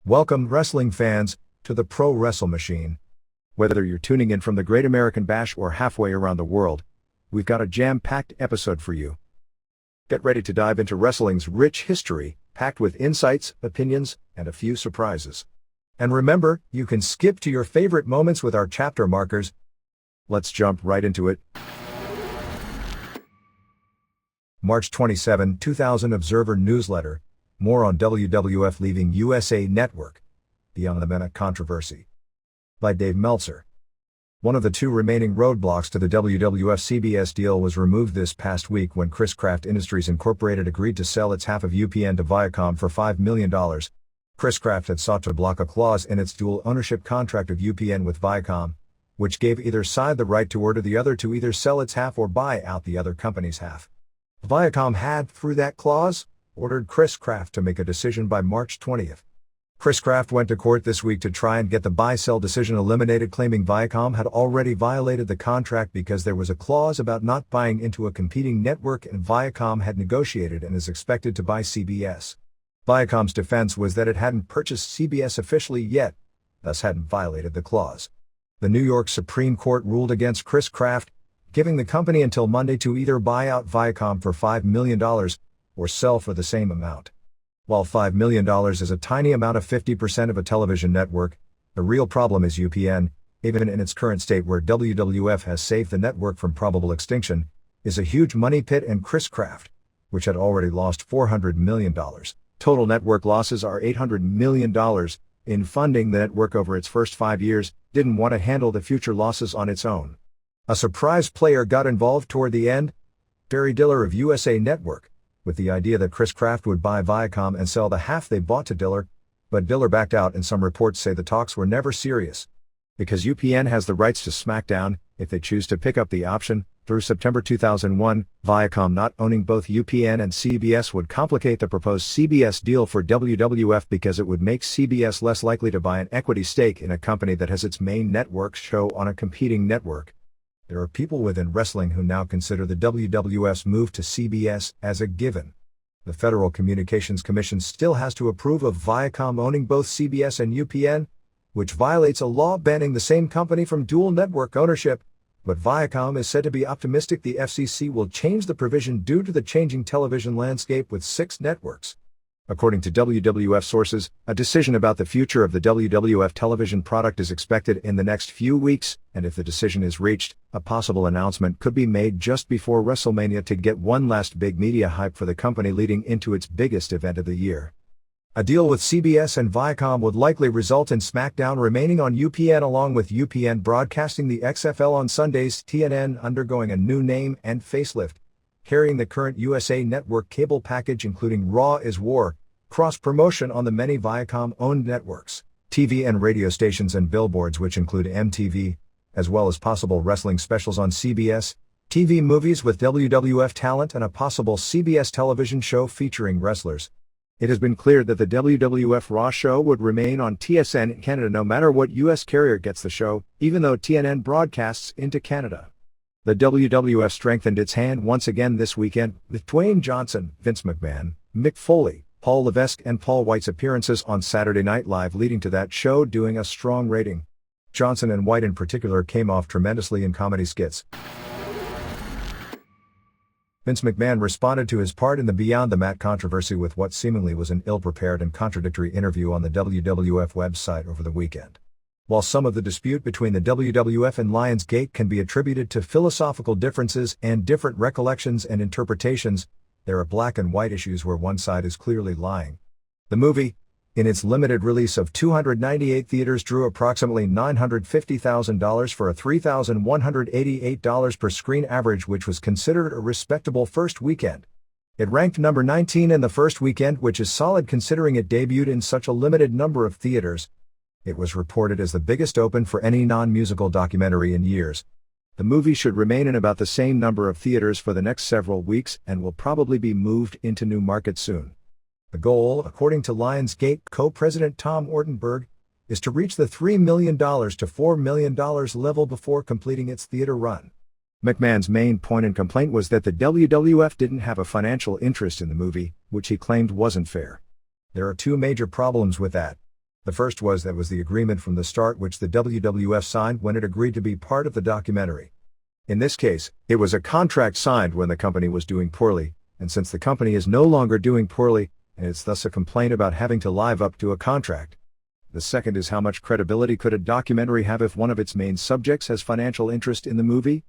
Welcome, wrestling fans, to the Pro Wrestle Machine. Whether you're tuning in from the Great American Bash or halfway around the world, we've got a jam-packed episode for you. Get ready to dive into wrestling's rich history, packed with insights, opinions, and a few surprises. And remember, you can skip to your favorite moments with our chapter markers. Let's jump right into it. March 27, 2000 Observer Newsletter. More on WWF leaving USA Network. Beyond the Mena Controversy. By Dave Meltzer. One of the two remaining roadblocks to the WWF CBS deal was removed this past week when Chris-Craft Industries Incorporated agreed to sell its half of UPN to Viacom for $5 million. Chris-Craft had sought to block a clause in its dual ownership contract of UPN with Viacom, which gave either side the right to order the other to either sell its half or buy out the other company's half. Viacom had, through that clause, ordered Chris-Craft to make a decision by March 20th. Chris-Craft went to court this week to try and get the buy-sell decision eliminated, claiming Viacom had already violated the contract because there was a clause about not buying into a competing network and Viacom had negotiated and is expected to buy CBS. Viacom's defense was that it hadn't purchased CBS officially yet, thus hadn't violated the clause. The New York Supreme Court ruled against Chris-Craft, giving the company until Monday to either buy out Viacom for $5 million or sell for the same amount. While $5 million is a tiny amount of 50% of a television network, the real problem is UPN, even in its current state where WWF has saved the network from probable extinction, is a huge money pit, and Chris-Craft, which had already lost $400 million. Total network losses are $800 million. In funding the network over its first 5 years, didn't want to handle the future losses on its own. A surprise player got involved toward the end, Barry Diller of USA Network, with the idea that Chris-Craft would buy Viacom and sell the half they bought to Diller, but Diller backed out and some reports say the talks were never serious. Because UPN has the rights to Smackdown, if they choose to pick up the option, through September 2001, Viacom not owning both UPN and CBS would complicate the proposed CBS deal for WWF because it would make CBS less likely to buy an equity stake in a company that has its main network show on a competing network. There are people within wrestling who now consider the WWF's move to CBS as a given. The Federal Communications Commission still has to approve of Viacom owning both CBS and UPN, which violates a law banning the same company from dual network ownership, but Viacom is said to be optimistic the FCC will change the provision due to the changing television landscape with 6 networks. According to WWF sources, a decision about the future of the WWF television product is expected in the next few weeks, and if the decision is reached, a possible announcement could be made just before WrestleMania to get one last big media hype for the company leading into its biggest event of the year. A deal with CBS and Viacom would likely result in Smackdown remaining on UPN along with UPN broadcasting the XFL on Sundays, TNN undergoing a new name and facelift, carrying the current USA Network cable package including Raw is War, cross-promotion on the many Viacom-owned networks, TV and radio stations and billboards which include MTV, as well as possible wrestling specials on CBS, TV movies with WWF talent and a possible CBS television show featuring wrestlers. It has been clear that the WWF Raw show would remain on TSN in Canada no matter what US carrier gets the show, even though TNN broadcasts into Canada. The WWF strengthened its hand once again this weekend, with Dwayne Johnson, Vince McMahon, Mick Foley, Paul Levesque and Paul White's appearances on Saturday Night Live leading to that show doing a strong rating. Johnson and White in particular came off tremendously in comedy skits. Vince McMahon responded to his part in the Beyond the Mat controversy with what seemingly was an ill-prepared and contradictory interview on the WWF website over the weekend. While some of the dispute between the WWF and Lionsgate can be attributed to philosophical differences and different recollections and interpretations, there are black and white issues where one side is clearly lying. The movie, in its limited release of 298 theaters, drew approximately $950,000 for a $3,188 per screen average, which was considered a respectable first weekend. It ranked number 19 in the first weekend, which is solid considering it debuted in such a limited number of theaters. It was reported as the biggest open for any non-musical documentary in years. The movie should remain in about the same number of theaters for the next several weeks and will probably be moved into new markets soon. The goal, according to Lionsgate co-president Tom Ortenberg, is to reach the $3 million to $4 million level before completing its theater run. McMahon's main point and complaint was that the WWF didn't have a financial interest in the movie, which he claimed wasn't fair. There are two major problems with that. The first was the agreement from the start which the WWF signed when it agreed to be part of the documentary. In this case, it was a contract signed when the company was doing poorly, and since the company is no longer doing poorly, and it's thus a complaint about having to live up to a contract. The second is how much credibility could a documentary have if one of its main subjects has financial interest in the movie?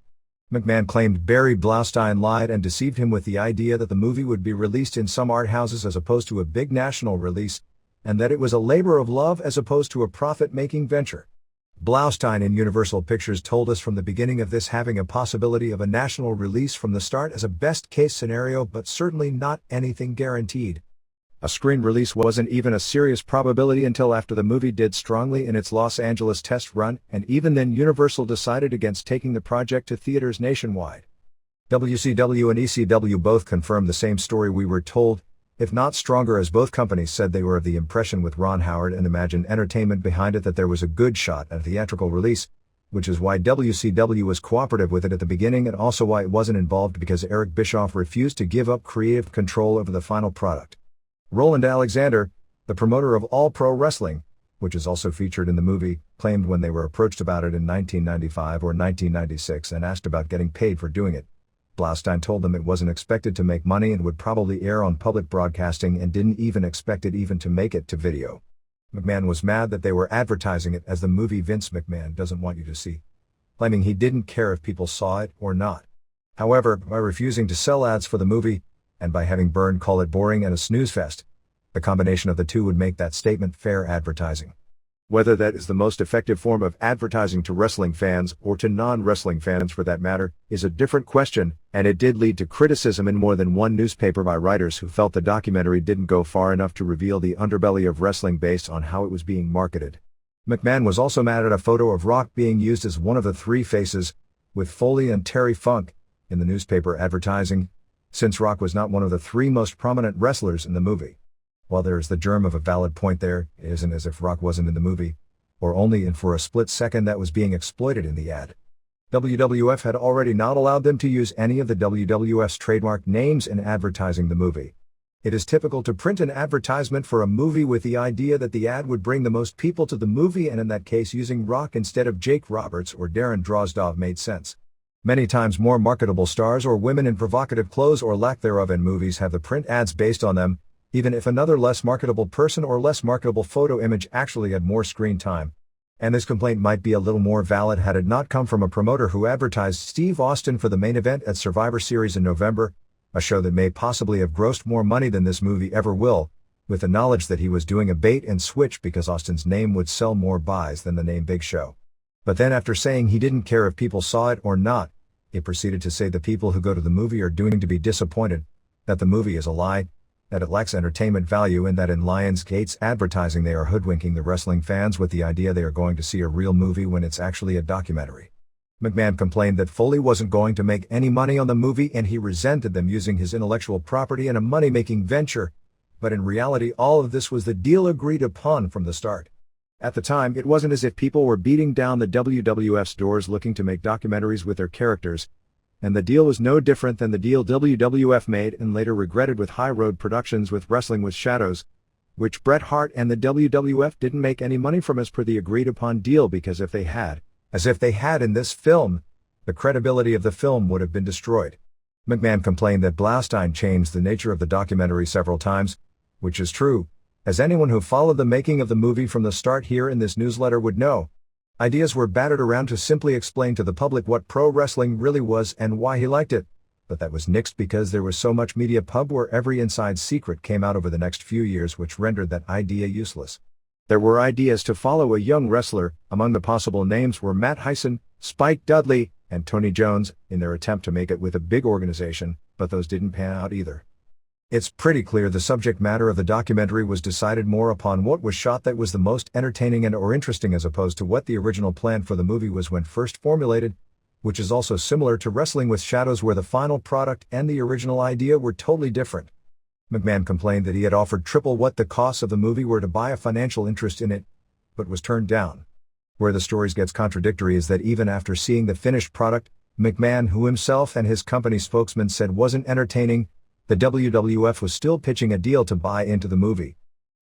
McMahon claimed Barry Blaustein lied and deceived him with the idea that the movie would be released in some art houses as opposed to a big national release, and that it was a labor of love as opposed to a profit-making venture. Blaustein in Universal Pictures told us from the beginning of this having a possibility of a national release from the start as a best-case scenario, but certainly not anything guaranteed. A screen release wasn't even a serious probability until after the movie did strongly in its Los Angeles test run, and even then Universal decided against taking the project to theaters nationwide. WCW and ECW both confirmed the same story we were told, if not stronger, as both companies said they were of the impression with Ron Howard and Imagine Entertainment behind it that there was a good shot at a theatrical release, which is why WCW was cooperative with it at the beginning and also why it wasn't involved because Eric Bischoff refused to give up creative control over the final product. Roland Alexander, the promoter of All Pro Wrestling, which is also featured in the movie, claimed when they were approached about it in 1995 or 1996 and asked about getting paid for doing it, Blaustein told them it wasn't expected to make money and would probably air on public broadcasting and didn't even expect it even to make it to video. McMahon was mad that they were advertising it as the movie Vince McMahon doesn't want you to see, claiming he didn't care if people saw it or not. However, by refusing to sell ads for the movie, and by having Byrne call it boring and a snooze fest, the combination of the two would make that statement fair advertising. Whether that is the most effective form of advertising to wrestling fans, or to non-wrestling fans for that matter, is a different question, and it did lead to criticism in more than one newspaper by writers who felt the documentary didn't go far enough to reveal the underbelly of wrestling based on how it was being marketed. McMahon was also mad at a photo of Rock being used as one of the three faces, with Foley and Terry Funk, in the newspaper advertising, since Rock was not one of the three most prominent wrestlers in the movie. While there is the germ of a valid point there, it isn't as if Rock wasn't in the movie, or only in for a split second that was being exploited in the ad. WWF had already not allowed them to use any of the WWF's trademark names in advertising the movie. It is typical to print an advertisement for a movie with the idea that the ad would bring the most people to the movie, and in that case using Rock instead of Jake Roberts or Darren Drozdov made sense. Many times more marketable stars or women in provocative clothes or lack thereof in movies have the print ads based on them, even if another less marketable person or less marketable photo image actually had more screen time. And this complaint might be a little more valid had it not come from a promoter who advertised Steve Austin for the main event at Survivor Series in November, a show that may possibly have grossed more money than this movie ever will, with the knowledge that he was doing a bait and switch because Austin's name would sell more buys than the name Big Show. But then after saying he didn't care if people saw it or not, it proceeded to say the people who go to the movie are doomed to be disappointed, that the movie is a lie, that it lacks entertainment value, and that in Lionsgate's advertising they are hoodwinking the wrestling fans with the idea they are going to see a real movie when it's actually a documentary. McMahon complained that Foley wasn't going to make any money on the movie and he resented them using his intellectual property in a money-making venture, but in reality all of this was the deal agreed upon from the start. At the time, it wasn't as if people were beating down the WWF's doors looking to make documentaries with their characters, and the deal was no different than the deal WWF made and later regretted with High Road Productions with Wrestling with Shadows, which Bret Hart and the WWF didn't make any money from as per the agreed upon deal, because if they had, as if they had in this film, the credibility of the film would have been destroyed. McMahon complained that Blaustein changed the nature of the documentary several times, which is true, as anyone who followed the making of the movie from the start here in this newsletter would know. Ideas were battered around to simply explain to the public what pro wrestling really was and why he liked it, but that was nixed because there was so much media pub where every inside secret came out over the next few years, which rendered that idea useless. There were ideas to follow a young wrestler. Among the possible names were Matt Hyson, Spike Dudley, and Tony Jones, in their attempt to make it with a big organization, but those didn't pan out either. It's pretty clear the subject matter of the documentary was decided more upon what was shot that was the most entertaining and or interesting as opposed to what the original plan for the movie was when first formulated, which is also similar to Wrestling with Shadows where the final product and the original idea were totally different. McMahon complained that he had offered triple what the costs of the movie were to buy a financial interest in it, but was turned down. Where the stories gets contradictory is that even after seeing the finished product, McMahon, who himself and his company spokesman said wasn't entertaining, the WWF was still pitching a deal to buy into the movie.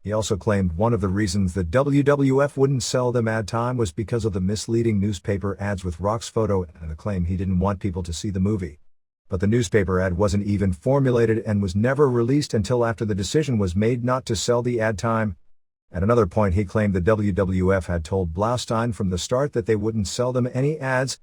He also claimed one of the reasons that WWF wouldn't sell them ad time was because of the misleading newspaper ads with Rock's photo and the claim he didn't want people to see the movie. But the newspaper ad wasn't even formulated and was never released until after the decision was made not to sell the ad time. At another point he claimed the WWF had told Blaustein from the start that they wouldn't sell them any ads,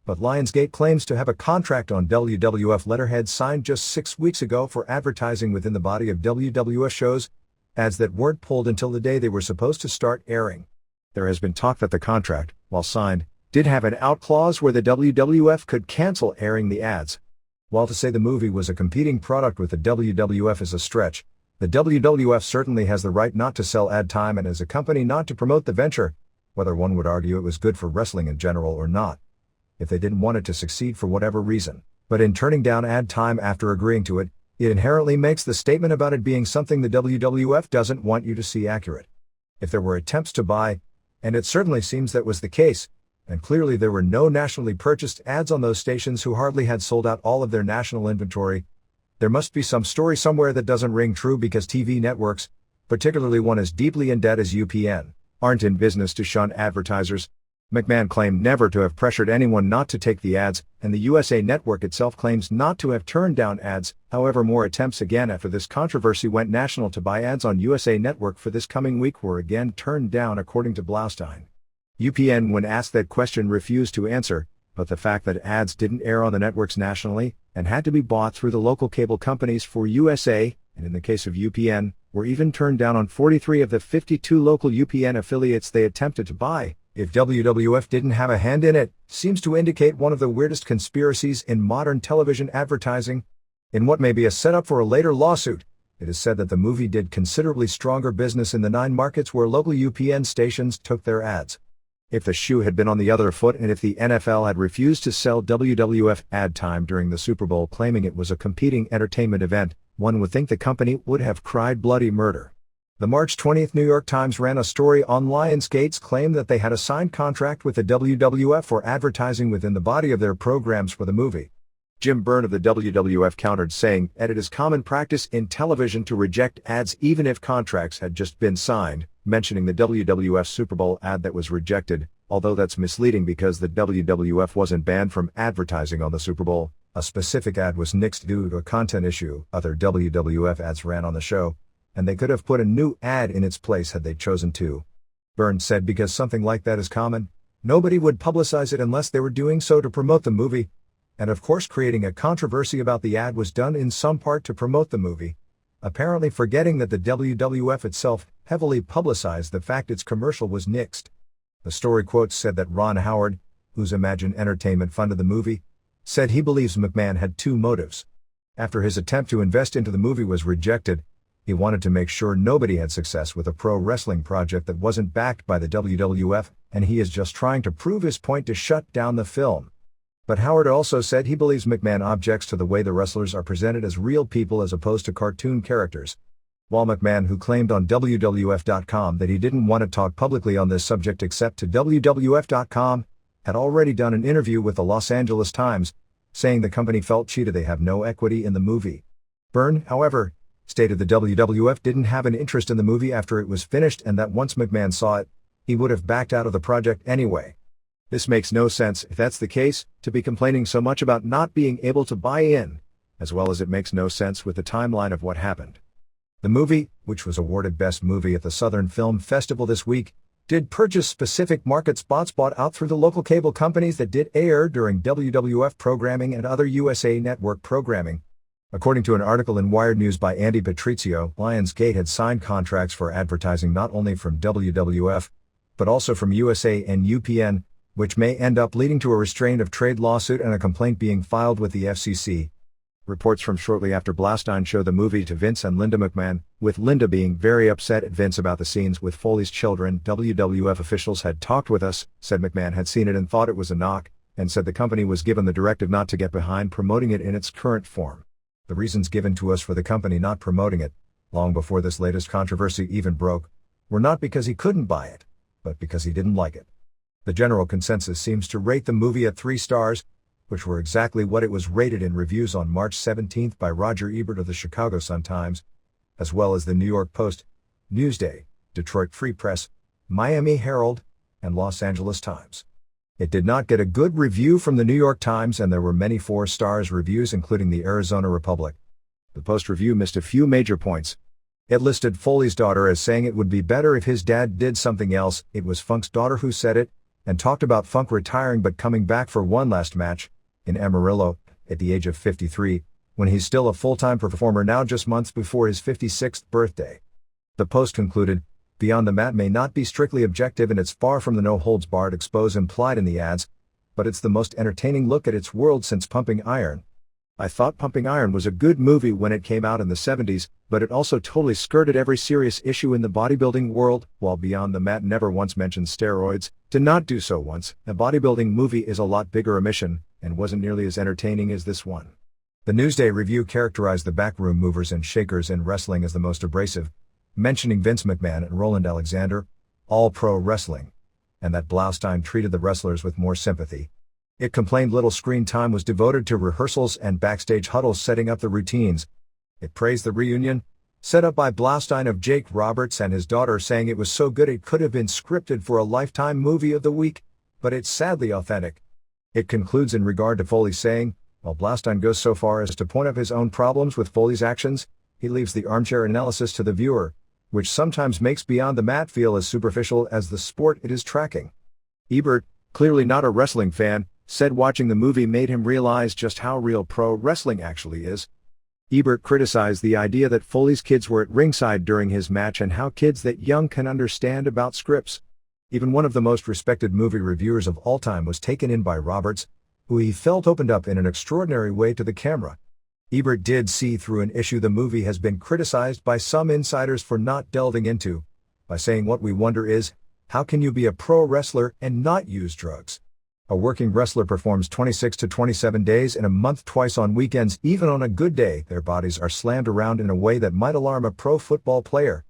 but Lionsgate claims to have a contract on WWF letterhead signed just 6 weeks ago for advertising within the body of WWF shows, ads that weren't pulled until the day they were supposed to start airing. There has been talk that the contract, while signed, did have an out clause where the WWF could cancel airing the ads. While to say the movie was a competing product with the WWF is a stretch, the WWF certainly has the right not to sell ad time and as a company not to promote the venture, whether one would argue it was good for wrestling in general or not, if they didn't want it to succeed for whatever reason. But in turning down ad time after agreeing to it, it inherently makes the statement about it being something the WWF doesn't want you to see accurate. If there were attempts to buy, and it certainly seems that was the case, and clearly there were no nationally purchased ads on those stations who hardly had sold out all of their national inventory, there must be some story somewhere that doesn't ring true because TV networks, particularly one as deeply in debt as UPN, aren't in business to shun advertisers. McMahon claimed never to have pressured anyone not to take the ads, and the USA Network itself claims not to have turned down ads. However, more attempts again after this controversy went national to buy ads on USA Network for this coming week were again turned down according to Blaustein. UPN, when asked that question, refused to answer, but the fact that ads didn't air on the networks nationally, and had to be bought through the local cable companies for USA, and in the case of UPN, were even turned down on 43 of the 52 local UPN affiliates they attempted to buy, if WWF didn't have a hand in it, seems to indicate one of the weirdest conspiracies in modern television advertising. In what may be a setup for a later lawsuit, it is said that the movie did considerably stronger business in the 9 markets where local UPN stations took their ads. If the shoe had been on the other foot and if the NFL had refused to sell WWF ad time during the Super Bowl claiming it was a competing entertainment event, one would think the company would have cried bloody murder. The March 20th New York Times ran a story on Lionsgate's claim that they had a signed contract with the WWF for advertising within the body of their programs for the movie. Jim Byrne of the WWF countered, saying, "It is common practice in television to reject ads even if contracts had just been signed," mentioning the WWF Super Bowl ad that was rejected, although that's misleading because the WWF wasn't banned from advertising on the Super Bowl. A specific ad was nixed due to a content issue. Other WWF ads ran on the show, and they could have put a new ad in its place had they chosen to. Byrne said because something like that is common, nobody would publicize it unless they were doing so to promote the movie. And of course creating a controversy about the ad was done in some part to promote the movie, apparently forgetting that the WWF itself heavily publicized the fact its commercial was nixed. The story quotes said that Ron Howard, whose Imagine Entertainment funded the movie, said he believes McMahon had 2 motives. After his attempt to invest into the movie was rejected, he wanted to make sure nobody had success with a pro wrestling project that wasn't backed by the WWF, and he is just trying to prove his point to shut down the film. But Howard also said he believes McMahon objects to the way the wrestlers are presented as real people as opposed to cartoon characters. While McMahon, who claimed on WWF.com that he didn't want to talk publicly on this subject except to WWF.com, had already done an interview with the Los Angeles Times, saying the company felt cheated they have no equity in the movie. Byrne, however, stated the WWF didn't have an interest in the movie after it was finished and that once McMahon saw it, he would have backed out of the project anyway. This makes no sense if that's the case, to be complaining so much about not being able to buy in, as well as it makes no sense with the timeline of what happened. The movie, which was awarded Best Movie at the Southern Film Festival this week, did purchase specific market spots bought out through the local cable companies that did air during WWF programming and other USA Network programming. According to an article in Wired News by Andy Patrizio, Lionsgate had signed contracts for advertising not only from WWF, but also from USA and UPN, which may end up leading to a restraint of trade lawsuit and a complaint being filed with the FCC. Reports from shortly after Blaustein showed the movie to Vince and Linda McMahon, with Linda being very upset at Vince about the scenes with Foley's children. WWF officials had talked with us, said McMahon had seen it and thought it was a knock, and said the company was given the directive not to get behind promoting it in its current form. The reasons given to us for the company not promoting it, long before this latest controversy even broke, were not because he couldn't buy it, but because he didn't like it. The general consensus seems to rate the movie at 3 stars, which were exactly what it was rated in reviews on March 17 by Roger Ebert of the Chicago Sun-Times, as well as the New York Post, Newsday, Detroit Free Press, Miami Herald, and Los Angeles Times. It did not get a good review from the New York Times, and there were many 4 stars reviews, including the Arizona Republic. The Post review missed a few major points. It listed Foley's daughter as saying it would be better if his dad did something else. It was Funk's daughter who said it, and talked about Funk retiring but coming back for one last match, in Amarillo, at the age of 53, when he's still a full-time performer now just months before his 56th birthday. The Post concluded, Beyond the Mat may not be strictly objective and it's far from the no-holds-barred expose implied in the ads, but it's the most entertaining look at its world since Pumping Iron. I thought Pumping Iron was a good movie when it came out in the 70s, but it also totally skirted every serious issue in the bodybuilding world, while Beyond the Mat never once mentioned steroids. To not do so once, a bodybuilding movie is a lot bigger omission, and wasn't nearly as entertaining as this one. The Newsday review characterized the backroom movers and shakers in wrestling as the most abrasive, mentioning Vince McMahon and Roland Alexander, all pro wrestling, and that Blaustein treated the wrestlers with more sympathy. It complained little screen time was devoted to rehearsals and backstage huddles setting up the routines. It praised the reunion, set up by Blaustein of Jake Roberts and his daughter, saying it was so good it could have been scripted for a Lifetime Movie of the Week, but it's sadly authentic. It concludes in regard to Foley saying, while Blaustein goes so far as to point out his own problems with Foley's actions, he leaves the armchair analysis to the viewer, which sometimes makes Beyond the Mat feel as superficial as the sport it is tracking. Ebert, clearly not a wrestling fan, said watching the movie made him realize just how real pro wrestling actually is. Ebert criticized the idea that Foley's kids were at ringside during his match and how kids that young can understand about scripts. Even one of the most respected movie reviewers of all time was taken in by Roberts, who he felt opened up in an extraordinary way to the camera. Ebert did see through an issue the movie has been criticized by some insiders for not delving into, by saying what we wonder is, how can you be a pro wrestler and not use drugs? A working wrestler performs 26 to 27 days in a month, twice on weekends. Even on a good day, their bodies are slammed around in a way that might alarm a pro football player.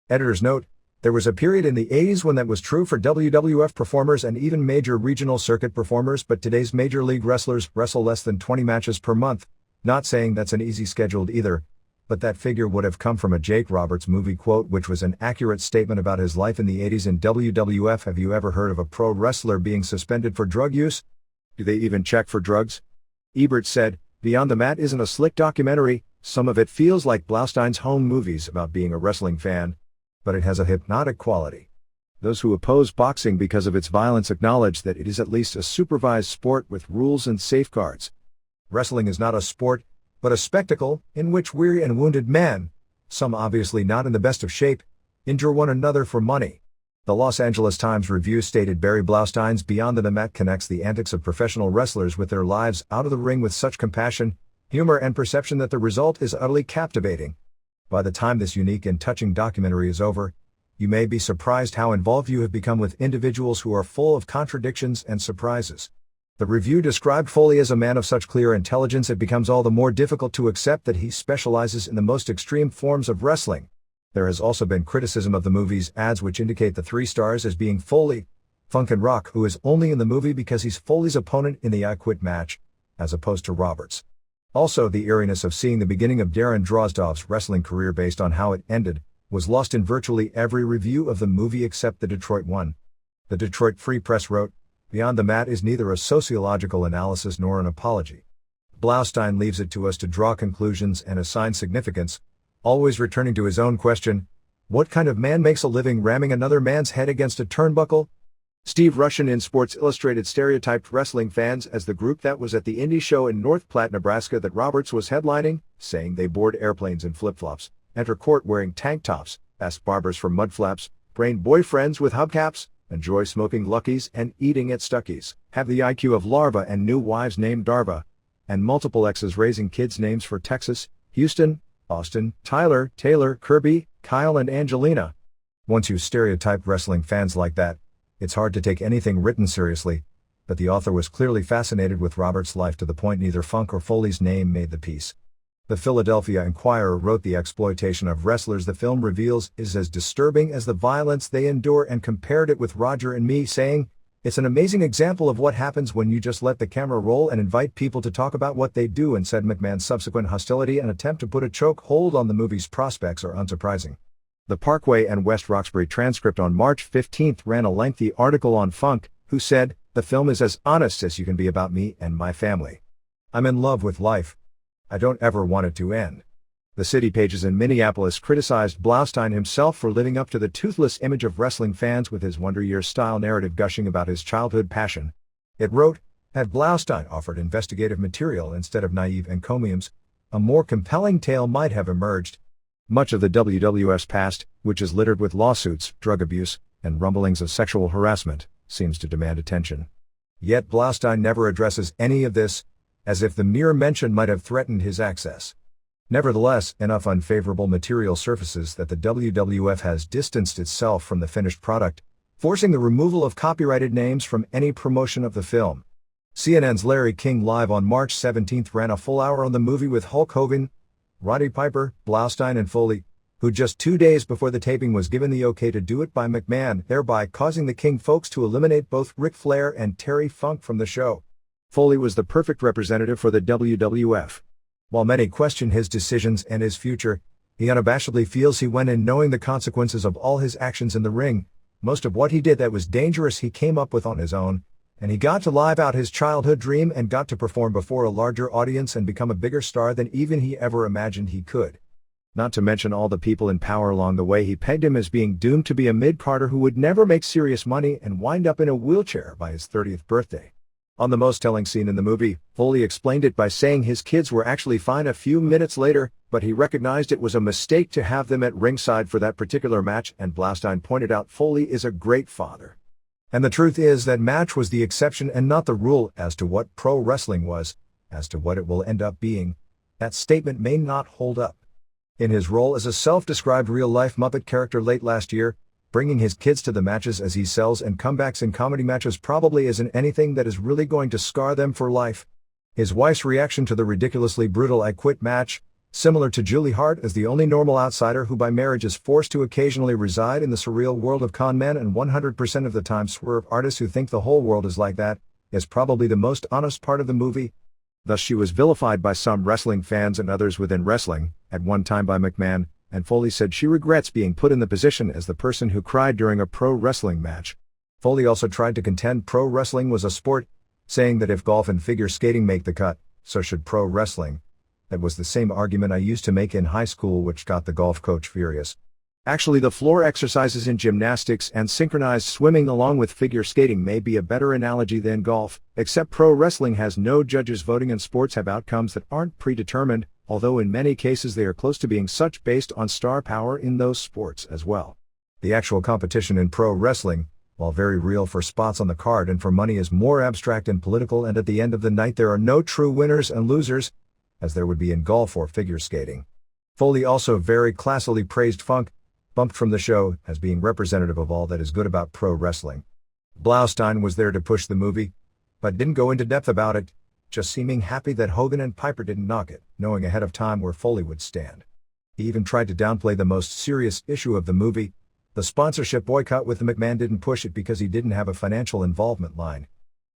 Editor's note, there was a period in the 80s when that was true for WWF performers and even major regional circuit performers, but today's major league wrestlers wrestle less than 20 matches per month. Not saying that's an easy schedule either, but that figure would have come from a Jake Roberts movie quote, which was an accurate statement about his life in the 80s in WWF. Have you ever heard of a pro wrestler being suspended for drug use? Do they even check for drugs? Ebert said, Beyond the Mat isn't a slick documentary, some of it feels like Blaustein's home movies about being a wrestling fan, but it has a hypnotic quality. Those who oppose boxing because of its violence acknowledge that it is at least a supervised sport with rules and safeguards. Wrestling is not a sport, but a spectacle, in which weary and wounded men, some obviously not in the best of shape, injure one another for money. The Los Angeles Times review stated Barry Blaustein's Beyond the Mat connects the antics of professional wrestlers with their lives out of the ring with such compassion, humor and perception that the result is utterly captivating. By the time this unique and touching documentary is over, you may be surprised how involved you have become with individuals who are full of contradictions and surprises. The review described Foley as a man of such clear intelligence it becomes all the more difficult to accept that he specializes in the most extreme forms of wrestling. There has also been criticism of the movie's ads, which indicate the 3 stars as being Foley, Funk and Rock, who is only in the movie because he's Foley's opponent in the I Quit match, as opposed to Roberts. Also, the eeriness of seeing the beginning of Darren Drozdov's wrestling career based on how it ended was lost in virtually every review of the movie except the Detroit one. The Detroit Free Press wrote, Beyond the Mat is neither a sociological analysis nor an apology. Blaustein leaves it to us to draw conclusions and assign significance, always returning to his own question, what kind of man makes a living ramming another man's head against a turnbuckle? Steve Rushin in Sports Illustrated stereotyped wrestling fans as the group that was at the indie show in North Platte, Nebraska that Roberts was headlining, saying they board airplanes in flip-flops, enter court wearing tank tops, ask barbers for mudflaps, brain boyfriends with hubcaps, enjoy smoking Luckies and eating at Stuckey's, have the IQ of larva and new wives named Darva, and multiple exes raising kids' names for Texas, Houston, Austin, Tyler, Taylor, Kirby, Kyle and Angelina. Once you stereotype wrestling fans like that, it's hard to take anything written seriously, but the author was clearly fascinated with Roberts' life to the point neither Funk or Foley's name made the piece. The Philadelphia Inquirer wrote the exploitation of wrestlers the film reveals is as disturbing as the violence they endure and compared it with Roger and Me, saying, it's an amazing example of what happens when you just let the camera roll and invite people to talk about what they do, and said McMahon's subsequent hostility and attempt to put a choke hold on the movie's prospects are unsurprising. The Parkway and West Roxbury transcript on March 15 ran a lengthy article on Funk, who said, "The film is as honest as you can be about me and my family. I'm in love with life. I don't ever want it to end." The city pages in Minneapolis criticized Blaustein himself for living up to the toothless image of wrestling fans with his Wonder Years-style narrative gushing about his childhood passion. It wrote, "Had Blaustein offered investigative material instead of naive encomiums, a more compelling tale might have emerged." Much of the WWF's past, which is littered with lawsuits, drug abuse, and rumblings of sexual harassment, seems to demand attention. Yet Blaustein never addresses any of this, as if the mere mention might have threatened his access. Nevertheless, enough unfavorable material surfaces that the WWF has distanced itself from the finished product, forcing the removal of copyrighted names from any promotion of the film. CNN's Larry King Live on March 17 ran a full hour on the movie with Hulk Hogan, Roddy Piper, Blaustein and Foley, who just 2 days before the taping was given the okay to do it by McMahon, thereby causing the King folks to eliminate both Ric Flair and Terry Funk from the show. Foley was the perfect representative for the WWF. While many question his decisions and his future, he unabashedly feels he went in knowing the consequences of all his actions in the ring. Most of what he did that was dangerous he came up with on his own, and he got to live out his childhood dream and got to perform before a larger audience and become a bigger star than even he ever imagined he could. Not to mention all the people in power along the way he pegged him as being doomed to be a mid-carder who would never make serious money and wind up in a wheelchair by his 30th birthday. On the most telling scene in the movie, Foley explained it by saying his kids were actually fine a few minutes later, but he recognized it was a mistake to have them at ringside for that particular match, and Blaustein pointed out Foley is a great father. And the truth is that match was the exception and not the rule as to what pro wrestling was, as to what it will end up being. That statement may not hold up. In his role as a self-described real-life Muppet character late last year, bringing his kids to the matches as he sells and comebacks in comedy matches probably isn't anything that is really going to scar them for life. His wife's reaction to the ridiculously brutal "I Quit" match, similar to Julie Hart as the only normal outsider who by marriage is forced to occasionally reside in the surreal world of con men and 100% of the time swerve artists who think the whole world is like that, is probably the most honest part of the movie. Thus she was vilified by some wrestling fans and others within wrestling, at one time by McMahon, and Foley said she regrets being put in the position as the person who cried during a pro wrestling match. Foley also tried to contend pro wrestling was a sport, saying that if golf and figure skating make the cut, so should pro wrestling. That was the same argument I used to make in high school, which got the golf coach furious. Actually, the floor exercises in gymnastics and synchronized swimming along with figure skating may be a better analogy than golf, except pro wrestling has no judges voting and sports have outcomes that aren't predetermined, although in many cases they are close to being such based on star power in those sports as well. The actual competition in pro wrestling, while very real for spots on the card and for money, is more abstract and political, and at the end of the night there are no true winners and losers, as there would be in golf or figure skating. Foley also very classily praised Funk, bumped from the show, as being representative of all that is good about pro wrestling. Blaustein was there to push the movie, but didn't go into depth about it, just seeming happy that Hogan and Piper didn't knock it, knowing ahead of time where Foley would stand. He even tried to downplay the most serious issue of the movie. The sponsorship boycott with the McMahon didn't push it because he didn't have a financial involvement line.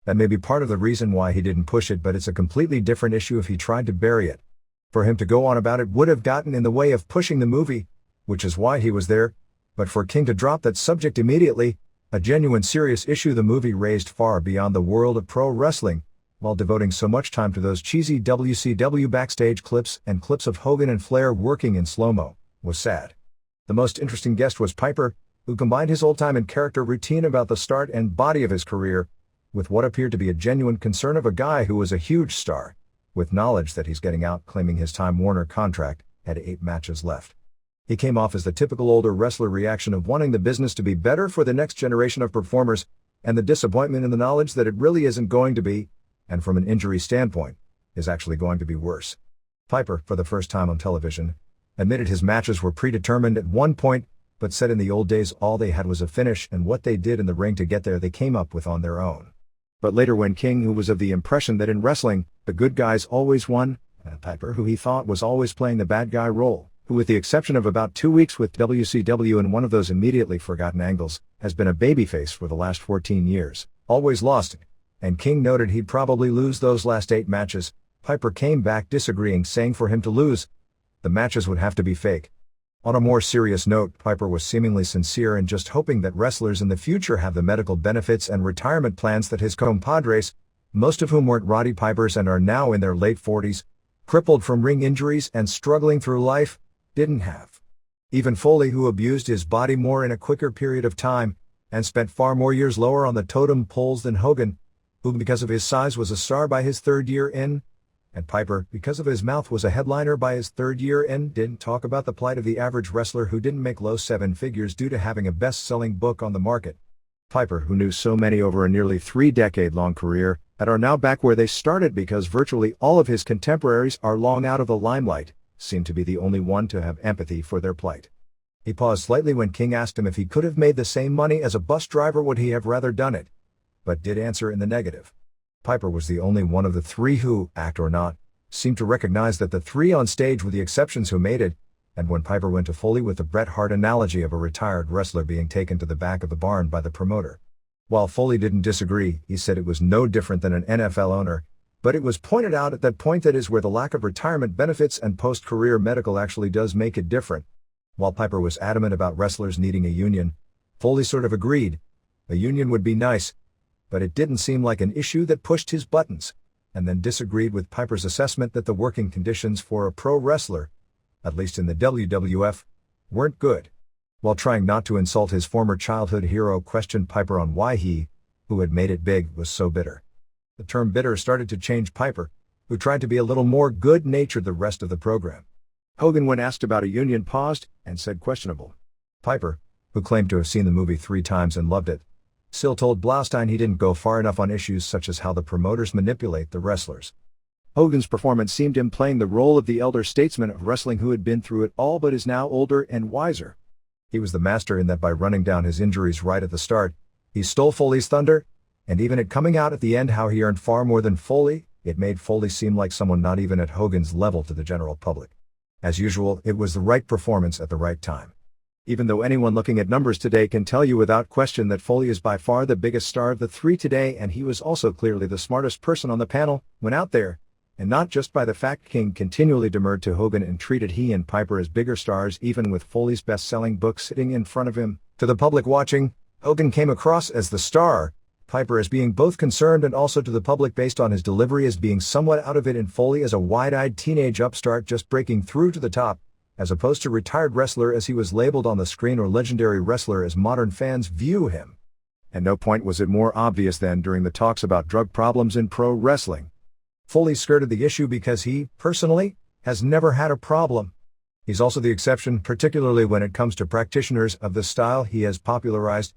That may be part of the reason why he didn't push it, but it's a completely different issue if he tried to bury it. For him to go on about it would have gotten in the way of pushing the movie, which is why he was there, but for King to drop that subject immediately, a genuine serious issue the movie raised far beyond the world of pro wrestling, while devoting so much time to those cheesy WCW backstage clips and clips of Hogan and Flair working in slow-mo, was sad. The most interesting guest was Piper, who combined his old-time and character routine about the start and body of his career, with what appeared to be a genuine concern of a guy who was a huge star, with knowledge that he's getting out claiming his Time Warner contract, had 8 matches left. He came off as the typical older wrestler reaction of wanting the business to be better for the next generation of performers, and the disappointment in the knowledge that it really isn't going to be, and from an injury standpoint, is actually going to be worse. Piper, for the first time on television, admitted his matches were predetermined at one point, but said in the old days all they had was a finish, and what they did in the ring to get there they came up with on their own. But later when King, who was of the impression that in wrestling, the good guys always won, and Piper, who he thought was always playing the bad guy role, who with the exception of about 2 weeks with WCW in one of those immediately forgotten angles, has been a babyface for the last 14 years, always lost, and King noted he'd probably lose those last 8 matches, Piper came back disagreeing, saying for him to lose, the matches would have to be fake. On a more serious note, Piper was seemingly sincere in just hoping that wrestlers in the future have the medical benefits and retirement plans that his compadres, most of whom weren't Roddy Pipers and are now in their late 40s, crippled from ring injuries and struggling through life, didn't have. Even Foley, who abused his body more in a quicker period of time, and spent far more years lower on the totem poles than Hogan, who because of his size was a star by his third year in, and Piper, because of his mouth, was a headliner by his third year in, didn't talk about the plight of the average wrestler who didn't make low seven figures due to having a best-selling book on the market. Piper, who knew so many over a nearly 3-decade-long career, and are now back where they started because virtually all of his contemporaries are long out of the limelight, seemed to be the only one to have empathy for their plight. He paused slightly when King asked him if he could have made the same money as a bus driver, would he have rather done it, but did answer in the negative. Piper was the only one of the three who, act or not, seemed to recognize that the three on stage were the exceptions who made it, and when Piper went to Foley with the Bret Hart analogy of a retired wrestler being taken to the back of the barn by the promoter. While Foley didn't disagree, he said it was no different than an NFL owner, but it was pointed out at that point that is where the lack of retirement benefits and post-career medical actually does make it different. While Piper was adamant about wrestlers needing a union, Foley sort of agreed. A union would be nice, but it didn't seem like an issue that pushed his buttons, and then disagreed with Piper's assessment that the working conditions for a pro wrestler, at least in the WWF, weren't good. While trying not to insult his former childhood hero, questioned Piper on why he, who had made it big, was so bitter. The term bitter started to change Piper, who tried to be a little more good-natured the rest of the program. Hogan, when asked about a union, paused and said questionable. Piper, who claimed to have seen the movie 3 times and loved it, still told Blaustein he didn't go far enough on issues such as how the promoters manipulate the wrestlers. Hogan's performance seemed him playing the role of the elder statesman of wrestling who had been through it all but is now older and wiser. He was the master in that by running down his injuries right at the start, he stole Foley's thunder, and even at coming out at the end how he earned far more than Foley, it made Foley seem like someone not even at Hogan's level to the general public. As usual, it was the right performance at the right time. Even though anyone looking at numbers today can tell you without question that Foley is by far the biggest star of the three today, and he was also clearly the smartest person on the panel when out there, and not just by the fact King continually demurred to Hogan and treated he and Piper as bigger stars even with Foley's best-selling book sitting in front of him. To the public watching, Hogan came across as the star, Piper as being both concerned and also to the public based on his delivery as being somewhat out of it, and Foley as a wide-eyed teenage upstart just breaking through to the top, as opposed to retired wrestler as he was labeled on the screen or legendary wrestler as modern fans view him. At no point was it more obvious than during the talks about drug problems in pro wrestling. Foley skirted the issue because he, personally, has never had a problem. He's also the exception, particularly when it comes to practitioners of the style he has popularized.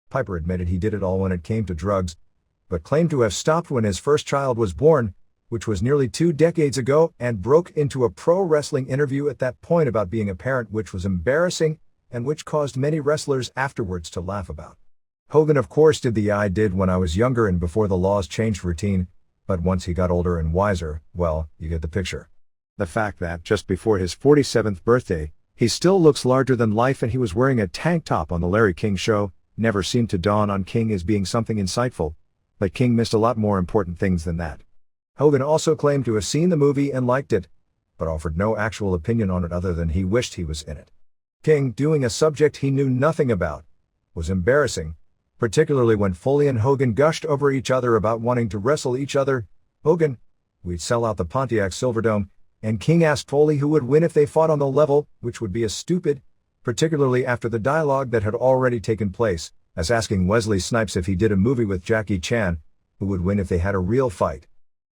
Piper admitted he did it all when it came to drugs, but claimed to have stopped when his first child was born, which was nearly 2 decades ago, and broke into a pro wrestling interview at that point about being a parent, which was embarrassing and which caused many wrestlers afterwards to laugh about. Hogan of course did the I did when I was younger and before the laws changed routine, but once he got older and wiser, well, you get the picture. The fact that just before his 47th birthday, he still looks larger than life and he was wearing a tank top on the Larry King Show never seemed to dawn on King as being something insightful, but King missed a lot more important things than that. Hogan also claimed to have seen the movie and liked it, but offered no actual opinion on it other than he wished he was in it. King, doing a subject he knew nothing about, was embarrassing, particularly when Foley and Hogan gushed over each other about wanting to wrestle each other. Hogan, we'd sell out the Pontiac Silverdome, and King asked Foley who would win if they fought on the level, which would be as stupid, particularly after the dialogue that had already taken place, as asking Wesley Snipes if he did a movie with Jackie Chan, who would win if they had a real fight.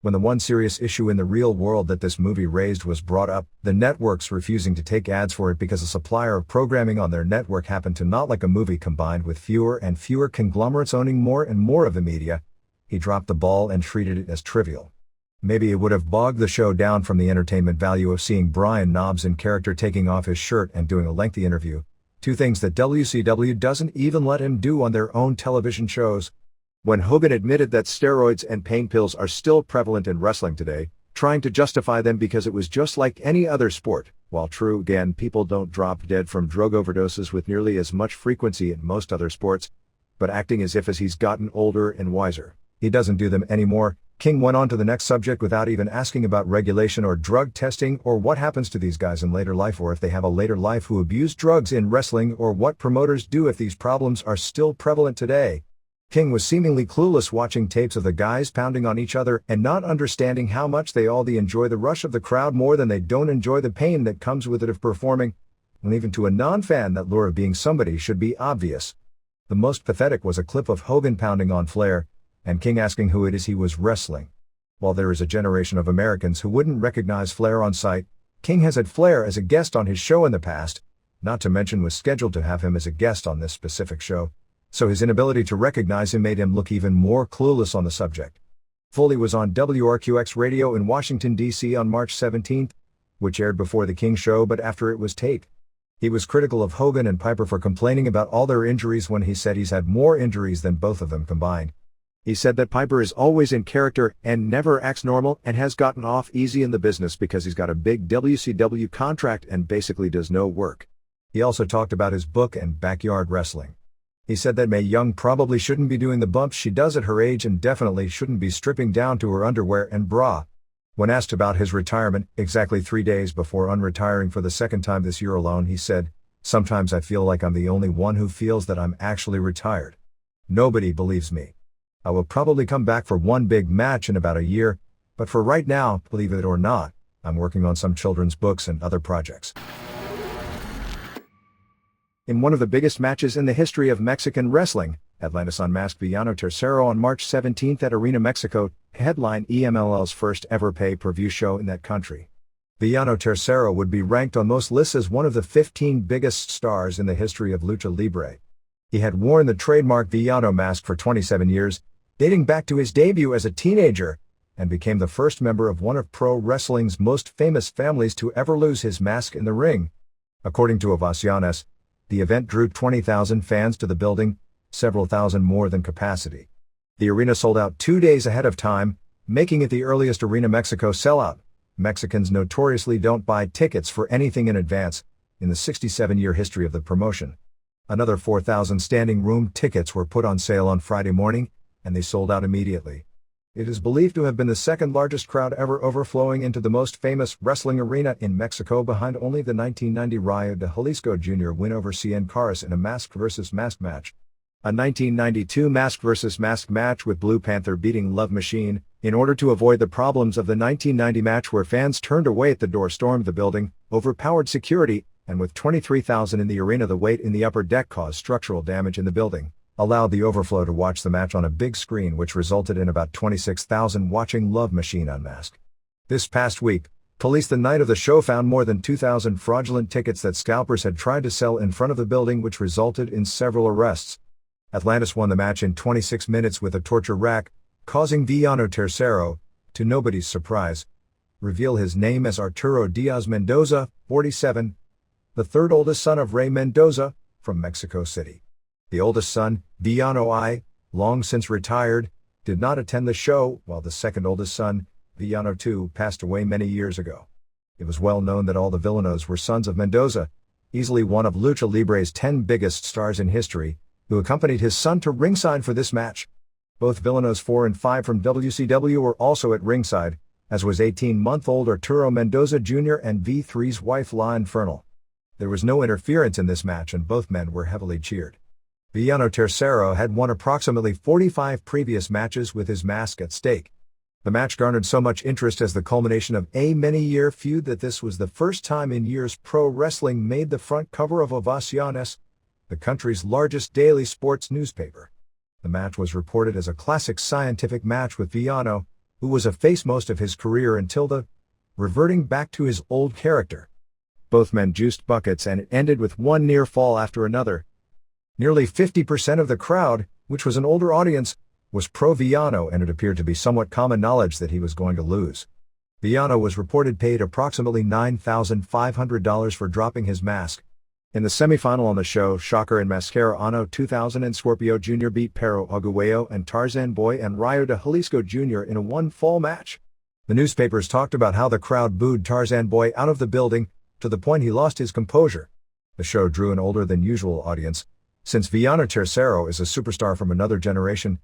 When the one serious issue in the real world that this movie raised was brought up, the networks refusing to take ads for it because a supplier of programming on their network happened to not like a movie, combined with fewer and fewer conglomerates owning more and more of the media, he dropped the ball and treated it as trivial. Maybe it would have bogged the show down from the entertainment value of seeing Brian Knobs in character taking off his shirt and doing a lengthy interview, 2 things that WCW doesn't even let him do on their own television shows. When Hogan admitted that steroids and pain pills are still prevalent in wrestling today, trying to justify them because it was just like any other sport, while true again, people don't drop dead from drug overdoses with nearly as much frequency in most other sports, but acting as if as he's gotten older and wiser, he doesn't do them anymore, King went on to the next subject without even asking about regulation or drug testing or what happens to these guys in later life or if they have a later life who abuse drugs in wrestling or what promoters do if these problems are still prevalent today. King was seemingly clueless watching tapes of the guys pounding on each other and not understanding how much they all enjoy the rush of the crowd more than they don't enjoy the pain that comes with it of performing, when even to a non-fan that lure of being somebody should be obvious. The most pathetic was a clip of Hogan pounding on Flair, and King asking who it is he was wrestling. While there is a generation of Americans who wouldn't recognize Flair on sight, King has had Flair as a guest on his show in the past, not to mention was scheduled to have him as a guest on this specific show, so his inability to recognize him made him look even more clueless on the subject. Foley was on WRQX radio in Washington, D.C. on March 17, which aired before the King show but after it was taped. He was critical of Hogan and Piper for complaining about all their injuries when he said he's had more injuries than both of them combined. He said that Piper is always in character and never acts normal and has gotten off easy in the business because he's got a big WCW contract and basically does no work. He also talked about his book and backyard wrestling. He said that Mae Young probably shouldn't be doing the bumps she does at her age and definitely shouldn't be stripping down to her underwear and bra. When asked about his retirement, exactly 3 days before unretiring for the second time this year alone, he said, "Sometimes I feel like I'm the only one who feels that I'm actually retired. Nobody believes me. I will probably come back for one big match in about a year, but for right now, believe it or not, I'm working on some children's books and other projects." In one of the biggest matches in the history of Mexican wrestling, Atlantis unmasked Villano Tercero on March 17 at Arena Mexico, headline EMLL's first ever pay-per-view show in that country. Villano Tercero would be ranked on most lists as one of the 15 biggest stars in the history of lucha libre. He had worn the trademark Villano mask for 27 years, dating back to his debut as a teenager, and became the first member of one of pro wrestling's most famous families to ever lose his mask in the ring. According to Ovaciones, the event drew 20,000 fans to the building, several thousand more than capacity. The arena sold out 2 days ahead of time, making it the earliest Arena Mexico sellout. Mexicans notoriously don't buy tickets for anything in advance, in the 67-year history of the promotion. Another 4,000 standing room tickets were put on sale on Friday morning, and they sold out immediately. It is believed to have been the second largest crowd ever overflowing into the most famous wrestling arena in Mexico behind only the 1990 Rayo de Jalisco Jr. win over Cien Caras in a masked versus masked match. A 1992 masked versus masked match with Blue Panther beating Love Machine, in order to avoid the problems of the 1990 match where fans turned away at the door, stormed the building, overpowered security, and with 23,000 in the arena, the weight in the upper deck caused structural damage in the building, allowed the overflow to watch the match on a big screen, which resulted in about 26,000 watching Love Machine unmasked. This past week, police the night of the show found more than 2,000 fraudulent tickets that scalpers had tried to sell in front of the building, which resulted in several arrests. Atlantis won the match in 26 minutes with a torture rack, causing Villano Tercero, to nobody's surprise, reveal his name as Arturo Diaz Mendoza, 47, the third oldest son of Rey Mendoza, from Mexico City. The oldest son, Villano I, long since retired, did not attend the show, while the second oldest son, Villano II, passed away many years ago. It was well known that all the Villanos were sons of Mendoza, easily one of Lucha Libre's 10 biggest stars in history, who accompanied his son to ringside for this match. Both Villanos 4 and 5 from WCW were also at ringside, as was 18-month-old Arturo Mendoza Jr. and V3's wife La Infernal. There was no interference in this match and both men were heavily cheered. Villano Tercero had won approximately 45 previous matches with his mask at stake. The match garnered so much interest as the culmination of a many-year feud that this was the first time in years pro wrestling made the front cover of Ovaciones, the country's largest daily sports newspaper. The match was reported as a classic scientific match with Villano, who was a face most of his career until the reverting back to his old character. Both men juiced buckets and it ended with one near fall after another. Nearly 50% of the crowd, which was an older audience, was pro-Villano, and it appeared to be somewhat common knowledge that he was going to lose. Villano was reported paid approximately $9,500 for dropping his mask. In the semifinal on the show, Shocker and Mascara Ano 2000 and Scorpio Jr. beat Pero Aguayo and Tarzan Boy and Rayo de Jalisco Jr. in a one-fall match. The newspapers talked about how the crowd booed Tarzan Boy out of the building, to the point he lost his composure. The show drew an older-than-usual audience. Since Villano Tercero is a superstar from another generation,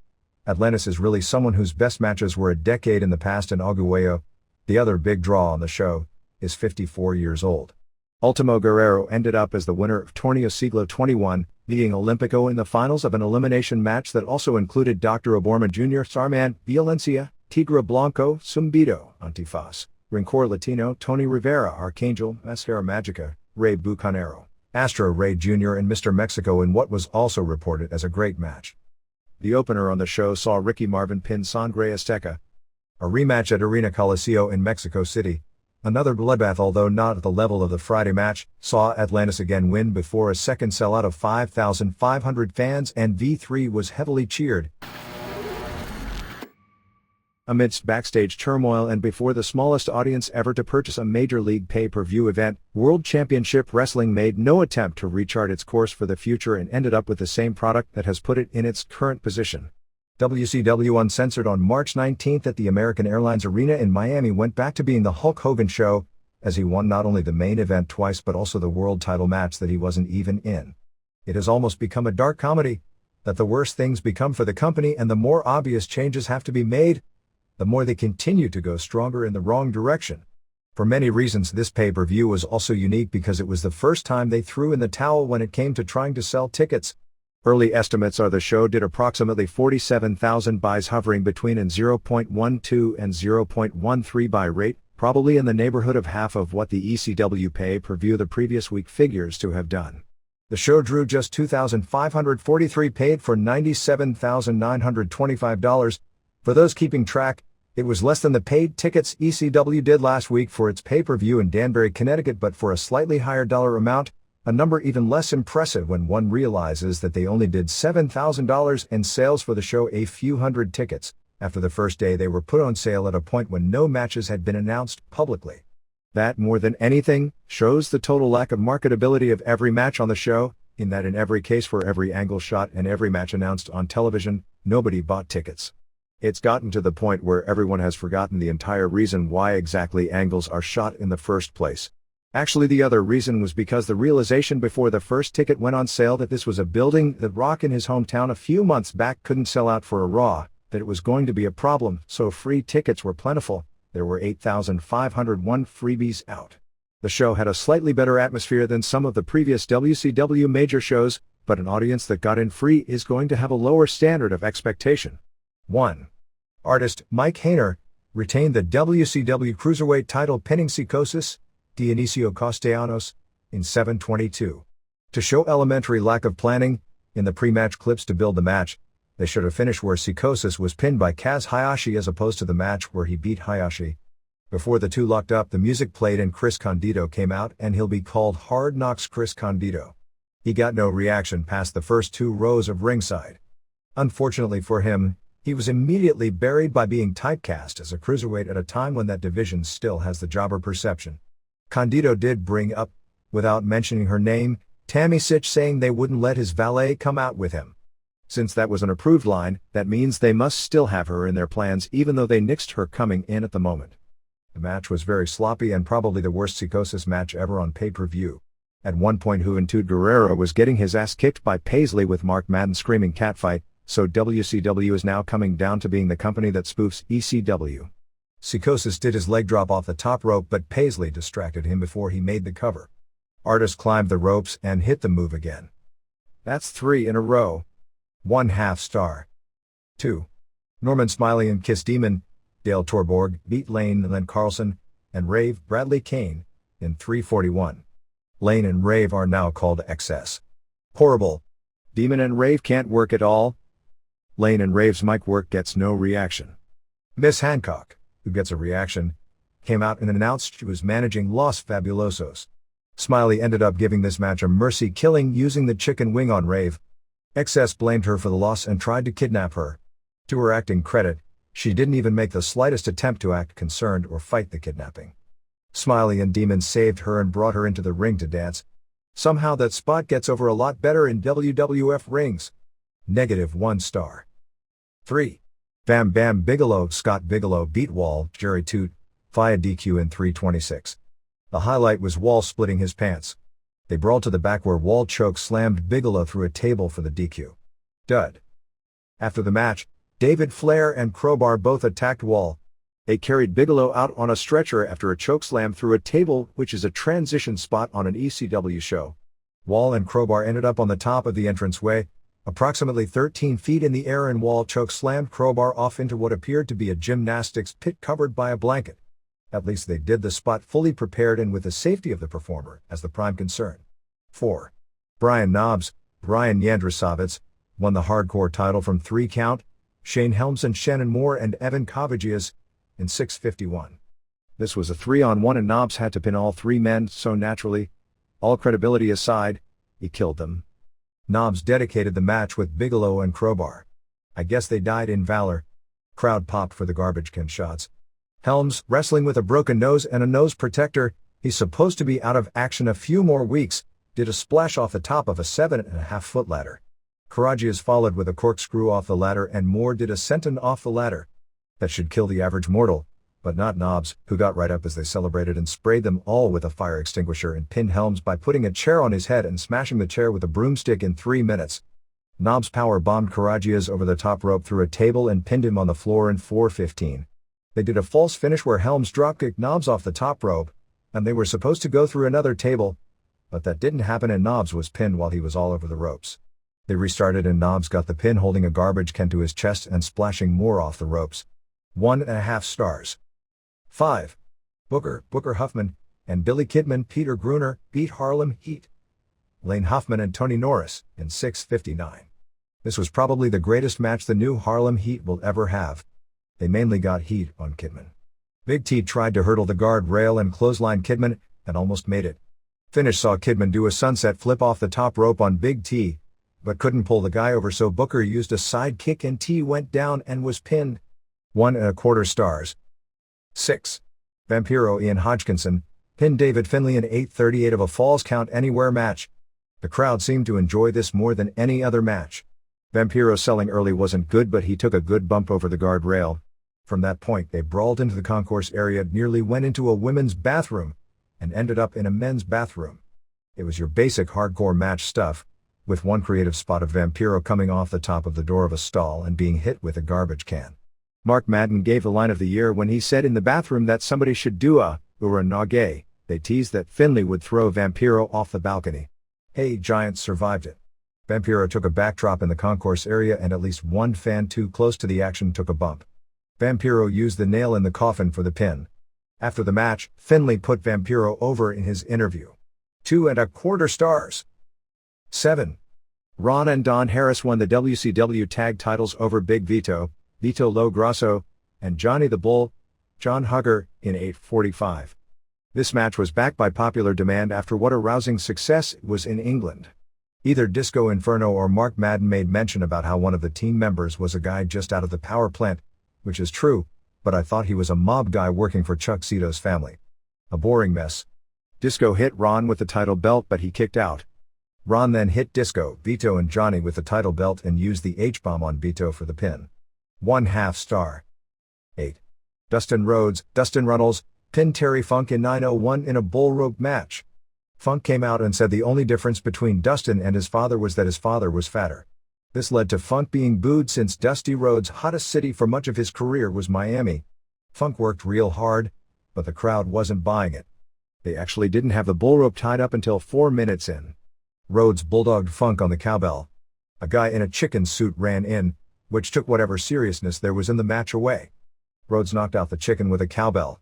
Atlantis is really someone whose best matches were a decade in the past, and Aguayo, the other big draw on the show, is 54 years old. Ultimo Guerrero ended up as the winner of Torneo Siglo 21, beating Olympico in the finals of an elimination match that also included Dr. Oborma Jr., Starman, Violencia, Tigre Blanco, Zumbido, Antifaz, Rincor Latino, Tony Rivera, Archangel, Mascara Magica, Ray Bucanero, Astro Ray Jr. and Mr. Mexico in what was also reported as a great match. The opener on the show saw Ricky Marvin pin Sangre Azteca. A rematch at Arena Coliseo in Mexico City, another bloodbath although not at the level of the Friday match, saw Atlantis again win before a second sellout of 5,500 fans, and V3 was heavily cheered. Amidst backstage turmoil and before the smallest audience ever to purchase a major league pay-per-view event, World Championship Wrestling made no attempt to rechart its course for the future and ended up with the same product that has put it in its current position. WCW Uncensored on March 19 at the American Airlines Arena in Miami went back to being the Hulk Hogan show, as he won not only the main event twice but also the world title match that he wasn't even in. It has almost become a dark comedy, that the worse things become for the company and the more obvious changes have to be made, the more they continue to go stronger in the wrong direction. For many reasons, this pay-per-view was also unique because it was the first time they threw in the towel when it came to trying to sell tickets. Early estimates are the show did approximately 47,000 buys, hovering between an 0.12 and 0.13 buy rate, probably in the neighborhood of half of what the ECW pay-per-view the previous week figures to have done. The show drew just 2,543 paid for $97,925. For those keeping track, it was less than the paid tickets ECW did last week for its pay-per-view in Danbury, Connecticut, but for a slightly higher dollar amount, a number even less impressive when one realizes that they only did $7,000 in sales for the show, a few hundred tickets. After the first day they were put on sale at a point when no matches had been announced publicly. That, more than anything, shows the total lack of marketability of every match on the show, in that in every case for every angle shot and every match announced on television, nobody bought tickets. It's gotten to the point where everyone has forgotten the entire reason why exactly angles are shot in the first place. Actually, the other reason was because the realization before the first ticket went on sale that this was a building that Rock in his hometown a few months back couldn't sell out for a Raw, that it was going to be a problem, so free tickets were plentiful. There were 8,501 freebies out. The show had a slightly better atmosphere than some of the previous WCW major shows, but an audience that got in free is going to have a lower standard of expectation. 1. Artist Mike Hayner retained the WCW Cruiserweight title, pinning Psicosis, Dionisio Castellanos, in 7:22. To show elementary lack of planning, in the pre-match clips to build the match, they should have finished where Psicosis was pinned by Kaz Hayashi as opposed to the match where he beat Hayashi. Before the two locked up, the music played and Chris Candido came out, and he'll be called Hard Knocks Chris Candido. He got no reaction past the first 2 rows of ringside. Unfortunately for him, he was immediately buried by being typecast as a cruiserweight at a time when that division still has the jobber perception. Candido did bring up, without mentioning her name, Tammy Sitch, saying they wouldn't let his valet come out with him. Since that was an approved line, that means they must still have her in their plans even though they nixed her coming in at the moment. The match was very sloppy and probably the worst Psicosis match ever on pay-per-view. At one point Juventud Guerrero was getting his ass kicked by Paisley with Mark Madden screaming catfight, so WCW is now coming down to being the company that spoofs ECW. Psicosis did his leg drop off the top rope, but Paisley distracted him before he made the cover. Artist climbed the ropes and hit the move again. That's 3 in a row. 1/2 star. 2. Norman Smiley and Kiss Demon, Dale Torborg, beat Lane and Len Carlson, and Rave Bradley Kane, in 3:41. Lane and Rave are now called XS. Horrible. Demon and Rave can't work at all. Lane and Rave's mic work gets no reaction. Miss Hancock, who gets a reaction, came out and announced she was managing Los Fabulosos. Smiley ended up giving this match a mercy killing using the chicken wing on Rave. XS blamed her for the loss and tried to kidnap her. To her acting credit, she didn't even make the slightest attempt to act concerned or fight the kidnapping. Smiley and Demon saved her and brought her into the ring to dance. Somehow that spot gets over a lot better in WWF rings. -1 star. 3. Bam Bam Bigelow. Scott Bigelow beat Wall, Jerry Toot, via DQ in 3:26. The highlight was Wall splitting his pants. They brawled to the back where Wall choke slammed Bigelow through a table for the DQ. Dud. After the match, David Flair and Crowbar both attacked Wall. They carried Bigelow out on a stretcher after a chokeslam through a table, which is a transition spot on an ECW show. Wall and Crowbar ended up on the top of the entranceway, approximately 13 feet in the air, and Wall chokeslammed Crowbar off into what appeared to be a gymnastics pit covered by a blanket. At least they did the spot fully prepared and with the safety of the performer as the prime concern. 4. Brian Knobbs, Brian Yandrasovitz, won the hardcore title from 3 Count, Shane Helms and Shannon Moore and Evan Kavagias, in 6:51. This was a 3-on-1 and Knobbs had to pin all 3 men, so naturally, all credibility aside, he killed them. Knobbs dedicated the match with Bigelow and Crowbar. I guess they died in valor. Crowd popped for the garbage can shots. Helms, wrestling with a broken nose and a nose protector, he's supposed to be out of action a few more weeks, did a splash off the top of a 7.5-foot ladder. Karagias followed with a corkscrew off the ladder and Moore did a senton off the ladder. That should kill the average mortal, but not Knobbs, who got right up as they celebrated and sprayed them all with a fire extinguisher and pinned Helms by putting a chair on his head and smashing the chair with a broomstick in 3 minutes. Knobbs power bombed Karagias over the top rope through a table and pinned him on the floor in 4:15. They did a false finish where Helms dropkicked Knobbs off the top rope, and they were supposed to go through another table, but that didn't happen and Knobbs was pinned while he was all over the ropes. They restarted and Knobbs got the pin holding a garbage can to his chest and splashing Moore off the ropes. 1.5 stars. 5. Booker Huffman, and Billy Kidman Peter Gruner beat Harlem Heat, Lane Huffman and Tony Norris, in 6:59. This was probably the greatest match the new Harlem Heat will ever have. They mainly got heat on Kidman. Big T tried to hurdle the guard rail and clothesline Kidman, and almost made it. Finish saw Kidman do a sunset flip off the top rope on Big T, but couldn't pull the guy over, so Booker used a side kick and T went down and was pinned. 1.25 stars. 6. Vampiro Ian Hodgkinson pinned David Finlay in 8:38 of a Falls Count Anywhere match. The crowd seemed to enjoy this more than any other match. Vampiro selling early wasn't good, but he took a good bump over the guard rail. From that point they brawled into the concourse area, nearly went into a women's bathroom, and ended up in a men's bathroom. It was your basic hardcore match stuff, with one creative spot of Vampiro coming off the top of the door of a stall and being hit with a garbage can. Mark Madden gave the line of the year when he said in the bathroom that somebody should do a Uranage. They teased that Finlay would throw Vampiro off the balcony. Hey, Giants survived it. Vampiro took a backdrop in the concourse area and at least one fan too close to the action took a bump. Vampiro used the nail in the coffin for the pin. After the match, Finlay put Vampiro over in his interview. 2.25 stars. 7. Ron and Don Harris won the WCW tag titles over Big Vito, Vito Lo Grasso, and Johnny the Bull, John Hugger, in 8:45. This match was backed by popular demand after what a rousing success it was in England. Either Disco Inferno or Mark Madden made mention about how one of the team members was a guy just out of the power plant, which is true, but I thought he was a mob guy working for Chuck Zito's family. A boring mess. Disco hit Ron with the title belt, but he kicked out. Ron then hit Disco, Vito and Johnny with the title belt and used the H-bomb on Vito for the pin. 1/2 star. 8. Dustin Rhodes, Dustin Runnels, pinned Terry Funk in 9:01 in a bull rope match. Funk came out and said the only difference between Dustin and his father was that his father was fatter. This led to Funk being booed since Dusty Rhodes' hottest city for much of his career was Miami. Funk worked real hard, but the crowd wasn't buying it. They actually didn't have the bull rope tied up until 4 minutes in. Rhodes bulldogged Funk on the cowbell. A guy in a chicken suit ran in, which took whatever seriousness there was in the match away. Rhodes knocked out the chicken with a cowbell.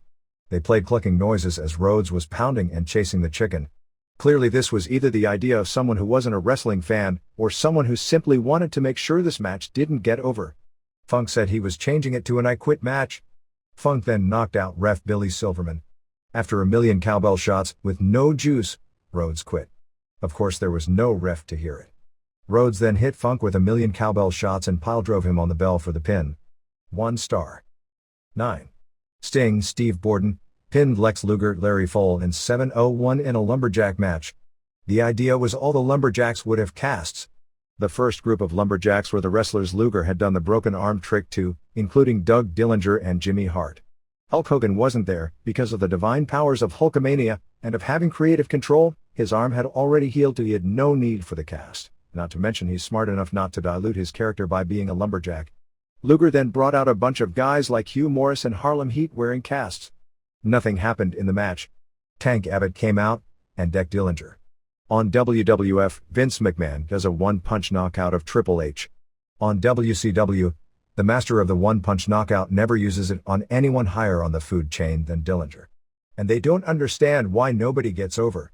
They played clucking noises as Rhodes was pounding and chasing the chicken. Clearly this was either the idea of someone who wasn't a wrestling fan, or someone who simply wanted to make sure this match didn't get over. Funk said he was changing it to an I Quit match. Funk then knocked out ref Billy Silverman. After a million cowbell shots, with no juice, Rhodes quit. Of course there was no ref to hear it. Rhodes then hit Funk with a million cowbell shots and pile-drove him on the bell for the pin. 1 star. 9. Sting, Steve Borden, pinned Lex Luger, Larry Fole in 7:01 in a lumberjack match. The idea was all the lumberjacks would have casts. The first group of lumberjacks were the wrestlers Luger had done the broken arm trick to, including Doug Dillinger and Jimmy Hart. Hulk Hogan wasn't there, because of the divine powers of Hulkamania, and of having creative control, his arm had already healed so he had no need for the cast. Not to mention he's smart enough not to dilute his character by being a lumberjack. Luger then brought out a bunch of guys like Hugh Morris and Harlem Heat wearing casts. Nothing happened in the match. Tank Abbott came out, and decked Dillinger. On WWF, Vince McMahon does a one-punch knockout of Triple H. On WCW, the master of the one-punch knockout never uses it on anyone higher on the food chain than Dillinger. And they don't understand why nobody gets over.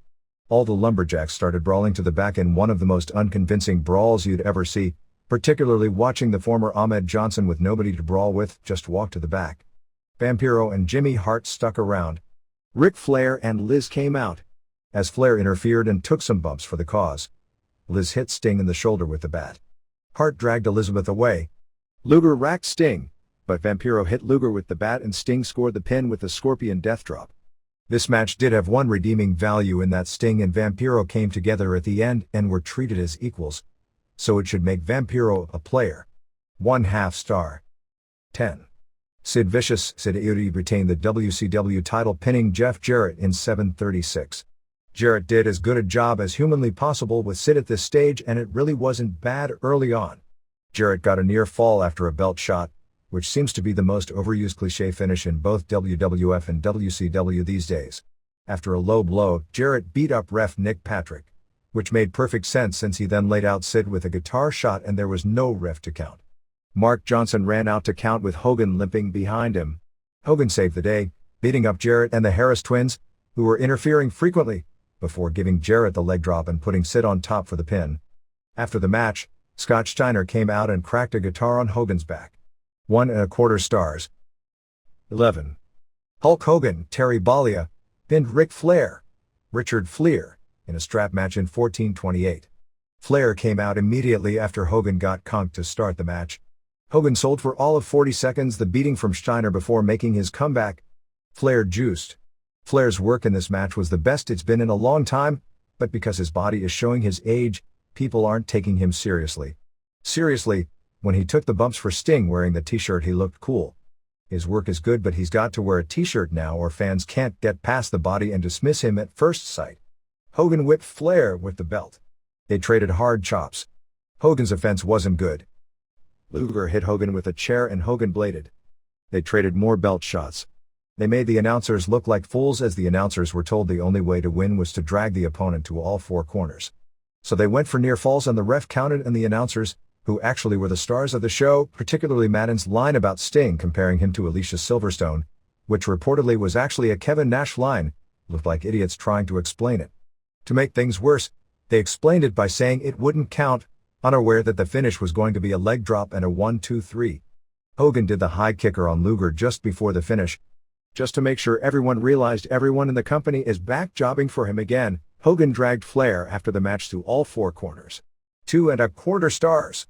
All the lumberjacks started brawling to the back in one of the most unconvincing brawls you'd ever see, particularly watching the former Ahmed Johnson with nobody to brawl with just walk to the back. Vampiro and Jimmy Hart stuck around. Ric Flair and Liz came out. As Flair interfered and took some bumps for the cause, Liz hit Sting in the shoulder with the bat. Hart dragged Elizabeth away. Luger racked Sting, but Vampiro hit Luger with the bat and Sting scored the pin with the Scorpion Death Drop. This match did have one redeeming value in that Sting and Vampiro came together at the end and were treated as equals, so it should make Vampiro a player. 1/2 star. 10. Sid Vicious. Sid Aoudi retained the WCW title pinning Jeff Jarrett in 7:36. Jarrett did as good a job as humanly possible with Sid at this stage and it really wasn't bad early on. Jarrett got a near fall after a belt shot, which seems to be the most overused cliché finish in both WWF and WCW these days. After a low blow, Jarrett beat up ref Nick Patrick, which made perfect sense since he then laid out Sid with a guitar shot and there was no ref to count. Mark Johnson ran out to count with Hogan limping behind him. Hogan saved the day, beating up Jarrett and the Harris twins, who were interfering frequently, before giving Jarrett the leg drop and putting Sid on top for the pin. After the match, Scott Steiner came out and cracked a guitar on Hogan's back. 1¼ stars. 11. Hulk Hogan. Terry Bollea pinned Ric Flair, Richard Fliehr, in a strap match in 14:28. Flair came out immediately after Hogan got conked to start the match. Hogan sold for all of 40 seconds the beating from Steiner before making his comeback. Flair juiced. Flair's work in this match was the best it's been in a long time, but because his body is showing his age, people aren't taking him seriously. Seriously, when he took the bumps for Sting wearing the t-shirt he looked cool. His work is good but he's got to wear a t-shirt now or fans can't get past the body and dismiss him at first sight. Hogan whipped Flair with the belt. They traded hard chops. Hogan's offense wasn't good. Luger hit Hogan with a chair and Hogan bladed. They traded more belt shots. They made the announcers look like fools as the announcers were told the only way to win was to drag the opponent to all four corners. So they went for near falls and the ref counted and the announcers, who actually were the stars of the show, particularly Madden's line about Sting comparing him to Alicia Silverstone, which reportedly was actually a Kevin Nash line, looked like idiots trying to explain it. To make things worse, they explained it by saying it wouldn't count, unaware that the finish was going to be a leg drop and a 1-2-3. Hogan did the high kicker on Luger just before the finish. Just to make sure everyone realized everyone in the company is back jobbing for him again, Hogan dragged Flair after the match to all four corners. 2¼ stars.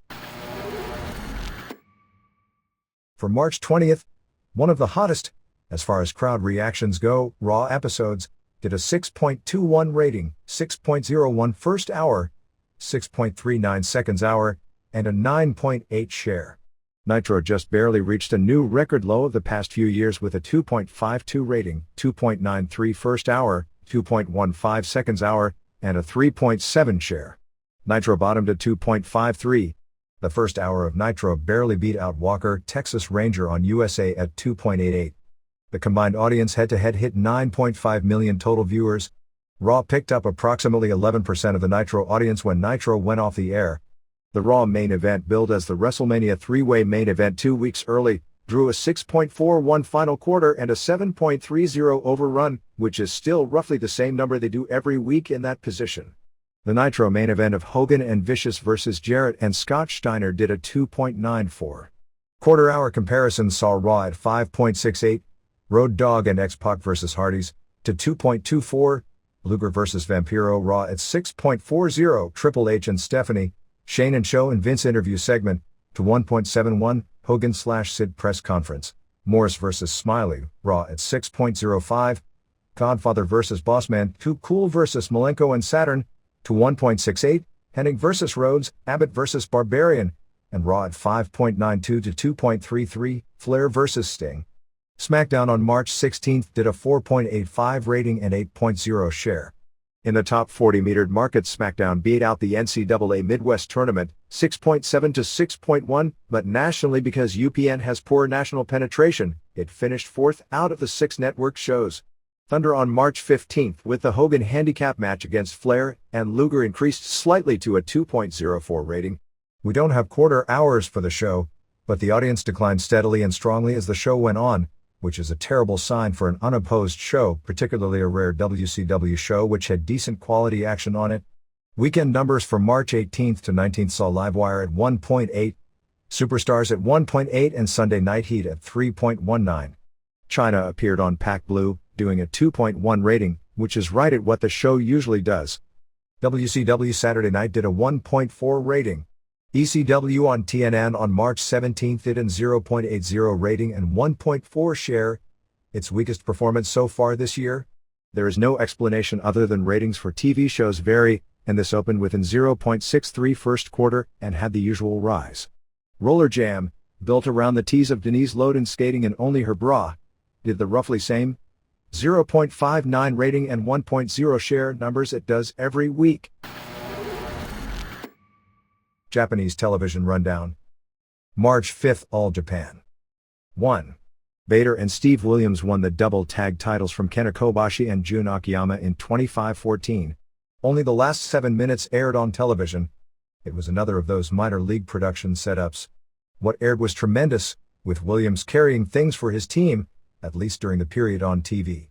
For March 20th, one of the hottest, as far as crowd reactions go, Raw episodes, did a 6.21 rating, 6.01 first hour, 6.39 seconds hour, and a 9.8 share. Nitro just barely reached a new record low of the past few years with a 2.52 rating, 2.93 first hour, 2.15 seconds hour, and a 3.7 share. Nitro bottomed at 2.53. The first hour of Nitro barely beat out Walker, Texas Ranger on USA at 2.88. The combined audience head-to-head hit 9.5 million total viewers. Raw picked up approximately 11% of the Nitro audience when Nitro went off the air. The Raw main event, billed as the WrestleMania 3-way main event 2 weeks early, drew a 6.41 final quarter and a 7.30 overrun, which is still roughly the same number they do every week in that position. The Nitro main event of Hogan and Vicious vs. Jarrett and Scott Steiner did a 2.94. Quarter-hour comparison saw Raw at 5.68, Road Dogg and X-Pac vs. Hardys, to 2.24, Luger vs. Vampiro Raw at 6.40, Triple H and Stephanie, Shane and Show and Vince interview segment, to 1.71, Hogan/Sid press conference, Morris vs. Smiley, Raw at 6.05, Godfather vs. Bossman, Too Cool vs. Malenko and Saturn, to 1.68, Hennig vs. Rhodes, Abbott vs. Barbarian, and Raw at 5.92 to 2.33, Flair vs. Sting. Smackdown on March 16th did a 4.85 rating and 8.0 share. In the top 40 metered market, Smackdown beat out the NCAA Midwest Tournament, 6.7 to 6.1, but nationally, because UPN has poor national penetration, it finished fourth out of the 6 network shows. Thunder on March 15th with the Hogan handicap match against Flair and Luger increased slightly to a 2.04 rating. We don't have quarter hours for the show, but the audience declined steadily and strongly as the show went on, which is a terrible sign for an unopposed show, particularly a rare WCW show which had decent quality action on it. Weekend numbers for March 18th to 19th saw Livewire at 1.8, Superstars at 1.8 and Sunday Night Heat at 3.19. China appeared on Pac Blue, doing a 2.1 rating, which is right at what the show usually does. WCW Saturday Night did a 1.4 rating. ECW on TNN on March 17th did an 0.80 rating and 1.4 share, its weakest performance so far this year. There is no explanation other than ratings for TV shows vary, and this opened with an 0.63 first quarter and had the usual rise. Roller Jam, built around the tease of Denise Lowden skating in only her bra, did the roughly same 0.59 rating and 1.0 share numbers it does every week. Japanese television rundown. March 5th, All Japan. 1. Vader and Steve Williams won the double tag titles from Kenta Kobashi and Jun Akiyama in 25-14. Only the last 7 minutes aired on television. It was another of those minor league production setups. What aired was tremendous, with Williams carrying things for his team, at least during the period on TV.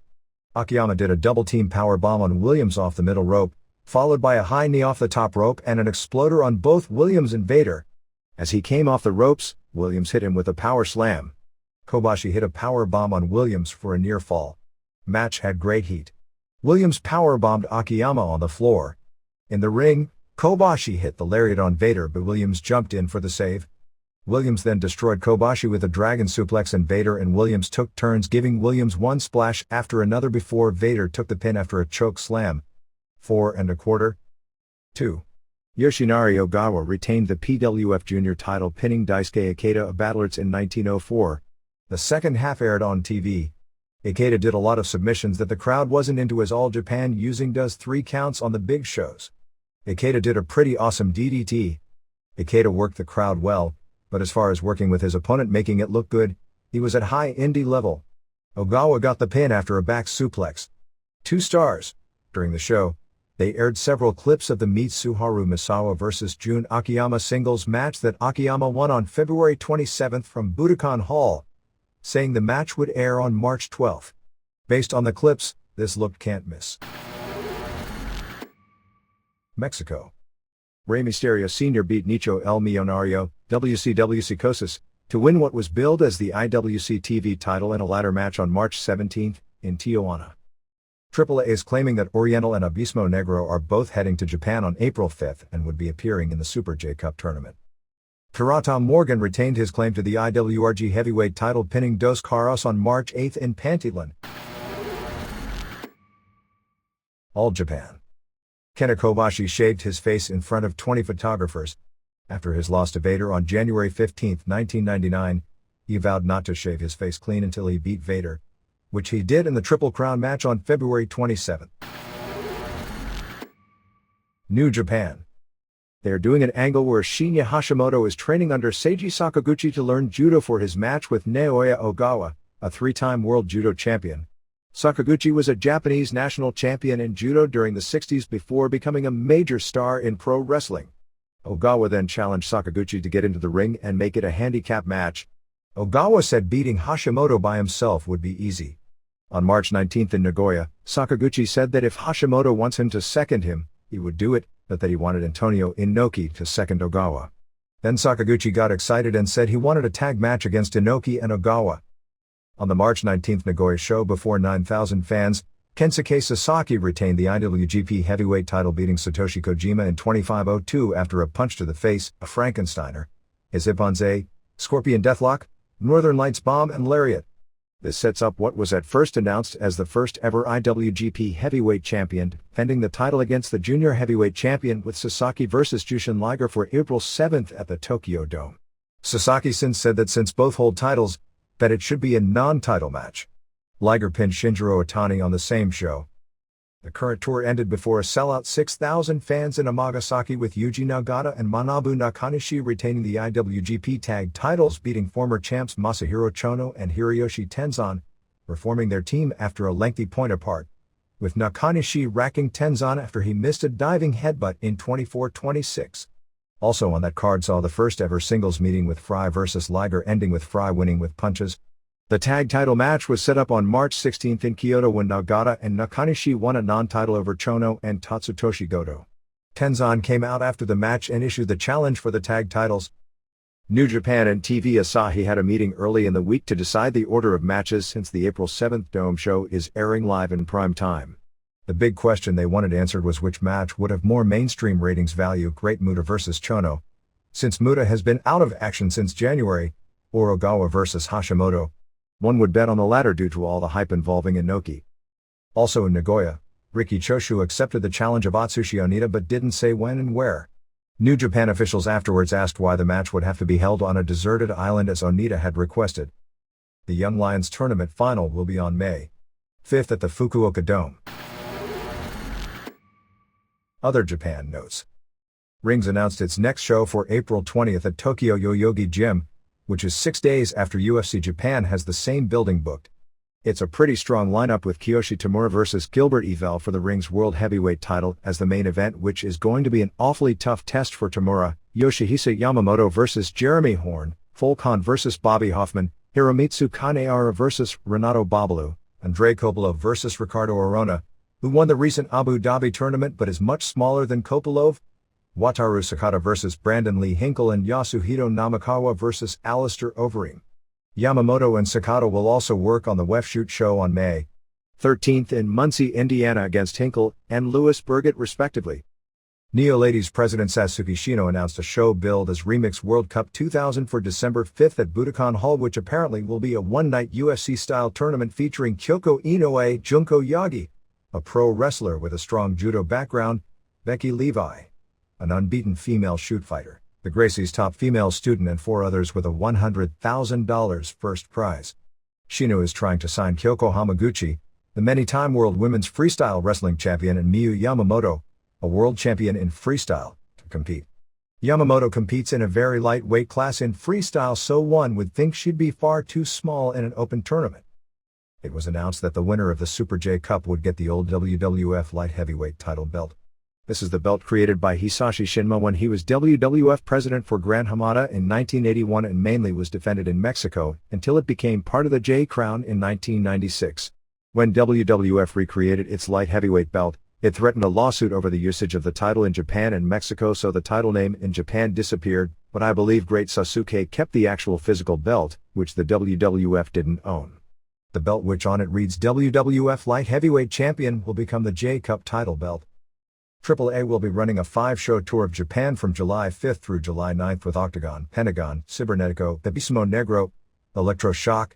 Akiyama did a double-team powerbomb on Williams off the middle rope, followed by a high knee off the top rope and an exploder on both Williams and Vader. As he came off the ropes, Williams hit him with a power slam. Kobashi hit a power bomb on Williams for a near fall. Match had great heat. Williams powerbombed Akiyama on the floor. In the ring, Kobashi hit the lariat on Vader, but Williams jumped in for the save. Williams then destroyed Kobashi with a dragon suplex, and Vader and Williams took turns giving Williams one splash after another before Vader took the pin after a choke slam. 4 1/4. 2. Yoshinari Ogawa retained the PWF Junior title, pinning Daisuke Ikeda of Battle Arts in 1904. The second half aired on TV. Ikeda did a lot of submissions that the crowd wasn't into, as All Japan using does 3 counts on the big shows. Ikeda did a pretty awesome DDT. Ikeda worked the crowd well, but as far as working with his opponent making it look good, he was at high indie level. Ogawa got the pin after a back suplex. 2 stars. During the show, they aired several clips of the Mitsuharu Misawa vs. Jun Akiyama singles match that Akiyama won on February 27th from Budokan Hall, saying the match would air on March 12th. Based on the clips, this looked can't miss. Mexico. Rey Mysterio Sr. beat Nicho El Millonario, WCW Psicosis, to win what was billed as the IWC TV title in a ladder match on March 17th, in Tijuana. AAA is claiming that Oriental and Abismo Negro are both heading to Japan on April 5th and would be appearing in the Super J Cup tournament. Karata Morgan retained his claim to the IWRG heavyweight title, pinning Dos Caras on March 8th in Pantyland. All Japan. Kenta Kobashi shaved his face in front of 20 photographers. After his loss to Vader on January 15, 1999, he vowed not to shave his face clean until he beat Vader, which he did in the Triple Crown match on February 27. New Japan. They are doing an angle where Shinya Hashimoto is training under Seiji Sakaguchi to learn judo for his match with Naoya Ogawa, a 3-time world judo champion. Sakaguchi was a Japanese national champion in judo during the 60s before becoming a major star in pro wrestling. Ogawa then challenged Sakaguchi to get into the ring and make it a handicap match. Ogawa said beating Hashimoto by himself would be easy. On March 19th in Nagoya, Sakaguchi said that if Hashimoto wants him to second him, he would do it, but that he wanted Antonio Inoki to second Ogawa. Then Sakaguchi got excited and said he wanted a tag match against Inoki and Ogawa. On the March 19th Nagoya show before 9,000 fans, Kensuke Sasaki retained the IWGP heavyweight title, beating Satoshi Kojima in 25-02 after a punch to the face, a Frankensteiner, his Ippon-zai, Scorpion Deathlock, Northern Lights Bomb and Lariat. This sets up what was at first announced as the first ever IWGP heavyweight champion, defending the title against the junior heavyweight champion, with Sasaki vs. Jushin Liger for April 7th at the Tokyo Dome. Sasaki since said that since both hold titles, that it should be a non-title match. Liger pinned Shinjiro Otani on the same show. The current tour ended before a sellout 6,000 fans in Amagasaki, with Yuji Nagata and Manabu Nakanishi retaining the IWGP Tag titles, beating former champs Masahiro Chono and Hiroyoshi Tenzan, reforming their team after a lengthy point apart, with Nakanishi racking Tenzan after he missed a diving headbutt in 24-26. Also on that card saw the first ever singles meeting with Fry vs. Liger, ending with Fry winning with punches. The tag title match was set up on March 16 in Kyoto when Nagata and Nakanishi won a non-title over Chono and Tatsutoshi Goto. Tenzan came out after the match and issued the challenge for the tag titles. New Japan and TV Asahi had a meeting early in the week to decide the order of matches, since the April 7th Dome show is airing live in prime time. The big question they wanted answered was which match would have more mainstream ratings value: Great Muta vs. Chono, since Muta has been out of action since January, or Ogawa vs. Hashimoto. One would bet on the latter due to all the hype involving Inoki. Also in Nagoya, Riki Choshu accepted the challenge of Atsushi Onita but didn't say when and where. New Japan officials afterwards asked why the match would have to be held on a deserted island as Onita had requested. The Young Lions tournament final will be on May 5th at the Fukuoka Dome. Other Japan notes. Rings announced its next show for April 20th at Tokyo Yoyogi Gym, which is 6 days after UFC Japan has the same building booked. It's a pretty strong lineup, with Kiyoshi Tamura vs. Gilbert Yvel for the Rings World Heavyweight title as the main event, which is going to be an awfully tough test for Tamura. Yoshihisa Yamamoto vs. Jeremy Horn, Volkan vs. Bobby Hoffman, Hiromitsu Kanehara vs. Renato Babalu, Andrei Kopylov vs. Ricardo Arona, who won the recent Abu Dhabi tournament but is much smaller than Kopylov. Wataru Sakata vs. Brandon Lee Hinkle, and Yasuhito Namikawa vs. Alistair Overeem. Yamamoto and Sakata will also work on the WWF Shoot show on May 13th in Muncie, Indiana against Hinkle and Louis Burgett respectively. Neo Ladies president Sasuke Shino announced a show billed as Remix World Cup 2000 for December 5th at Budokan Hall, which apparently will be a one-night UFC-style tournament featuring Kyoko Inoue, Junko Yagi, a pro wrestler with a strong judo background, Becky Levi, an unbeaten female shoot fighter, the Gracie's top female student, and 4 others with a $100,000 first prize. Shino is trying to sign Kyoko Hamaguchi, the many-time world women's freestyle wrestling champion, and Miyu Yamamoto, a world champion in freestyle, to compete. Yamamoto competes in a very lightweight class in freestyle, so one would think she'd be far too small in an open tournament. It was announced that the winner of the Super J Cup would get the old WWF light heavyweight title belt. This is the belt created by Hisashi Shinma when he was WWF president for Gran Hamada in 1981 and mainly was defended in Mexico until it became part of the J Crown in 1996. When WWF recreated its light heavyweight belt, it threatened a lawsuit over the usage of the title in Japan and Mexico, so the title name in Japan disappeared, but I believe Great Sasuke kept the actual physical belt, which the WWF didn't own. The belt, which on it reads WWF Light Heavyweight Champion, will become the J Cup title belt. AAA will be running a 5-show tour of Japan from July 5th through July 9th with Octagon, Pentagon, Cibernetico, Abismo Negro, Electroshock,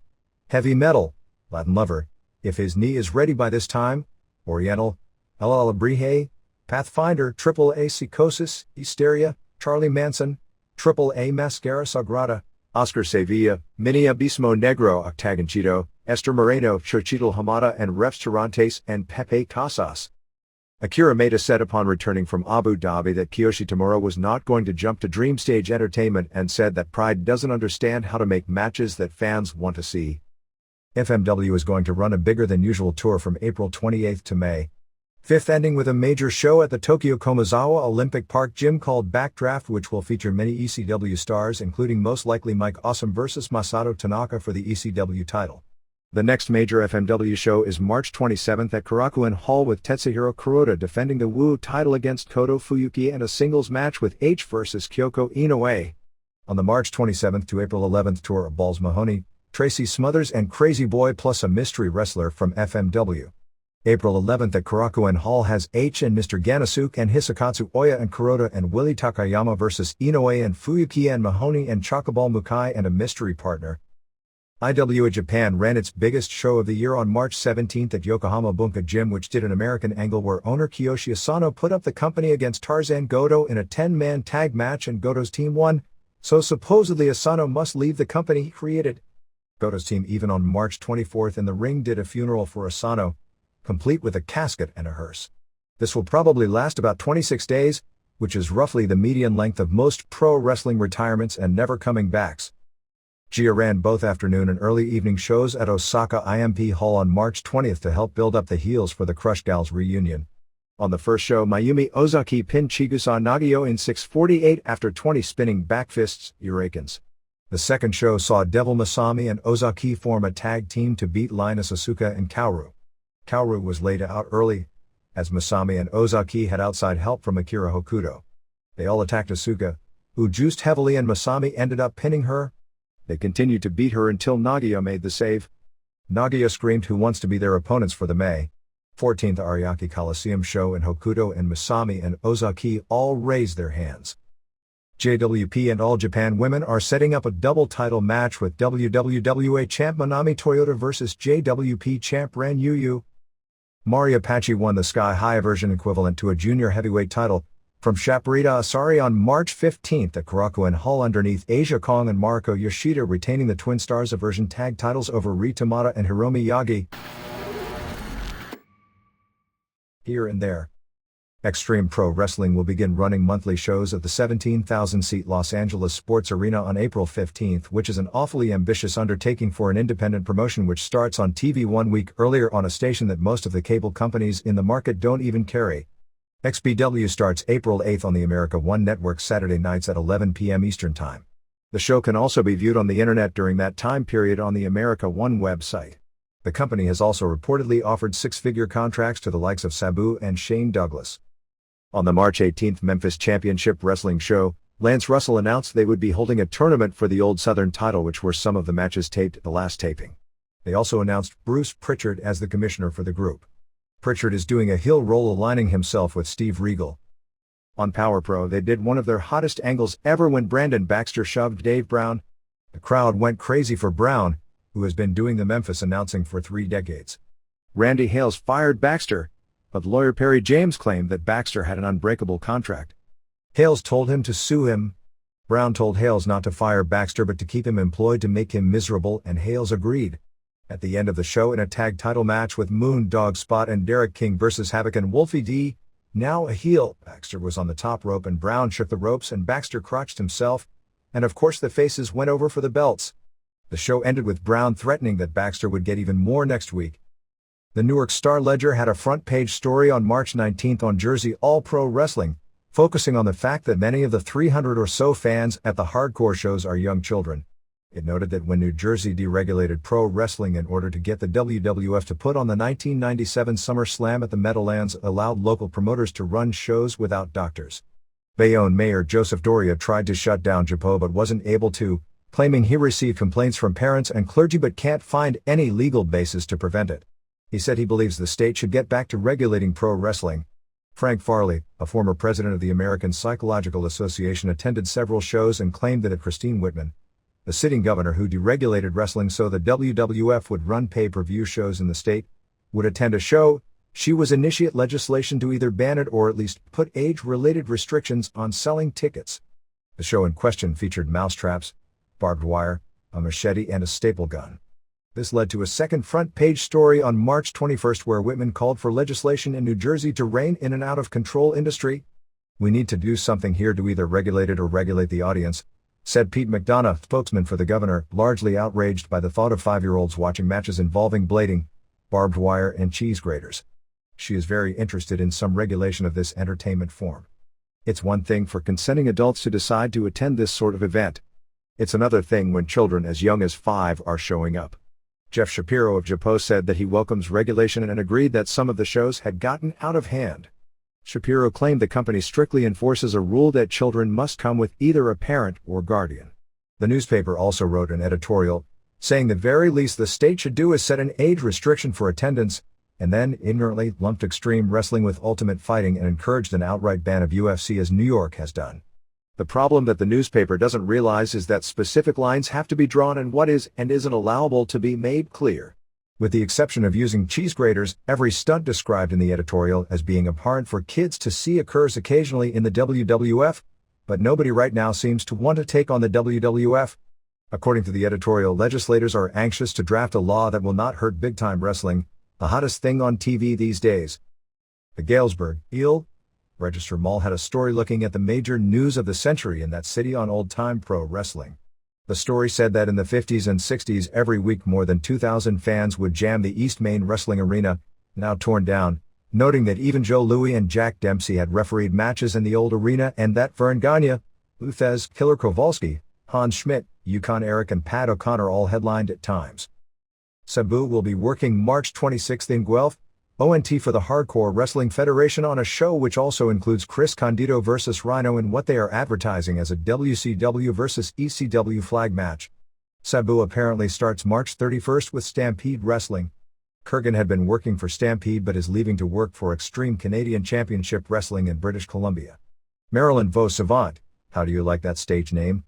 Heavy Metal, Latin Lover, If His Knee Is Ready by This Time, Oriental, El Alabrije, Pathfinder, AAA Psychosis, Hysteria, Charlie Manson, AAA Mascara Sagrada, Oscar Sevilla, Mini Abismo Negro, Octagonchito, Esther Moreno, Xochitl Hamada and Refs Tirantes and Pepe Casas. Akira Maeda said upon returning from Abu Dhabi that Kiyoshi Tamura was not going to jump to Dream Stage Entertainment, and said that Pride doesn't understand how to make matches that fans want to see. FMW is going to run a bigger than usual tour from April 28th to May 5th, ending with a major show at the Tokyo Komazawa Olympic Park Gym called Backdraft, which will feature many ECW stars, including most likely Mike Awesome vs. Masato Tanaka for the ECW title. The next major FMW show is March 27th at Korakuen Hall, with Tetsuhiro Kuroda defending the WU title against Koto Fuyuki and a singles match with H vs. Kyoko Inoue. On the March 27th to April 11th tour are Balls Mahoney, Tracy Smothers and Crazy Boy plus a mystery wrestler from FMW. April 11th at Korakuen Hall has H and Mr. Ganasuke and Hisakatsu Oya and Kuroda and Willie Takayama vs. Inoue and Fuyuki and Mahoney and Chocoball Mukai and a mystery partner. IWA Japan ran its biggest show of the year on March 17th at Yokohama Bunka Gym, which did an American angle where owner Kiyoshi Asano put up the company against Tarzan Goto in a 10-man tag match, and Goto's team won, so supposedly Asano must leave the company he created. Goto's team even on March 24th in the ring did a funeral for Asano, complete with a casket and a hearse. This will probably last about 26 days, which is roughly the median length of most pro wrestling retirements and never coming backs. Gia ran both afternoon and early evening shows at Osaka IMP Hall on March 20th to help build up the heels for the Crush Gals reunion. On the first show, Mayumi Ozaki pinned Chigusa Nagio in 6:48 after 20 spinning back fists, Urakens. The second show saw Devil Masami and Ozaki form a tag team to beat Linus Asuka and Kaoru. Kaoru was laid out early, as Masami and Ozaki had outside help from Akira Hokuto. They all attacked Asuka, who juiced heavily, and Masami ended up pinning her. They continued to beat her until Nagio made the save. Nagio screamed who wants to be their opponents for the May 14th Ariake Coliseum show, and Hokuto and Masami and Ozaki all raised their hands. JWP and All Japan Women are setting up a double title match with WWWA champ Manami Toyota versus JWP champ Ran Yu. Mari Apache won the Sky High version equivalent to a junior heavyweight title from Shaparita Asari on March 15th at Korakuen Hall underneath Asia Kong and Mariko Yoshida, retaining the Twin Stars version tag titles over Ri Tamada and Hiromi Yagi. Here and there. Extreme Pro Wrestling will begin running monthly shows at the 17,000-seat Los Angeles Sports Arena on April 15th, which is an awfully ambitious undertaking for an independent promotion which starts on TV 1 week earlier on a station that most of the cable companies in the market don't even carry. XPW starts April 8th on the America One network Saturday nights at 11 p.m. Eastern Time. The show can also be viewed on the internet during that time period on the America One website. The company has also reportedly offered six-figure contracts to the likes of Sabu and Shane Douglas. On the March 18th Memphis Championship Wrestling show, Lance Russell announced they would be holding a tournament for the Old Southern title, which were some of the matches taped at the last taping. They also announced Bruce Pritchard as the commissioner for the group. Pritchard is doing a heel role, aligning himself with Steve Regal. On Power Pro, they did one of their hottest angles ever when Brandon Baxter shoved Dave Brown. The crowd went crazy for Brown, who has been doing the Memphis announcing for 3 decades. Randy Hales fired Baxter, but lawyer Perry James claimed that Baxter had an unbreakable contract. Hales told him to sue him. Brown told Hales not to fire Baxter but to keep him employed to make him miserable, and Hales agreed. At the end of the show, in a tag title match with Moondog Spot and Derek King versus Havoc and Wolfie D, now a heel, Baxter was on the top rope and Brown shook the ropes and Baxter crotched himself, and of course the faces went over for the belts. The show ended with Brown threatening that Baxter would get even more next week. The Newark Star-Ledger had a front-page story on March 19th on Jersey All Pro Wrestling, focusing on the fact that many of the 300 or so fans at the hardcore shows are young children. It noted that when New Jersey deregulated pro wrestling in order to get the WWF to put on the 1997 SummerSlam at the Meadowlands, allowed local promoters to run shows without doctors. Bayonne Mayor Joseph Doria tried to shut down JAPO but wasn't able to, claiming he received complaints from parents and clergy but can't find any legal basis to prevent it. He said he believes the state should get back to regulating pro wrestling. Frank Farley, a former president of the American Psychological Association, attended several shows and claimed that if Christine Whitman, the sitting governor who deregulated wrestling so the WWF would run pay-per-view shows in the state, would attend a show, she was initiate legislation to either ban it or at least put age-related restrictions on selling tickets. The show in question featured mousetraps, barbed wire, a machete and a staple gun. This led to a second front-page story on March 21st where Whitman called for legislation in New Jersey to rein in an out-of-control industry. "We need to do something here to either regulate it or regulate the audience," said Pete McDonough, spokesman for the governor, largely outraged by the thought of 5-year-olds watching matches involving blading, barbed wire and cheese graters. She is very interested in some regulation of this entertainment form. It's one thing for consenting adults to decide to attend this sort of event. It's another thing when children as young as 5 are showing up. Jeff Shapiro of JAPO said that he welcomes regulation and agreed that some of the shows had gotten out of hand. Shapiro claimed the company strictly enforces a rule that children must come with either a parent or guardian. The newspaper also wrote an editorial, saying the very least the state should do is set an age restriction for attendance, and then ignorantly lumped extreme wrestling with ultimate fighting and encouraged an outright ban of UFC as New York has done. The problem that the newspaper doesn't realize is that specific lines have to be drawn and what is and isn't allowable to be made clear. With the exception of using cheese graters, every stunt described in the editorial as being abhorrent for kids to see occurs occasionally in the WWF, but nobody right now seems to want to take on the WWF. According to the editorial, legislators are anxious to draft a law that will not hurt big-time wrestling, The hottest thing on TV these days. The Galesburg, Eel Register Mall had a story looking at the major news of the century in that city on old-time pro wrestling. The story said that in the 50s and 60s every week more than 2,000 fans would jam the East Main Wrestling Arena, now torn down, noting that even Joe Louis and Jack Dempsey had refereed matches in the old arena and that Vern Gagne, Lou Thesz, Killer Kowalski, Hans Schmidt, Yukon Eric and Pat O'Connor all headlined at times. Sabu will be working March 26 in Guelph, ONT for the Hardcore Wrestling Federation on a show which also includes Chris Condito vs. Rhino in what they are advertising as a WCW vs. ECW flag match. Sabu apparently starts March 31 with Stampede Wrestling. Kurgan had been working for Stampede but is leaving to work for Extreme Canadian Championship Wrestling in British Columbia. Marilyn Vaux Savant, how do you like that stage name?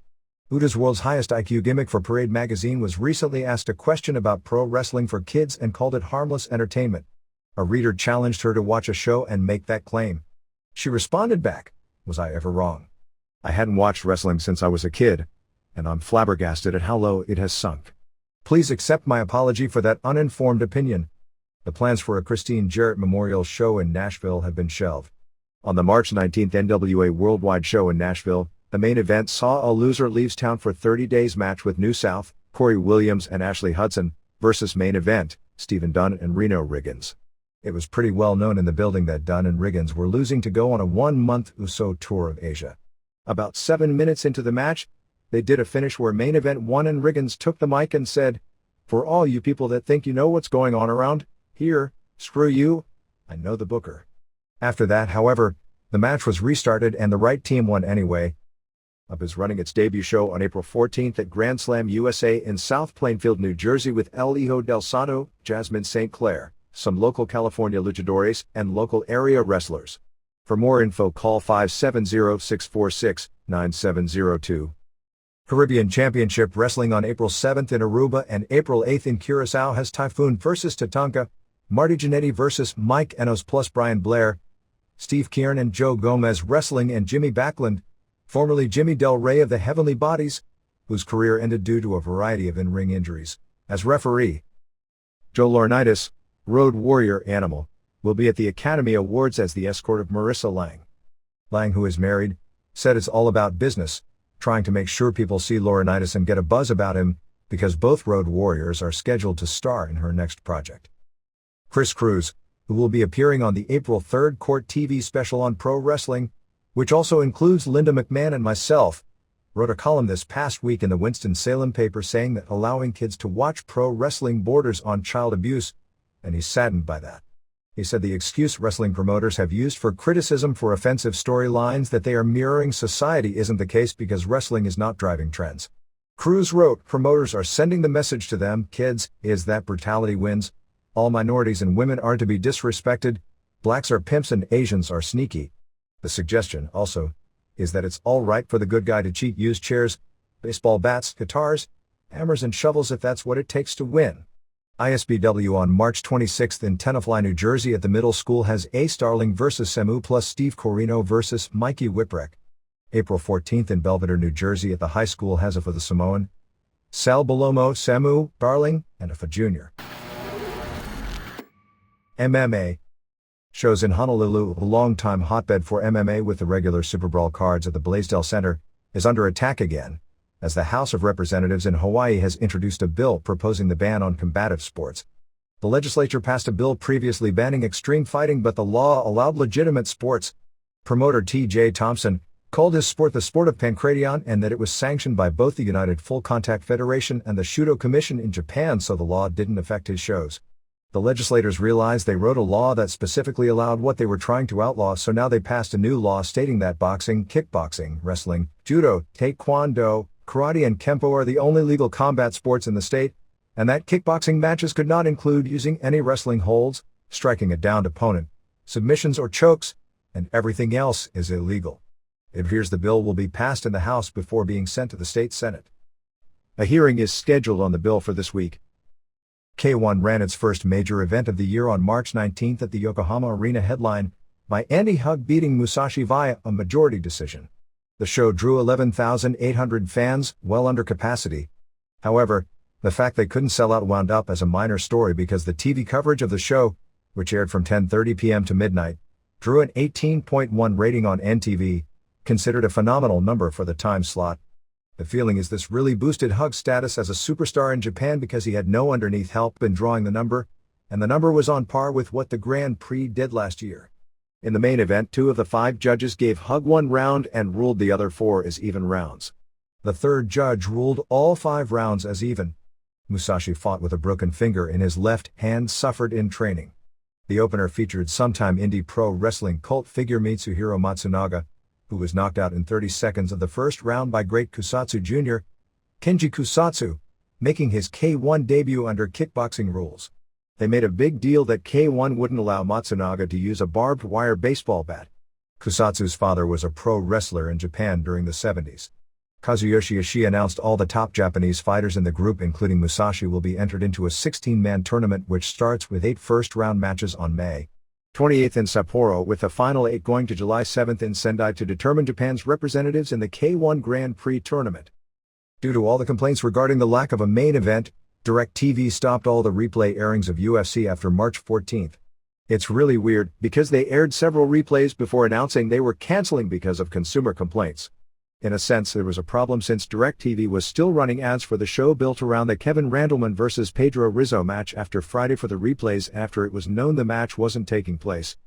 Uda's world's highest IQ gimmick for Parade magazine was recently asked a question about pro wrestling for kids and called it harmless entertainment. A reader challenged her to watch a show and make that claim. She responded back, "Was I ever wrong? I hadn't watched wrestling since I was a kid, and I'm flabbergasted at how low it has sunk. Please accept my apology for that uninformed opinion." The plans for a Christine Jarrett Memorial Show in Nashville have been shelved. On the March 19 NWA Worldwide Show in Nashville, the main event saw a loser leaves town for 30 days match with New South, Corey Williams and Ashley Hudson, versus main event, Stephen Dunn and Reno Riggins. It was pretty well known in the building that Dunn and Riggins were losing to go on a one-month USO tour of Asia. About 7 minutes into the match, they did a finish where main event won and Riggins took the mic and said, "For all you people that think you know what's going on around here, screw you, I know the booker." After that, however, the match was restarted and the right team won anyway. UP is running its debut show on April 14th at Grand Slam USA in South Plainfield, New Jersey with El Hijo del Santo, Jasmine St. Clair, some local California luchadores, and local area wrestlers. For more info call 570-646-9702. Caribbean Championship Wrestling on April 7th in Aruba and April 8th in Curacao has Typhoon vs. Tatanka, Marty Jannetty vs. Mike Enos plus Brian Blair, Steve Kieran and Joe Gomez Wrestling and Jimmy Backlund, formerly Jimmy Del Rey of the Heavenly Bodies, whose career ended due to a variety of in-ring injuries, as referee. Joe Laurinaitis, Road Warrior Animal, will be at the Academy Awards as the escort of Marissa Lang. Lang, who is married, said it's all about business, trying to make sure people see Laurinaitis and get a buzz about him, because both Road Warriors are scheduled to star in her next project. Chris Cruz, who will be appearing on the April 3rd Court TV special on pro wrestling, which also includes Linda McMahon and myself, wrote a column this past week in the Winston-Salem paper saying that allowing kids to watch pro wrestling borders on child abuse, and he's saddened by that. He said the excuse wrestling promoters have used for criticism for offensive storylines that they are mirroring society isn't the case because wrestling is not driving trends. Cruz wrote, "Promoters are sending the message to them, kids, is that brutality wins. All minorities and women are to be disrespected. Blacks are pimps and Asians are sneaky." The suggestion, also, is that it's all right for the good guy to cheat, use chairs, baseball bats, guitars, hammers and shovels if that's what it takes to win. ISBW on March 26 in Tenafly, New Jersey at the middle school has A. Starling vs. Samu plus Steve Corino vs. Mikey Whipwreck. April 14 in Belvedere, New Jersey at the high school has a for the Samoan, Sal Balomo, Samu, Darling, and a for Junior. MMA shows in Honolulu, a longtime hotbed for MMA with the regular Super Brawl cards at the Blaisdell Center, is under attack again, as the House of Representatives in Hawaii has introduced a bill proposing the ban on combative sports. The legislature passed a bill previously banning extreme fighting, but the law allowed legitimate sports. Promoter T.J. Thompson called his sport the sport of pancration and that it was sanctioned by both the United Full Contact Federation and the Shudo Commission in Japan, so the law didn't affect his shows. The legislators realized they wrote a law that specifically allowed what they were trying to outlaw, so now they passed a new law stating that boxing, kickboxing, wrestling, judo, taekwondo, karate and kempo are the only legal combat sports in the state, and that kickboxing matches could not include using any wrestling holds, striking a downed opponent, submissions or chokes, and everything else is illegal. It appears the bill will be passed in the House before being sent to the state Senate. A hearing is scheduled on the bill for this week. K1 ran its first major event of the year on March 19 at the Yokohama Arena, headline by Andy Hug beating Musashi via a majority decision. The show drew 11,800 fans, well under capacity. However, The fact they couldn't sell out wound up as a minor story because the TV coverage of the show, which aired from 10:30 p.m. to midnight, drew an 18.1 rating on NTV, considered a phenomenal number for the time slot. The feeling is this really boosted Hug's status as a superstar in Japan because he had no underneath help in drawing the number, and the number was on par with what the Grand Prix did last year. In the main event, 2 of the 5 judges gave Hug 1 round and ruled the other 4 as even rounds. The 3rd judge ruled all 5 rounds as even. Musashi fought with a broken finger in his left hand suffered in training. The opener featured sometime indie pro wrestling cult figure Mitsuhiro Matsunaga, who was knocked out in 30 seconds of the first round by Great Kusatsu Jr., Kenji Kusatsu, making his K1 debut under kickboxing rules. They made a big deal that K1 wouldn't allow Matsunaga to use a barbed wire baseball bat. Kusatsu's father was a pro wrestler in Japan during the 70s. Kazuyoshi Ishii announced all the top Japanese fighters in the group including Musashi will be entered into a 16-man tournament which starts with 8 first-round matches on May 28th in Sapporo with the final 8 going to July 7th in Sendai to determine Japan's representatives in the K1 Grand Prix tournament. Due to all the complaints regarding the lack of a main event, DirecTV stopped all the replay airings of UFC after March 14th. It's really weird because they aired several replays before announcing they were canceling because of consumer complaints. In a sense, there was a problem since DirecTV was still running ads for the show built around the Kevin Randleman vs. Pedro Rizzo match after Friday for the replays after it was known the match wasn't taking place.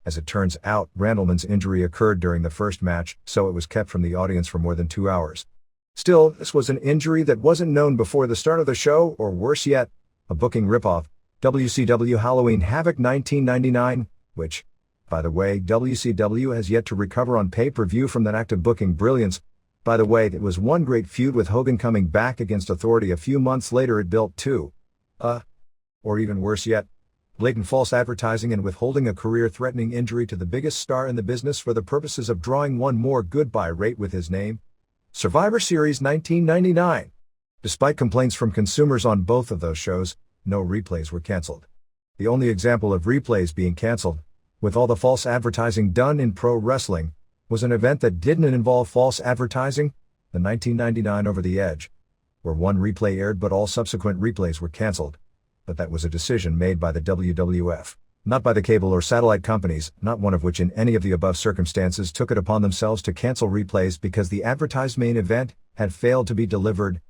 As it turns out, Randleman's injury occurred during the first match, so it was kept from the audience for more than 2 hours. Still, this was an injury that wasn't known before the start of the show, or worse yet, a booking ripoff, WCW Halloween Havoc 1999, which, by the way, WCW has yet to recover on pay-per-view from that act of booking brilliance. By the way, it was one great feud with Hogan coming back against Authority a few months later it built to, or even worse yet, blatant false advertising and withholding a career-threatening injury to the biggest star in the business for the purposes of drawing one more goodbye rate with his name. Survivor Series 1999. Despite complaints from consumers on both of those shows, no replays were canceled. The only example of replays being canceled, with all the false advertising done in pro wrestling, was an event that didn't involve false advertising, the 1999 Over the Edge, where one replay aired but all subsequent replays were canceled. But that was a decision made by the WWF, not by the cable or satellite companies, not one of which in any of the above circumstances took it upon themselves to cancel replays because the advertised main event had failed to be delivered.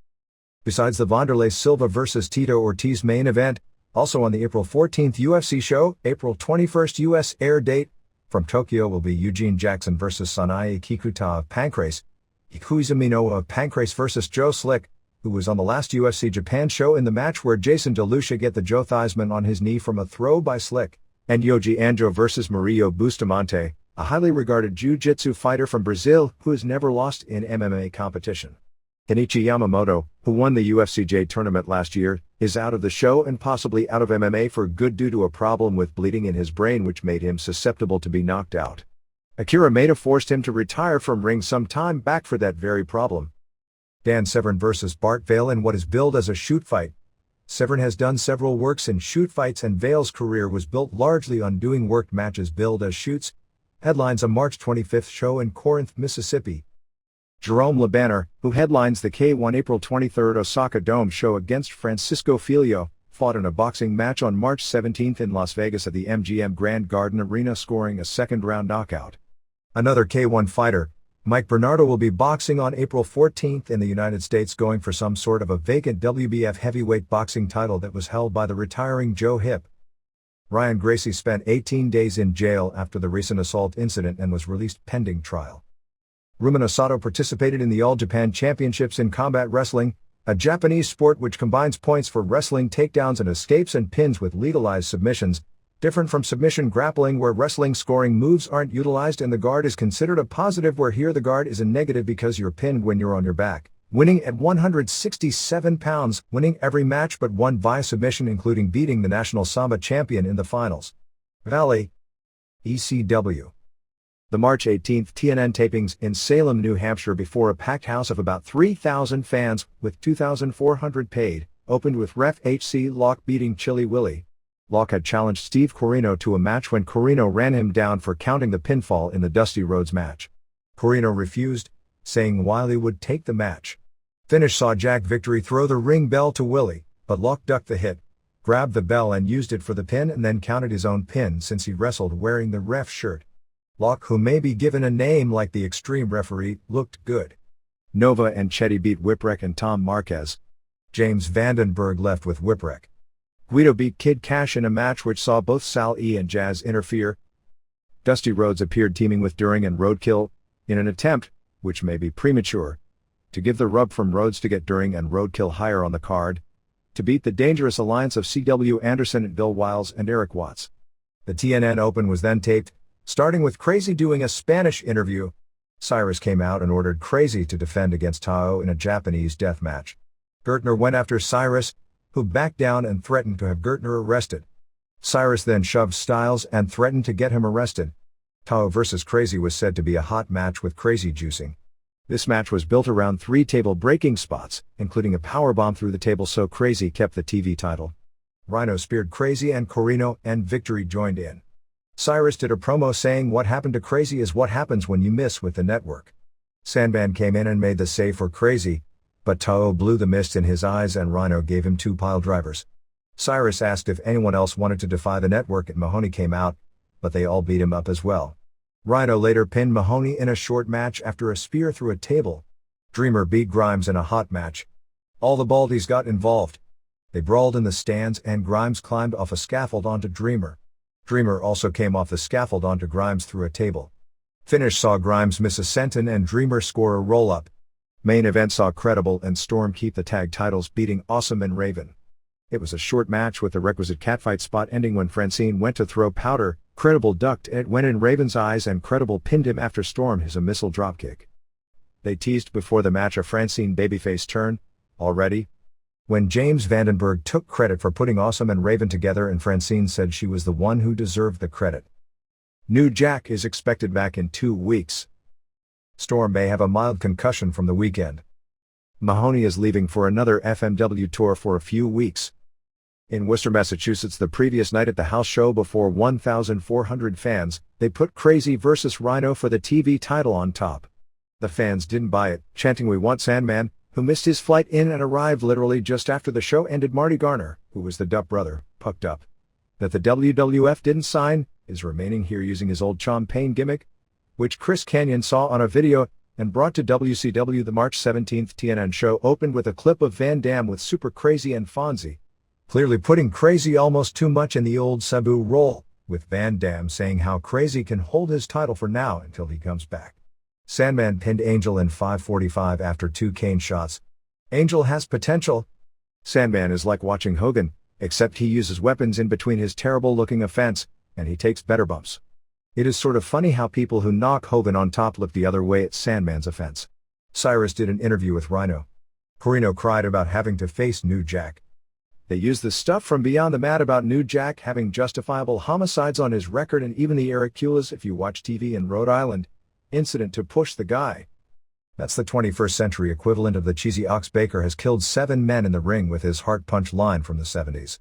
Besides the Wanderlei Silva vs. Tito Ortiz main event, also on the April 14th UFC show, April 21st US air date, from Tokyo will be Eugene Jackson vs. Sanae Kikuta of Pancrase, Ikuizumi Noah of Pancrase vs. Joe Slick, who was on the last UFC Japan show in the match where Jason DeLucia get the Joe Theismann on his knee from a throw by Slick, and Yoji Anjo vs. Murillo Bustamante, a highly regarded jiu-jitsu fighter from Brazil who has never lost in MMA competition. Kenichi Yamamoto, who won the UFCJ tournament last year, is out of the show and possibly out of MMA for good due to a problem with bleeding in his brain which made him susceptible to be knocked out. Akira Maeda forced him to retire from ring some time back for that very problem. Dan Severn vs. Bart Vale in what is billed as a shoot fight. Severn has done several works in shoot fights and Vale's career was built largely on doing worked matches billed as shoots. Headlines a March 25th show in Corinth, Mississippi. Jerome LeBanner, who headlines the K1 April 23rd Osaka Dome show against Francisco Filio, fought in a boxing match on March 17th in Las Vegas at the MGM Grand Garden Arena scoring a second-round knockout. Another K1 fighter, Mike Bernardo will be boxing on April 14th in the United States going for some sort of a vacant WBF heavyweight boxing title that was held by the retiring Joe Hip. Ryan Gracie spent 18 days in jail after the recent assault incident and was released pending trial. Rumen Osato participated in the All Japan Championships in combat wrestling, a Japanese sport which combines points for wrestling takedowns and escapes and pins with legalized submissions, different from submission grappling where wrestling scoring moves aren't utilized and the guard is considered a positive where here the guard is a negative because you're pinned when you're on your back. Winning at 167 pounds, winning every match but one via submission including beating the national Samba champion in the finals. Valley. ECW. The March 18th TNN tapings in Salem, New Hampshire before a packed house of about 3,000 fans, with 2,400 paid, opened with ref HC Locke beating Chilly Willy. Locke had challenged Steve Corino to a match when Corino ran him down for counting the pinfall in the Dusty Rhodes match. Corino refused, saying Wiley would take the match. Finish saw Jack Victory throw the ring bell to Willie, but Locke ducked the hit, grabbed the bell and used it for the pin and then counted his own pin since he wrestled wearing the ref shirt. Locke, who may be given a name like the Extreme Referee, looked good. Nova and Chetty beat Whipwreck and Tom Marquez. James Vandenberg left with Whipwreck. Guido beat Kid Cash in a match which saw both Sal E and Jazz interfere. Dusty Rhodes appeared teaming with During and Roadkill, in an attempt, which may be premature, to give the rub from Rhodes to get During and Roadkill higher on the card, to beat the dangerous alliance of C.W. Anderson and Bill Wiles and Eric Watts. The TNN Open was then taped, starting with Crazy doing a Spanish interview. Cyrus came out and ordered Crazy to defend against Tao in a Japanese death match. Gertner went after Cyrus, who backed down and threatened to have Gertner arrested. Cyrus then shoved Styles and threatened to get him arrested. Tao vs. Crazy was said to be a hot match with Crazy juicing. This match was built around 3 table-breaking spots, including a powerbomb through the table, so Crazy kept the TV title. Rhino speared Crazy and Corino, and Victory joined in. Cyrus did a promo saying what happened to Crazy is what happens when you miss with the network. Sandman came in and made the save for Crazy, but Tao blew the mist in his eyes and Rhino gave him 2 pile drivers. Cyrus asked if anyone else wanted to defy the network and Mahoney came out, but they all beat him up as well. Rhino later pinned Mahoney in a short match after a spear through a table. Dreamer beat Grimes in a hot match. All the Baldies got involved. They brawled in the stands and Grimes climbed off a scaffold onto Dreamer. Dreamer also came off the scaffold onto Grimes through a table. Finish saw Grimes miss a senton and Dreamer score a roll-up. Main event saw Credible and Storm keep the tag titles, beating Awesome and Raven. It was a short match with the requisite catfight spot ending when Francine went to throw powder. Credible ducked and it went in Raven's eyes and Credible pinned him after Storm his a missile dropkick. They teased before the match a Francine babyface turn, already. When James Vandenberg took credit for putting Awesome and Raven together and Francine said she was the one who deserved the credit. New Jack is expected back in 2 weeks. Storm may have a mild concussion from the weekend. Mahoney is leaving for another FMW tour for a few weeks. In Worcester, Massachusetts the previous night at the house show before 1,400 fans, they put Crazy vs. Rhino for the TV title on top. The fans didn't buy it, chanting "We want Sandman," who missed his flight in and arrived literally just after the show ended. Marty Garner, who was the Dup brother, pucked up. That the WWF didn't sign, is remaining here using his old Chom Payne gimmick, which Chris Kanyon saw on a video and brought to WCW. The March 17th TNN show opened with a clip of Van Dam with Super Crazy and Fonzie, clearly putting Crazy almost too much in the old Sabu role, with Van Dam saying how Crazy can hold his title for now until he comes back. Sandman pinned Angel in 5:45 after 2 cane shots. Angel has potential. Sandman is like watching Hogan, except he uses weapons in between his terrible-looking offense, and he takes better bumps. It is sort of funny how people who knock Hogan on top look the other way at Sandman's offense. Cyrus did an interview with Rhino. Corino cried about having to face New Jack. They used the stuff from Beyond the Mat about New Jack having justifiable homicides on his record and even the Eric Kulas If You Watch TV in Rhode Island incident to push the guy. That's the 21st century equivalent of the cheesy Ox Baker has killed 7 men in the ring with his heart punch line from the 70s.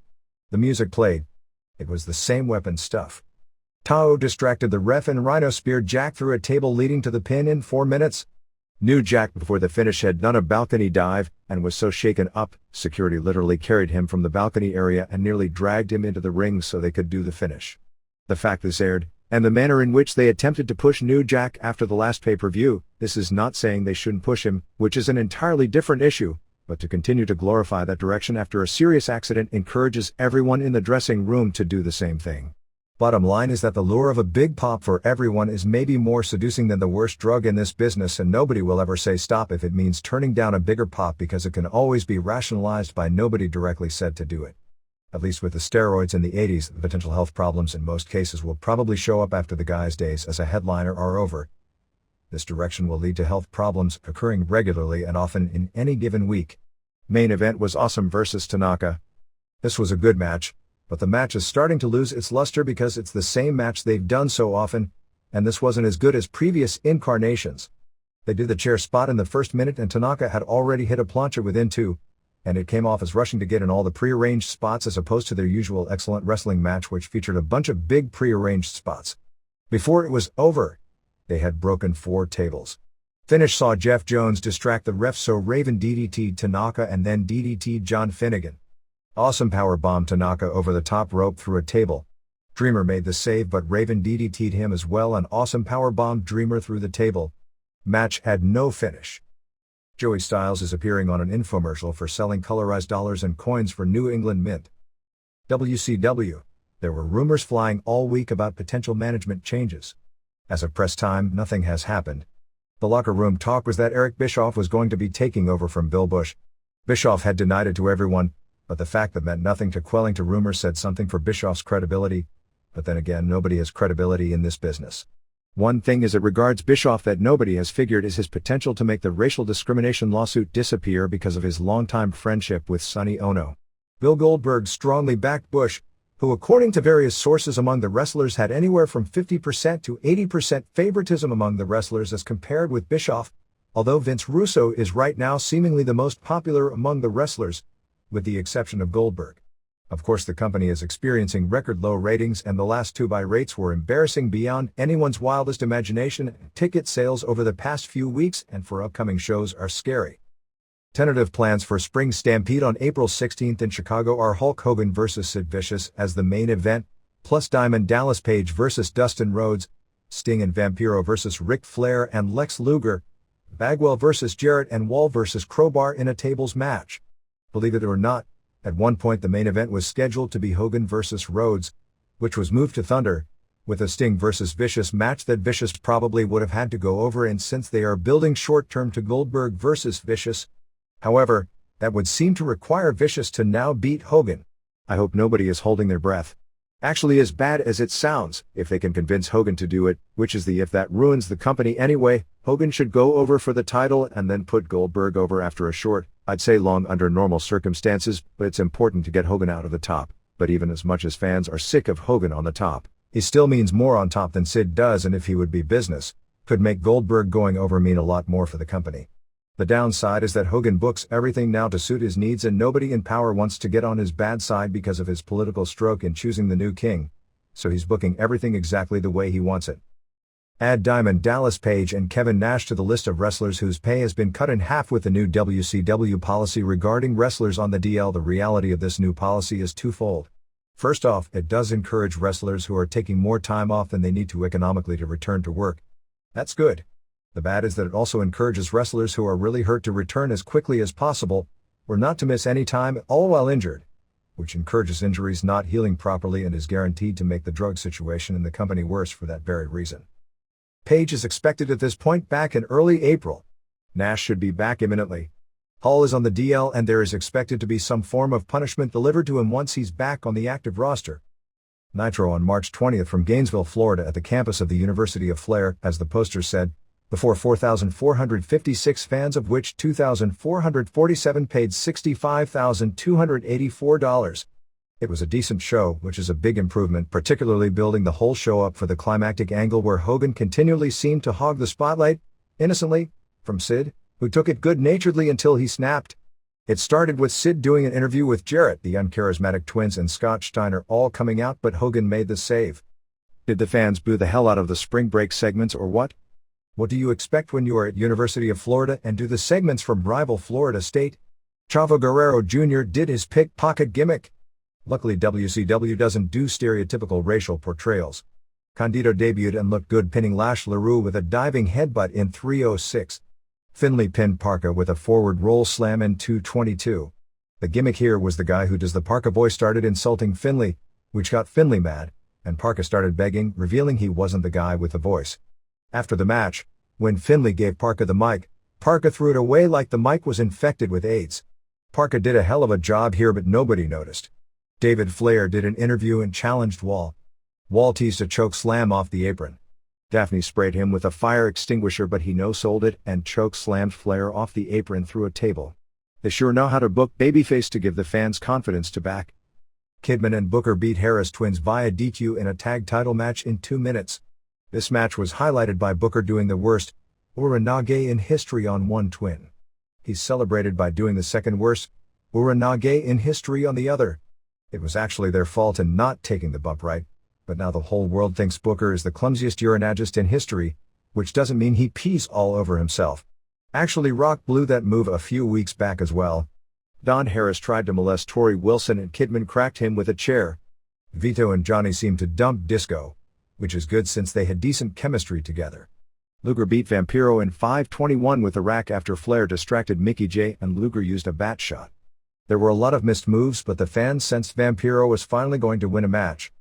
The music played. It was the same weapon stuff. Tao distracted the ref and Rhino speared Jack through a table leading to the pin in 4 minutes. New Jack before the finish had done a balcony dive and was so shaken up, security literally carried him from the balcony area and nearly dragged him into the ring so they could do the finish. The fact this aired, and the manner in which they attempted to push New Jack after the last pay-per-view, this is not saying they shouldn't push him, which is an entirely different issue, but to continue to glorify that direction after a serious accident encourages everyone in the dressing room to do the same thing. Bottom line is that the lure of a big pop for everyone is maybe more seducing than the worst drug in this business, and nobody will ever say stop if it means turning down a bigger pop because it can always be rationalized by nobody directly said to do it. At least with the steroids in the 80s, the potential health problems in most cases will probably show up after the guy's days as a headliner are over. This direction will lead to health problems occurring regularly and often in any given week. Main event was Awesome vs. Tanaka. This was a good match, but the match is starting to lose its luster because it's the same match they've done so often, and this wasn't as good as previous incarnations. They did the chair spot in the first minute and Tanaka had already hit a plancha within 2, and it came off as rushing to get in all the pre-arranged spots as opposed to their usual excellent wrestling match which featured a bunch of big pre-arranged spots. Before it was over, they had broken 4 tables. Finish saw Jeff Jones distract the ref so Raven DDT'd Tanaka and then DDT'd John Finnegan. Awesome powerbomb Tanaka over the top rope through a table. Dreamer made the save but Raven DDT'd him as well and awesome powerbombed Dreamer through the table. Match had no finish. Joey Styles is appearing on an infomercial for selling colorized dollars and coins for New England Mint. WCW. There were rumors flying all week about potential management changes. As of press time, nothing has happened. The locker room talk was that Eric Bischoff was going to be taking over from Bill Bush. Bischoff had denied it to everyone, but the fact that meant nothing to quelling to rumors said something for Bischoff's credibility. But then again, nobody has credibility in this business. One thing as it regards Bischoff that nobody has figured is his potential to make the racial discrimination lawsuit disappear because of his longtime friendship with Sonny Ono. Bill Goldberg strongly backed Bush, who according to various sources among the wrestlers had anywhere from 50% to 80% favoritism among the wrestlers as compared with Bischoff, although Vince Russo is right now seemingly the most popular among the wrestlers, with the exception of Goldberg. Of course the company is experiencing record low ratings and the last two buy rates were embarrassing beyond anyone's wildest imagination. Ticket sales over the past few weeks and for upcoming shows are scary. Tentative plans for Spring Stampede on April 16th in Chicago are Hulk Hogan vs. Sid Vicious as the main event, plus Diamond Dallas Page vs. Dustin Rhodes, Sting and Vampiro vs. Ric Flair and Lex Luger, Bagwell vs. Jarrett and Wall vs. Crowbar in a tables match. Believe it or not, at one point the main event was scheduled to be Hogan vs. Rhodes, which was moved to Thunder, with a Sting vs. Vicious match that Vicious probably would have had to go over and since they are building short-term to Goldberg vs. Vicious. However, that would seem to require Vicious to now beat Hogan. I hope nobody is holding their breath. Actually as bad as it sounds, if they can convince Hogan to do it, which is the if that ruins the company anyway, Hogan should go over for the title and then put Goldberg over after a short, I'd say long under normal circumstances, but it's important to get Hogan out of the top. But even as much as fans are sick of Hogan on the top, he still means more on top than Sid does and if he would be business, could make Goldberg going over mean a lot more for the company. The downside is that Hogan books everything now to suit his needs and nobody in power wants to get on his bad side because of his political stroke in choosing the new king, so he's booking everything exactly the way he wants it. Add Diamond Dallas Page and Kevin Nash to the list of wrestlers whose pay has been cut in half with the new WCW policy regarding wrestlers on the DL. The reality of this new policy is twofold. First off, it does encourage wrestlers who are taking more time off than they need to economically to return to work. That's good. The bad is that it also encourages wrestlers who are really hurt to return as quickly as possible, or not to miss any time, all while injured, which encourages injuries not healing properly and is guaranteed to make the drug situation in the company worse for that very reason. Page is expected at this point back in early April. Nash should be back imminently. Hall is on the DL and there is expected to be some form of punishment delivered to him once he's back on the active roster. Nitro on March 20th from Gainesville, Florida at the campus of the University of Flair, as the poster said, before 4,456 fans of which 2,447 paid $65,284. It was a decent show, which is a big improvement, particularly building the whole show up for the climactic angle where Hogan continually seemed to hog the spotlight, innocently, from Sid, who took it good-naturedly until he snapped. It started with Sid doing an interview with Jarrett, the uncharismatic twins and Scott Steiner all coming out but Hogan made the save. Did the fans boo the hell out of the spring break segments or what? What do you expect when you are at University of Florida and do the segments from rival Florida State? Chavo Guerrero Jr. did his pickpocket gimmick. Luckily WCW doesn't do stereotypical racial portrayals. Condito debuted and looked good pinning Lash LaRue with a diving headbutt in 306. Finlay pinned Parka with a forward roll slam in 222. The gimmick here was the guy who does the Parka voice started insulting Finlay, which got Finlay mad, and Parka started begging, revealing he wasn't the guy with the voice. After the match, when Finlay gave Parka the mic, Parka threw it away like the mic was infected with AIDS. Parka did a hell of a job here but nobody noticed. David Flair did an interview and challenged Wall. Wall teased a choke slam off the apron. Daphne sprayed him with a fire extinguisher but he no-sold it and choke slammed Flair off the apron through a table. They sure know how to book babyface to give the fans confidence to back. Kidman and Booker beat Harris twins via DQ in a tag title match in 2 minutes. This match was highlighted by Booker doing the worst Uranage in history on one twin. He's celebrated by doing the second worst Uranage in history on the other. It was actually their fault in not taking the bump right, but now the whole world thinks Booker is the clumsiest urinagist in history, which doesn't mean he pees all over himself. Actually, Rock blew that move a few weeks back as well. Don Harris tried to molest Tori Wilson and Kidman cracked him with a chair. Vito and Johnny seemed to dump Disco, which is good since they had decent chemistry together. Luger beat Vampiro in 5:21 with a rack after Flair distracted Mickey J and Luger used a bat shot. There were a lot of missed moves, but the fans sensed Vampiro was finally going to win a match.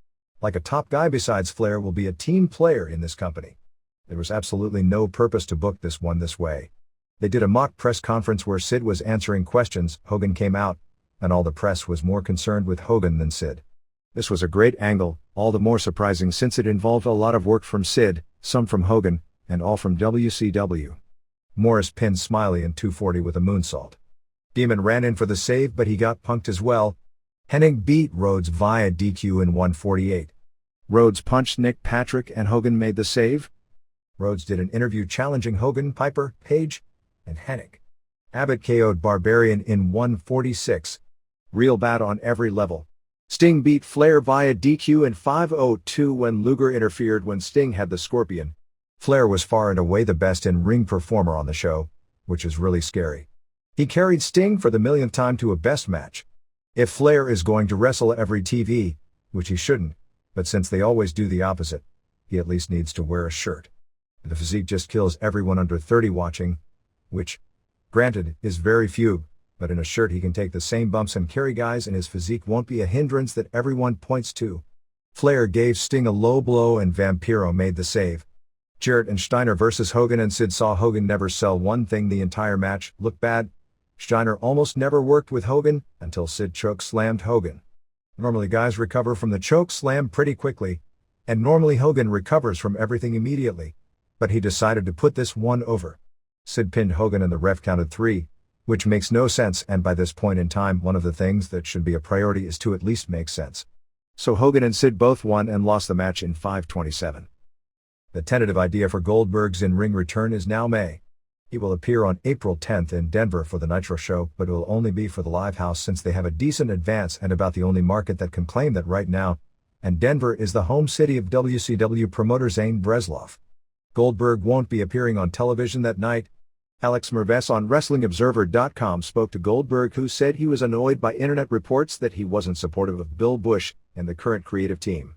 Like a top guy besides Flair will be a team player in this company. There was absolutely no purpose to book this one this way. They did a mock press conference where Sid was answering questions, Hogan came out, and all the press was more concerned with Hogan than Sid. This was a great angle, all the more surprising since it involved a lot of work from Sid, some from Hogan, and all from WCW. Morris pinned Smiley in 240 with a moonsault. Demon ran in for the save but he got punked as well. Hennig beat Rhodes via DQ in 148. Rhodes punched Nick Patrick and Hogan made the save. Rhodes did an interview challenging Hogan, Piper, Page, and Hennig. Abbott KO'd Barbarian in 146. Real bad on every level. Sting beat Flair via DQ in 502 when Luger interfered when Sting had the Scorpion. Flair was far and away the best in-ring performer on the show, which is really scary. He carried Sting for the millionth time to a best match. If Flair is going to wrestle every TV, which he shouldn't, but since they always do the opposite, he at least needs to wear a shirt. The physique just kills everyone under 30 watching, which, granted, is very few, but in a shirt he can take the same bumps and carry guys and his physique won't be a hindrance that everyone points to. Flair gave Sting a low blow and Vampiro made the save. Jarrett and Steiner versus Hogan and Sid saw Hogan never sell one thing the entire match, look bad. Steiner almost never worked with Hogan until Sid choke slammed Hogan. Normally guys recover from the choke slam pretty quickly, and normally Hogan recovers from everything immediately, but he decided to put this one over. Sid pinned Hogan and the ref counted 3, which makes no sense, and by this point in time one of the things that should be a priority is to at least make sense. So Hogan and Sid both won and lost the match in 5:27. The tentative idea for Goldberg's in-ring return is now May. He will appear on April 10th in Denver for the Nitro show, but it will only be for the Live House since they have a decent advance and about the only market that can claim that right now, and Denver is the home city of WCW promoter Zane Bresloff. Goldberg won't be appearing on television that night. Alex Merves on WrestlingObserver.com spoke to Goldberg, who said he was annoyed by internet reports that he wasn't supportive of Bill Bush and the current creative team.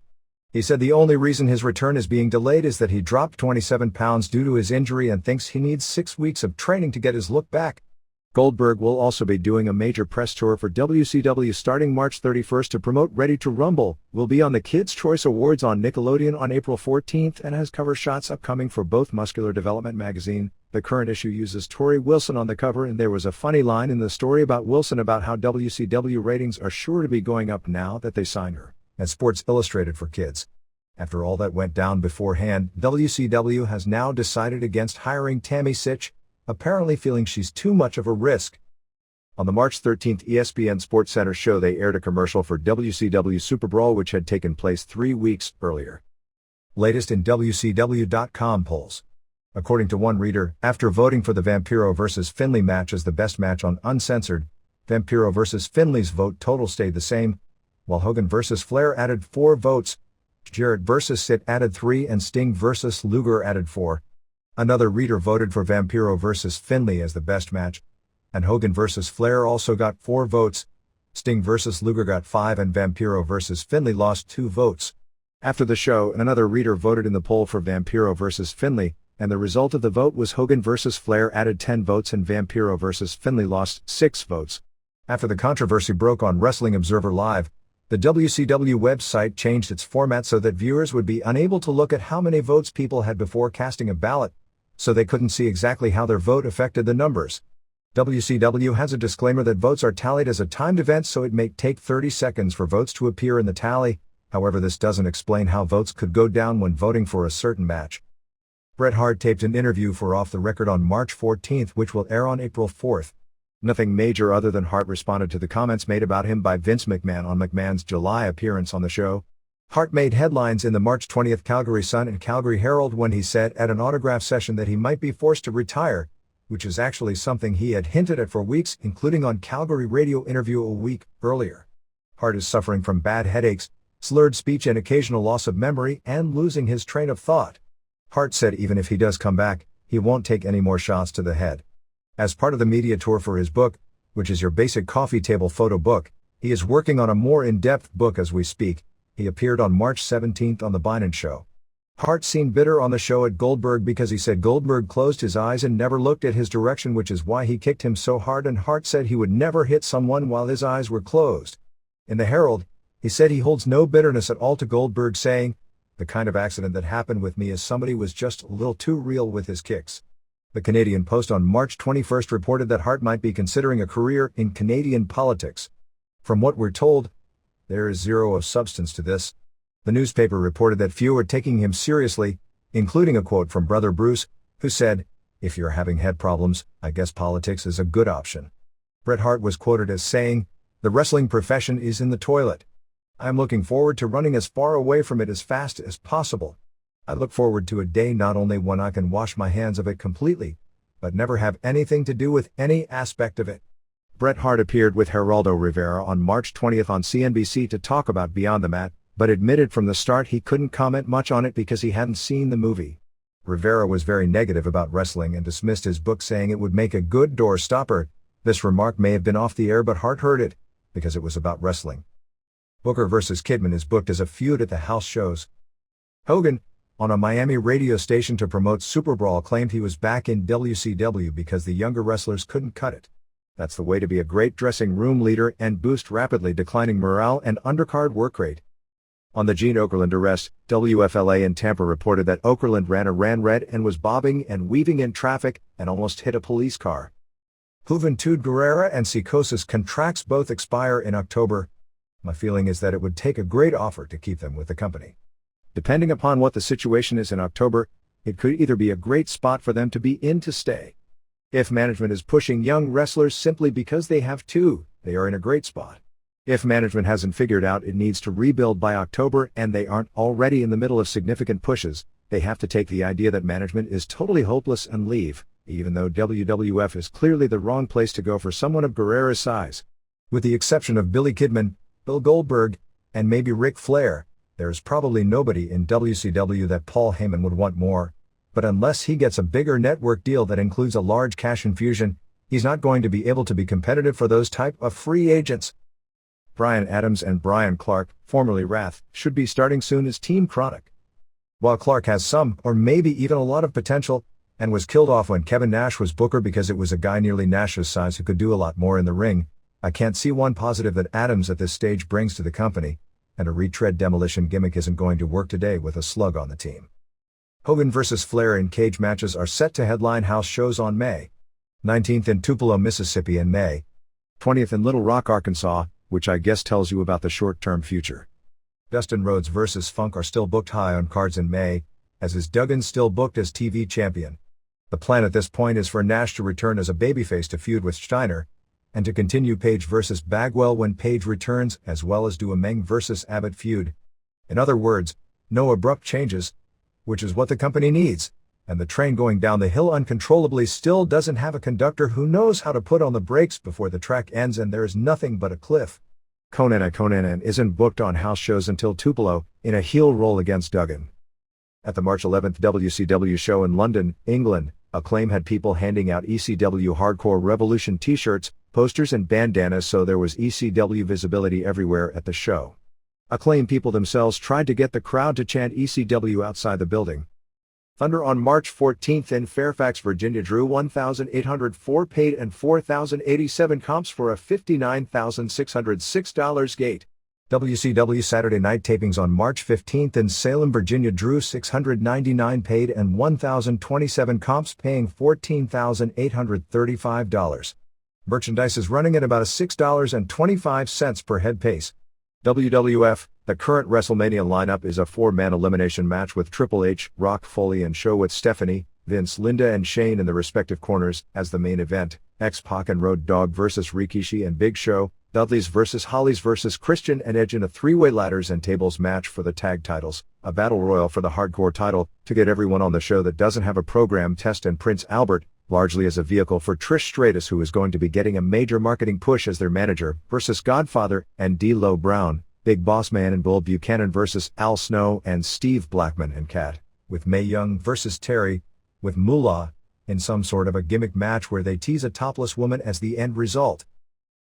He said the only reason his return is being delayed is that he dropped 27 pounds due to his injury and thinks he needs 6 weeks of training to get his look back. Goldberg will also be doing a major press tour for WCW starting March 31st to promote Ready to Rumble, will be on the Kids' Choice Awards on Nickelodeon on April 14th and has cover shots upcoming for both Muscular Development magazine. The current issue uses Tori Wilson on the cover, and there was a funny line in the story about Wilson about how WCW ratings are sure to be going up now that they signed her at Sports Illustrated for Kids. After all that went down beforehand, WCW has now decided against hiring Tammy Sitch, apparently feeling she's too much of a risk. On the March 13th ESPN SportsCenter show they aired a commercial for WCW Super Brawl which had taken place 3 weeks earlier. Latest in WCW.com polls. According to one reader, after voting for the Vampiro vs. Finlay match as the best match on Uncensored, Vampiro vs. Finlay's vote total stayed the same, while Hogan vs. Flair added 4 votes, Jarrett vs. Sid added 3 and Sting vs. Luger added 4. Another reader voted for Vampiro vs. Finlay as the best match, and Hogan vs. Flair also got 4 votes, Sting vs. Luger got 5 and Vampiro vs. Finlay lost 2 votes. After the show, another reader voted in the poll for Vampiro vs. Finlay, and the result of the vote was Hogan vs. Flair added 10 votes and Vampiro vs. Finlay lost 6 votes. After the controversy broke on Wrestling Observer Live, the WCW website changed its format so that viewers would be unable to look at how many votes people had before casting a ballot, so they couldn't see exactly how their vote affected the numbers. WCW has a disclaimer that votes are tallied as a timed event, so it may take 30 seconds for votes to appear in the tally. However, this doesn't explain how votes could go down when voting for a certain match. Bret Hart taped an interview for Off the Record on March 14th, which will air on April 4th. Nothing major other than Hart responded to the comments made about him by Vince McMahon on McMahon's July appearance on the show. Hart made headlines in the March 20th Calgary Sun and Calgary Herald when he said at an autograph session that he might be forced to retire, which is actually something he had hinted at for weeks, including on Calgary radio interview a week earlier. Hart is suffering from bad headaches, slurred speech and occasional loss of memory and losing his train of thought. Hart said even if he does come back, he won't take any more shots to the head. As part of the media tour for his book, which is your basic coffee table photo book, he is working on a more in-depth book as we speak. He appeared on March 17 on The Biden Show. Hart seemed bitter on the show at Goldberg because he said Goldberg closed his eyes and never looked at his direction, which is why he kicked him so hard, and Hart said he would never hit someone while his eyes were closed. In the Herald, he said he holds no bitterness at all to Goldberg, saying, "The kind of accident that happened with me is somebody was just a little too real with his kicks." The Canadian Post on March 21 reported that Hart might be considering a career in Canadian politics. From what we're told, there is zero of substance to this. The newspaper reported that few are taking him seriously, including a quote from Brother Bruce, who said, "If you're having head problems, I guess politics is a good option." Bret Hart was quoted as saying, "The wrestling profession is in the toilet. I'm looking forward to running as far away from it as fast as possible. I look forward to a day not only when I can wash my hands of it completely, but never have anything to do with any aspect of it." Bret Hart appeared with Geraldo Rivera on March 20 on CNBC to talk about Beyond the Mat, but admitted from the start he couldn't comment much on it because he hadn't seen the movie. Rivera was very negative about wrestling and dismissed his book, saying it would make a good doorstopper. This remark may have been off the air, but Hart heard it, because it was about wrestling. Booker vs. Kidman is booked as a feud at the house shows. Hogan, on a Miami radio station to promote Super Brawl, claimed he was back in WCW because the younger wrestlers couldn't cut it. That's the way to be a great dressing room leader and boost rapidly declining morale and undercard work rate. On the Gene Okerlund arrest, WFLA in Tampa reported that Okerlund ran red and was bobbing and weaving in traffic and almost hit a police car. Juventud Guerrera and Psicosis contracts both expire in October. My feeling is that it would take a great offer to keep them with the company. Depending upon what the situation is in October, it could either be a great spot for them to be in to stay. If management is pushing young wrestlers simply because they have to, they are in a great spot. If management hasn't figured out it needs to rebuild by October and they aren't already in the middle of significant pushes, they have to take the idea that management is totally hopeless and leave, even though WWF is clearly the wrong place to go for someone of Guerrera's size. With the exception of Billy Kidman, Bill Goldberg, and maybe Ric Flair, there is probably nobody in WCW that Paul Heyman would want more. But unless he gets a bigger network deal that includes a large cash infusion, he's not going to be able to be competitive for those type of free agents. Bryan Adams and Brian Clark, formerly Wrath, should be starting soon as Team Chronic. While Clark has some, or maybe even a lot of potential, and was killed off when Kevin Nash was Booker because it was a guy nearly Nash's size who could do a lot more in the ring, I can't see one positive that Adams at this stage brings to the company, and a retread demolition gimmick isn't going to work today with a slug on the team. Hogan vs. Flair in cage matches are set to headline house shows on May 19th in Tupelo, Mississippi, and May 20th in Little Rock, Arkansas, which I guess tells you about the short-term future. Dustin Rhodes vs. Funk are still booked high on cards in May, as is Duggan still booked as TV champion. The plan at this point is for Nash to return as a babyface to feud with Steiner, and to continue Page vs. Bagwell when Page returns, as well as do a Meng vs. Abbott feud. In other words, no abrupt changes, which is what the company needs, and the train going down the hill uncontrollably still doesn't have a conductor who knows how to put on the brakes before the track ends and there is nothing but a cliff. Conan isn't booked on house shows until Tupelo, in a heel role against Duggan. At the March 11th WCW show in London, England, Acclaim had people handing out ECW Hardcore Revolution t-shirts, posters and bandanas, so there was ECW visibility everywhere at the show. Acclaim people themselves tried to get the crowd to chant ECW outside the building. Thunder on March 14th in Fairfax, Virginia drew 1,804 paid and 4,087 comps for a $59,606 gate. WCW Saturday Night tapings on March 15th in Salem, Virginia drew 699 paid and 1,027 comps, paying $14,835. Merchandise is running at about a $6.25 per head pace. WWF, the current WrestleMania lineup is a 4-man elimination match with Triple H, Rock, Foley and Show with Stephanie, Vince, Linda and Shane in the respective corners. As the main event, X-Pac and Road Dogg vs. Rikishi and Big Show, Dudley's vs. Holly's vs. Christian and Edge in a 3-way ladders and tables match for the tag titles, a battle royal for the hardcore title, to get everyone on the show that doesn't have a program test, and Prince Albert, largely as a vehicle for Trish Stratus, who is going to be getting a major marketing push as their manager, versus Godfather and D'Lo Brown, Big Boss Man and Bull Buchanan versus Al Snow and Steve Blackman and Cat with Mae Young versus Terry, with Moolah, in some sort of a gimmick match where they tease a topless woman as the end result.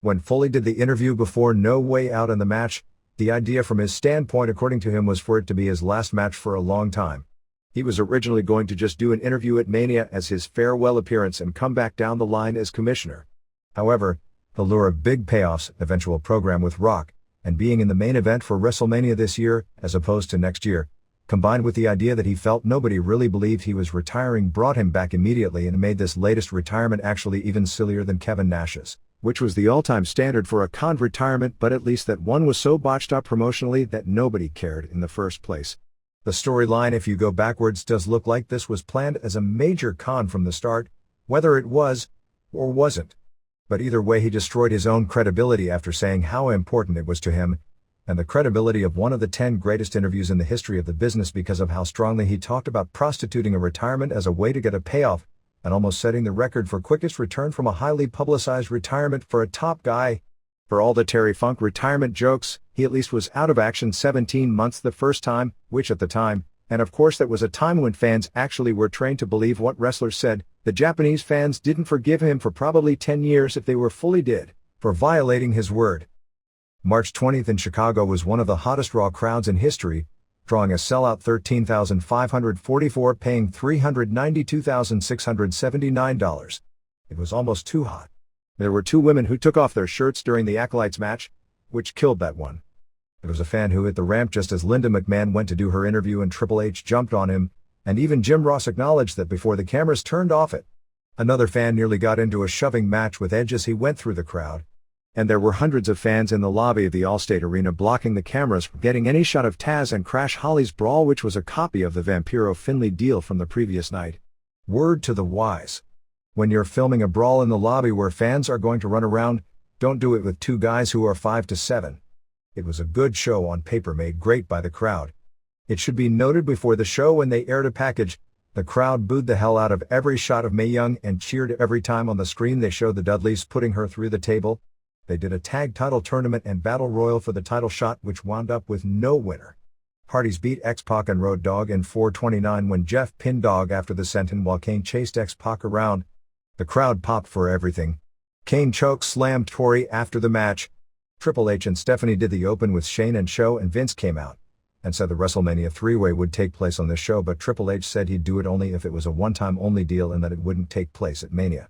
When Foley did the interview before No Way Out in the match, the idea from his standpoint according to him was for it to be his last match for a long time. He was originally going to just do an interview at Mania as his farewell appearance and come back down the line as commissioner. However, the lure of big payoffs, eventual program with Rock, and being in the main event for WrestleMania this year, as opposed to next year, combined with the idea that he felt nobody really believed he was retiring, brought him back immediately and made this latest retirement actually even sillier than Kevin Nash's, which was the all-time standard for a conned retirement, but at least that one was so botched up promotionally that nobody cared in the first place. The storyline, if you go backwards, does look like this was planned as a major con from the start, whether it was or wasn't. But either way, he destroyed his own credibility after saying how important it was to him, and the credibility of one of the 10 greatest interviews in the history of the business because of how strongly he talked about prostituting a retirement as a way to get a payoff, and almost setting the record for quickest return from a highly publicized retirement for a top guy. For all the Terry Funk retirement jokes, he at least was out of action 17 months the first time, which at the time, and of course that was a time when fans actually were trained to believe what wrestlers said, the Japanese fans didn't forgive him for probably 10 years if they were fully did, for violating his word. March 20th in Chicago was one of the hottest Raw crowds in history, drawing a sellout 13,544, paying $392,679. It was almost too hot. There were 2 women who took off their shirts during the Acolytes match, which killed that one. There was a fan who hit the ramp just as Linda McMahon went to do her interview and Triple H jumped on him, and even Jim Ross acknowledged that before the cameras turned off it. Another fan nearly got into a shoving match with Edge as he went through the crowd. And there were hundreds of fans in the lobby of the Allstate Arena blocking the cameras from getting any shot of Taz and Crash Holly's brawl, which was a copy of the Vampiro Finlay deal from the previous night. Word to the wise. When you're filming a brawl in the lobby where fans are going to run around, don't do it with 2 guys who are 5 to 7. It was a good show on paper, made great by the crowd. It should be noted before the show when they aired a package, the crowd booed the hell out of every shot of Mae Young and cheered every time on the screen they showed the Dudleys putting her through the table. They did a tag title tournament and battle royal for the title shot, which wound up with no winner. Hardys beat X-Pac and Road Dogg in 4:29 when Jeff pinned Dogg after the senton while Kane chased X-Pac around. The crowd popped for everything. Kane choke slammed Tori after the match. Triple H and Stephanie did the open with Shane and Show, and Vince came out and said the WrestleMania 3-way would take place on this show, but Triple H said he'd do it only if it was a one-time only deal and that it wouldn't take place at Mania.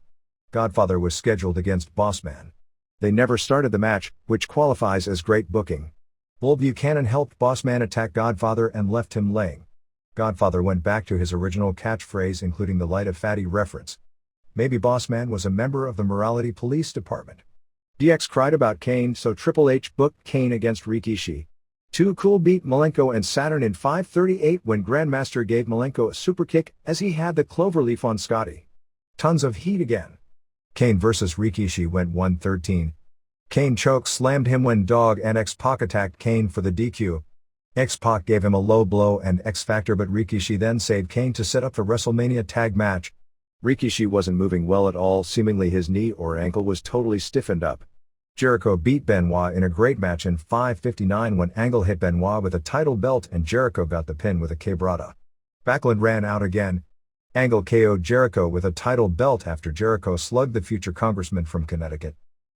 Godfather was scheduled against Bossman. They never started the match, which qualifies as great booking. Bull Buchanan helped Bossman attack Godfather and left him laying. Godfather went back to his original catchphrase, including the light of fatty reference. Maybe Bossman was a member of the morality police department. DX cried about Kane, so Triple H booked Kane against Rikishi. Too Cool beat Malenko and Saturn in 5:38 when Grandmaster gave Malenko a superkick as he had the cloverleaf on Scotty. Tons of heat again. Kane vs. Rikishi went 1:13. Kane choke slammed him when Dogg and X-Pac attacked Kane for the DQ. X-Pac gave him a low blow and X-Factor, but Rikishi then saved Kane to set up the WrestleMania tag match. Rikishi wasn't moving well at all, seemingly his knee or ankle was totally stiffened up. Jericho beat Benoit in a great match in 5:59 when Angle hit Benoit with a title belt and Jericho got the pin with a quebrada. Backlund ran out again. Angle KO'd Jericho with a title belt after Jericho slugged the future congressman from Connecticut.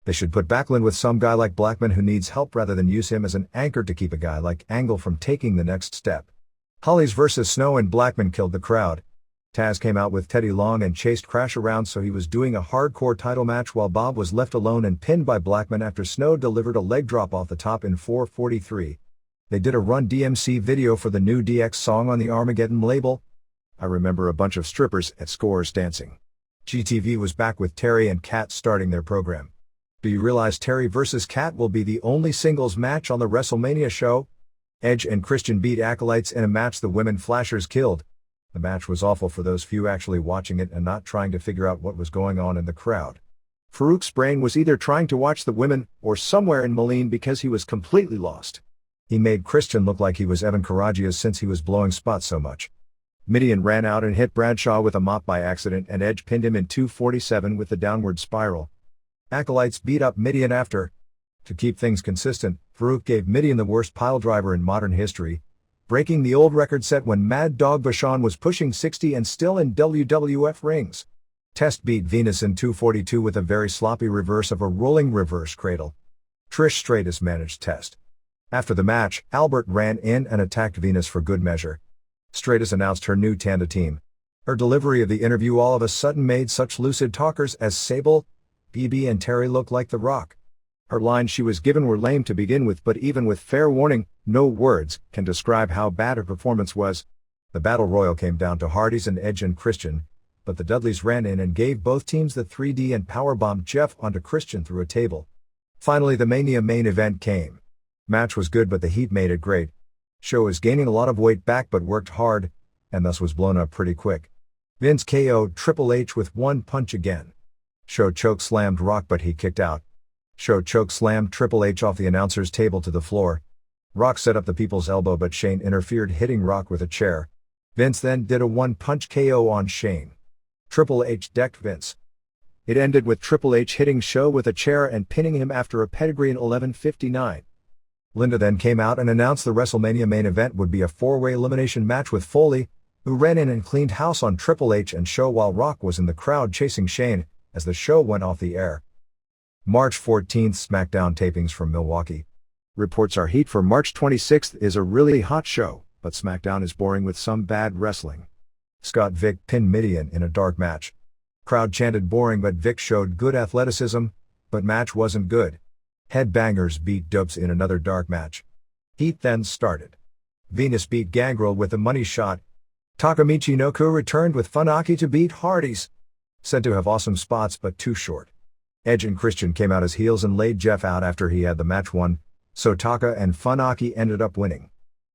They should put Backlund with some guy like Blackman who needs help rather than use him as an anchor to keep a guy like Angle from taking the next step. Hollies vs. Snow and Blackman killed the crowd. Taz came out with Teddy Long and chased Crash around, so he was doing a hardcore title match while Bob was left alone and pinned by Blackman after Snow delivered a leg drop off the top in 4:43. They did a Run DMC video for the new DX song on the Armageddon label. I remember a bunch of strippers at Scores dancing. GTV was back with Terry and Kat starting their program. Do you realize Terry vs. Kat will be the only singles match on the WrestleMania show? Edge and Christian beat Acolytes in a match the women Flashers killed. The match was awful for those few actually watching it and not trying to figure out what was going on in the crowd. Farouk's brain was either trying to watch the women or somewhere in Moline because he was completely lost. He made Christian look like he was Evan Karagias since he was blowing spots so much. Midian ran out and hit Bradshaw with a mop by accident, and Edge pinned him in 2:47 with the downward spiral. Acolytes beat up Midian after. To keep things consistent, Farouk gave Midian the worst piledriver in modern history. breaking the old record set when Mad Dog Vachon was pushing 60 and still in WWF rings. Test beat Venus in 2:42 with a very sloppy reverse of a rolling reverse cradle. Trish Stratus managed Test. After the match, Albert ran in and attacked Venus for good measure. Stratus announced her new Tanda team. Her delivery of the interview all of a sudden made such lucid talkers as Sable, BB and Terry look like The Rock. Her lines she was given were lame to begin with, but even with fair warning, no words can describe how bad her performance was. The Battle Royal came down to Hardys and Edge and Christian, but the Dudleys ran in and gave both teams the 3D and powerbombed Jeff onto Christian through a table. Finally the Mania main event came. Match was good but the heat made it great. Show was gaining a lot of weight back but worked hard, and thus was blown up pretty quick. Vince KO'd Triple H with one punch again. Show choke slammed Rock but he kicked out. Show choke slammed Triple H off the announcer's table to the floor. Rock set up the People's Elbow but Shane interfered, hitting Rock with a chair. Vince then did a one-punch KO on Shane. Triple H decked Vince. It ended with Triple H hitting Show with a chair and pinning him after a pedigree in 11:59. Linda then came out and announced the WrestleMania main event would be a four-way elimination match with Foley, who ran in and cleaned house on Triple H and Show while Rock was in the crowd chasing Shane as the show went off the air. March 14th Smackdown tapings from Milwaukee. Reports are heat for March 26th is a really hot show, but Smackdown is boring with some bad wrestling. Scott Vick pinned Midian in a dark match. Crowd chanted boring but Vick showed good athleticism, but match wasn't good. Headbangers beat Dopes in another dark match. Heat then started. Venus beat Gangrel with a money shot. Takamichi Noku returned with Funaki to beat Hardys. Said to have awesome spots but too short. Edge and Christian came out as heels and laid Jeff out after he had the match won, so Taka and Funaki ended up winning.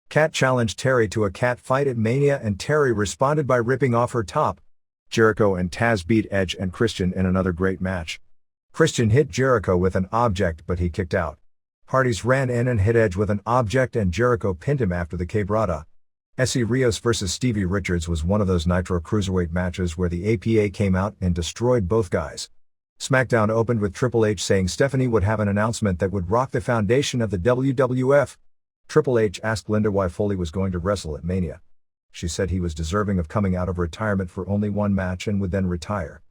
Kat challenged Terry to a cat fight at Mania and Terry responded by ripping off her top. Jericho and Taz beat Edge and Christian in another great match. Christian hit Jericho with an object but he kicked out. Hardys ran in and hit Edge with an object and Jericho pinned him after the quebrada. Esi Rios vs Stevie Richards was one of those Nitro Cruiserweight matches where the APA came out and destroyed both guys. Smackdown opened with Triple H saying Stephanie would have an announcement that would rock the foundation of the WWF. Triple H asked Linda why Foley was going to wrestle at Mania. She said he was deserving of coming out of retirement for only one match and would then retire.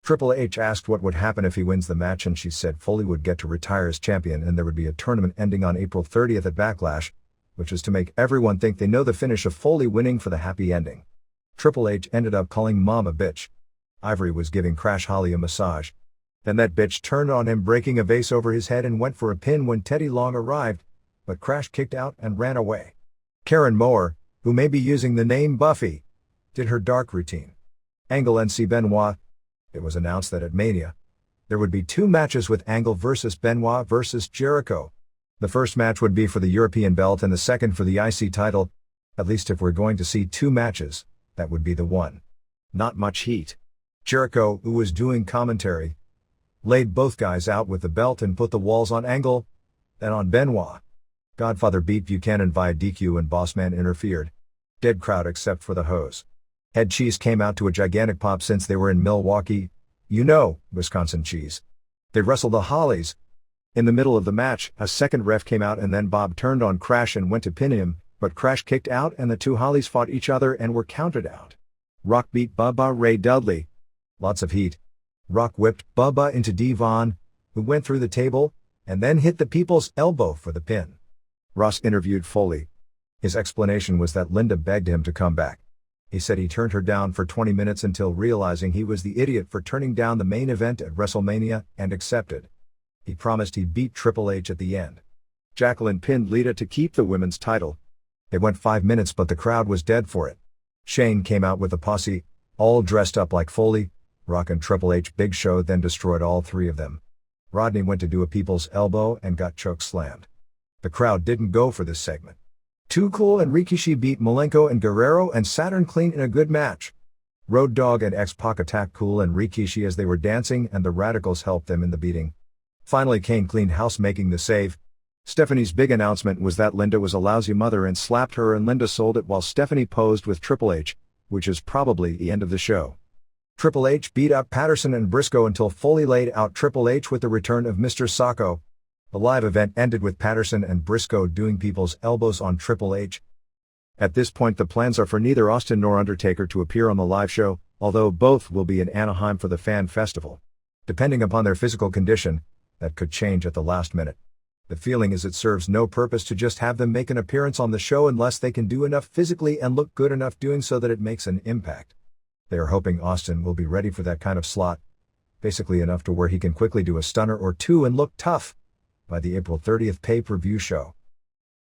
Triple H asked what would happen if he wins the match and she said Foley would get to retire as champion and there would be a tournament ending on April 30th at Backlash, which is to make everyone think they know the finish of Foley winning for the happy ending. Triple H ended up calling Mom a bitch. Ivory was giving Crash Holly a massage. Then that bitch turned on him, breaking a vase over his head and went for a pin when Teddy Long arrived, but Crash kicked out and ran away. Karen Moore, who may be using the name Buffy, did her dark routine. Angle and C. Benoit. It was announced that at Mania, there would be two matches with Angle versus Benoit versus Jericho. The first match would be for the European belt and the second for the IC title. At least if we're going to see two matches, that would be the one. Not much heat. Jericho, who was doing commentary, laid both guys out with the belt and put the walls on Angle, then on Benoit. Godfather beat Buchanan via DQ and Bossman interfered. Dead crowd except for the hose. Head Cheese came out to a gigantic pop since they were in Milwaukee, Wisconsin Cheese. They wrestled the Hollies. In the middle of the match, a second ref came out and then Bob turned on Crash and went to pin him, but Crash kicked out and the two Hollies fought each other and were counted out. Rock beat Bubba Ray Dudley. Lots of heat. Rock whipped Bubba into Devon, who went through the table, and then hit the People's Elbow for the pin. Ross interviewed Foley. His explanation was that Linda begged him to come back. He said he turned her down for 20 minutes until realizing he was the idiot for turning down the main event at WrestleMania and accepted. He promised he'd beat Triple H at the end. Jacqueline pinned Lita to keep the women's title. It went 5 minutes but the crowd was dead for it. Shane came out with a posse, all dressed up like Foley. Rock and Triple H Big Show then destroyed all three of them. Rodney went to do a People's Elbow and got choke slammed. The crowd didn't go for this segment. Too Cool and Rikishi beat Malenko and Guerrero and Saturn Clean in a good match. Road Dogg and X-Pac attacked Cool and Rikishi as they were dancing and the Radicals helped them in the beating. Finally Kane cleaned house, making the save. Stephanie's big announcement was that Linda was a lousy mother and slapped her, and Linda sold it while Stephanie posed with Triple H, which is probably the end of the show. Triple H beat up Patterson and Briscoe until Foley laid out Triple H with the return of Mr. Sacco. The live event ended with Patterson and Briscoe doing People's Elbows on Triple H. At this point the plans are for neither Austin nor Undertaker to appear on the live show, although both will be in Anaheim for the fan festival. Depending upon their physical condition, that could change at the last minute. The feeling is it serves no purpose to just have them make an appearance on the show unless they can do enough physically and look good enough doing so that it makes an impact. They are hoping Austin will be ready for that kind of slot, basically enough to where he can quickly do a stunner or two and look tough, by the April 30th pay-per-view show.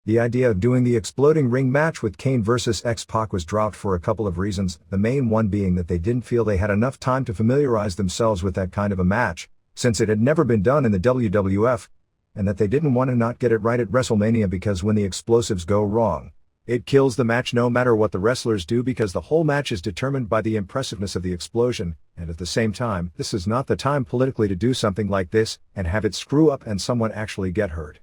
The idea of doing the exploding ring match with Kane vs. X-Pac was dropped for a couple of reasons, the main one being that they didn't feel they had enough time to familiarize themselves with that kind of a match, since it had never been done in the WWF, and that they didn't want to not get it right at WrestleMania because when the explosives go wrong, it kills the match no matter what the wrestlers do because the whole match is determined by the impressiveness of the explosion, and at the same time, this is not the time politically to do something like this and have it screw up and someone actually get hurt.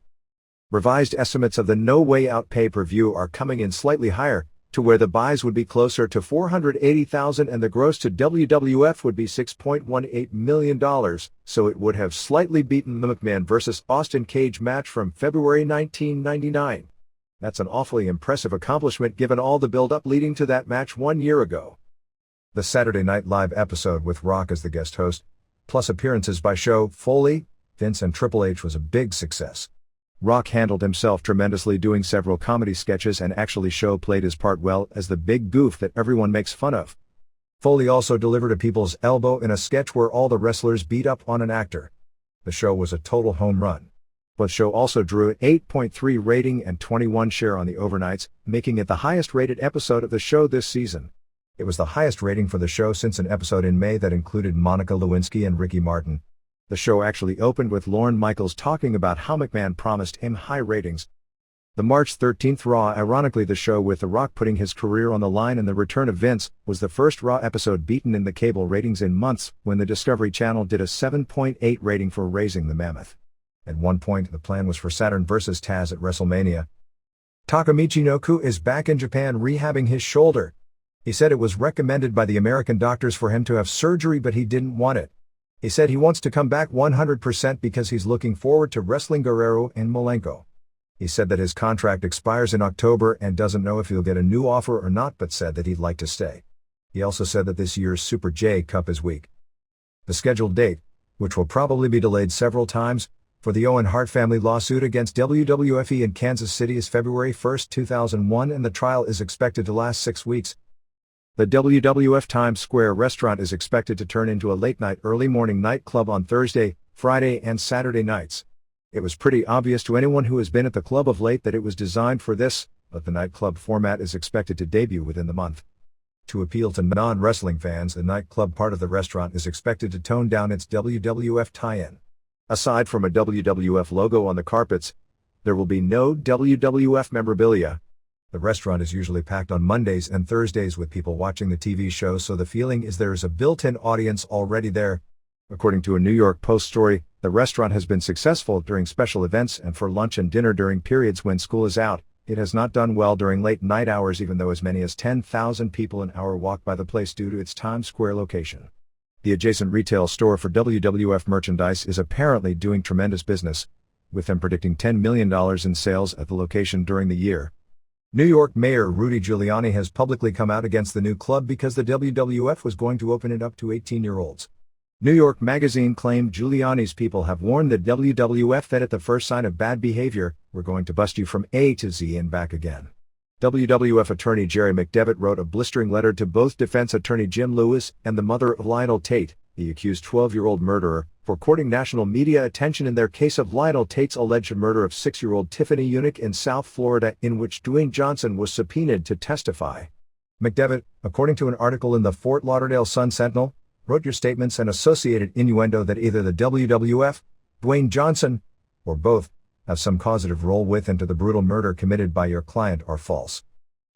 Revised estimates of the No Way Out pay-per-view are coming in slightly higher, to where the buys would be closer to $480,000 and the gross to WWF would be $6.18 million, so it would have slightly beaten the McMahon vs. Austin cage match from February 1999. That's an awfully impressive accomplishment given all the build-up leading to that match 1 year ago. The Saturday Night Live episode with Rock as the guest host, plus appearances by Show, Foley, Vince and Triple H was a big success. Rock handled himself tremendously doing several comedy sketches and actually Show played his part well as the big goof that everyone makes fun of. Foley also delivered a people's elbow in a sketch where all the wrestlers beat up on an actor. The show was a total home run. But Show also drew an 8.3 rating and 21 share on the overnights, making it the highest rated episode of the show this season. It was the highest rating for the show since an episode in May that included Monica Lewinsky and Ricky Martin. The show actually opened with Lorne Michaels talking about how McMahon promised him high ratings. The March 13th Raw, ironically the show with The Rock putting his career on the line and the return of Vince, was the first Raw episode beaten in the cable ratings in months when the Discovery Channel did a 7.8 rating for Raising the Mammoth. At one point the plan was for Saturn vs. Taz at WrestleMania. Taka Michinoku is back in Japan rehabbing his shoulder. He said it was recommended by the American doctors for him to have surgery but he didn't want it. He said he wants to come back 100% because he's looking forward to wrestling Guerrero and Malenko. He said that his contract expires in October and doesn't know if he'll get a new offer or not but said that he'd like to stay. He also said that this year's Super J Cup is weak. The scheduled date, which will probably be delayed several times, for the Owen Hart family lawsuit against WWF in Kansas City is February 1, 2001 and the trial is expected to last 6 weeks. The WWF Times Square restaurant is expected to turn into a late-night early-morning nightclub on Thursday, Friday and Saturday nights. It was pretty obvious to anyone who has been at the club of late that it was designed for this, but the nightclub format is expected to debut within the month. To appeal to non-wrestling fans, the nightclub part of the restaurant is expected to tone down its WWF tie-in. Aside from a WWF logo on the carpets, there will be no WWF memorabilia. The restaurant is usually packed on Mondays and Thursdays with people watching the TV show, so the feeling is there is a built-in audience already there. According to a New York Post story, the restaurant has been successful during special events and for lunch and dinner during periods when school is out. It has not done well during late night hours even though as many as 10,000 people an hour walk by the place due to its Times Square location. The adjacent retail store for WWF merchandise is apparently doing tremendous business, with them predicting $10 million in sales at the location during the year. New York Mayor Rudy Giuliani has publicly come out against the new club because the WWF was going to open it up to 18-year-olds. New York Magazine claimed Giuliani's people have warned the WWF that at the first sign of bad behavior, we're going to bust you from A to Z and back again. WWF attorney Jerry McDevitt wrote a blistering letter to both defense attorney Jim Lewis and the mother of Lionel Tate, the accused 12-year-old murderer, for courting national media attention in their case of Lionel Tate's alleged murder of 6-year-old Tiffany Unick in South Florida, in which Dwayne Johnson was subpoenaed to testify. McDevitt, according to an article in the Fort Lauderdale Sun-Sentinel, wrote your statements and associated innuendo that either the WWF, Dwayne Johnson, or both, have some causative role with and to the brutal murder committed by your client are false.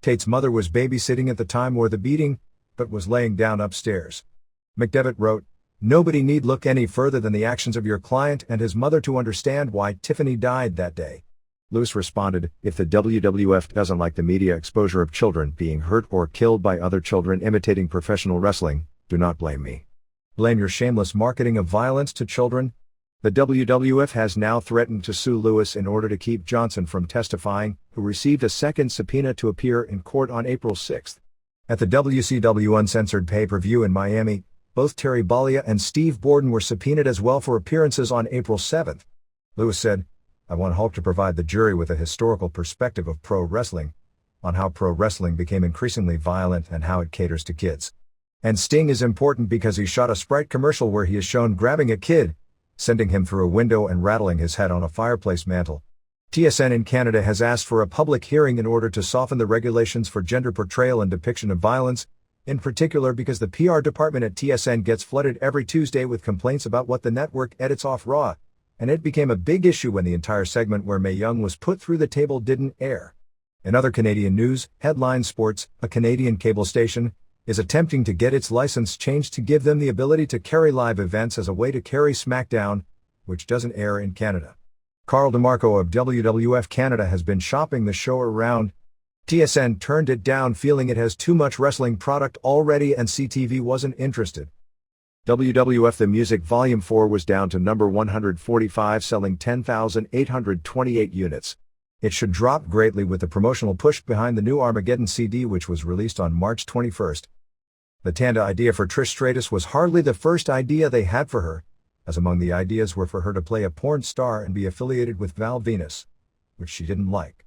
Tate's mother was babysitting at the time of the beating, but was laying down upstairs. McDevitt wrote, nobody need look any further than the actions of your client and his mother to understand why Tiffany died that day. Lewis responded, if the WWF doesn't like the media exposure of children being hurt or killed by other children imitating professional wrestling, do not blame me. Blame your shameless marketing of violence to children. The WWF has now threatened to sue Lewis in order to keep Johnson from testifying, who received a second subpoena to appear in court on April 6. At the WCW Uncensored pay-per-view in Miami, both Terry Bollea and Steve Borden were subpoenaed as well for appearances on April 7. Lewis said, "I want Hulk to provide the jury with a historical perspective of pro wrestling, on how pro wrestling became increasingly violent and how it caters to kids. And Sting is important because he shot a Sprite commercial where he is shown grabbing a kid, sending him through a window and rattling his head on a fireplace mantle." TSN in Canada has asked for a public hearing in order to soften the regulations for gender portrayal and depiction of violence, in particular because the PR department at TSN gets flooded every Tuesday with complaints about what the network edits off Raw, and it became a big issue when the entire segment where Mae Young was put through the table didn't air. In other Canadian news, Headline Sports, a Canadian cable station, is attempting to get its license changed to give them the ability to carry live events as a way to carry Smackdown, which doesn't air in Canada. Carl DeMarco of WWF Canada has been shopping the show around. TSN turned it down feeling it has too much wrestling product already and CTV wasn't interested. WWF The Music Volume 4 was down to number 145 selling 10,828 units. It should drop greatly with the promotional push behind the new Armageddon CD which was released on March 21. The Tanda idea for Trish Stratus was hardly the first idea they had for her, as among the ideas were for her to play a porn star and be affiliated with Val Venus, which she didn't like.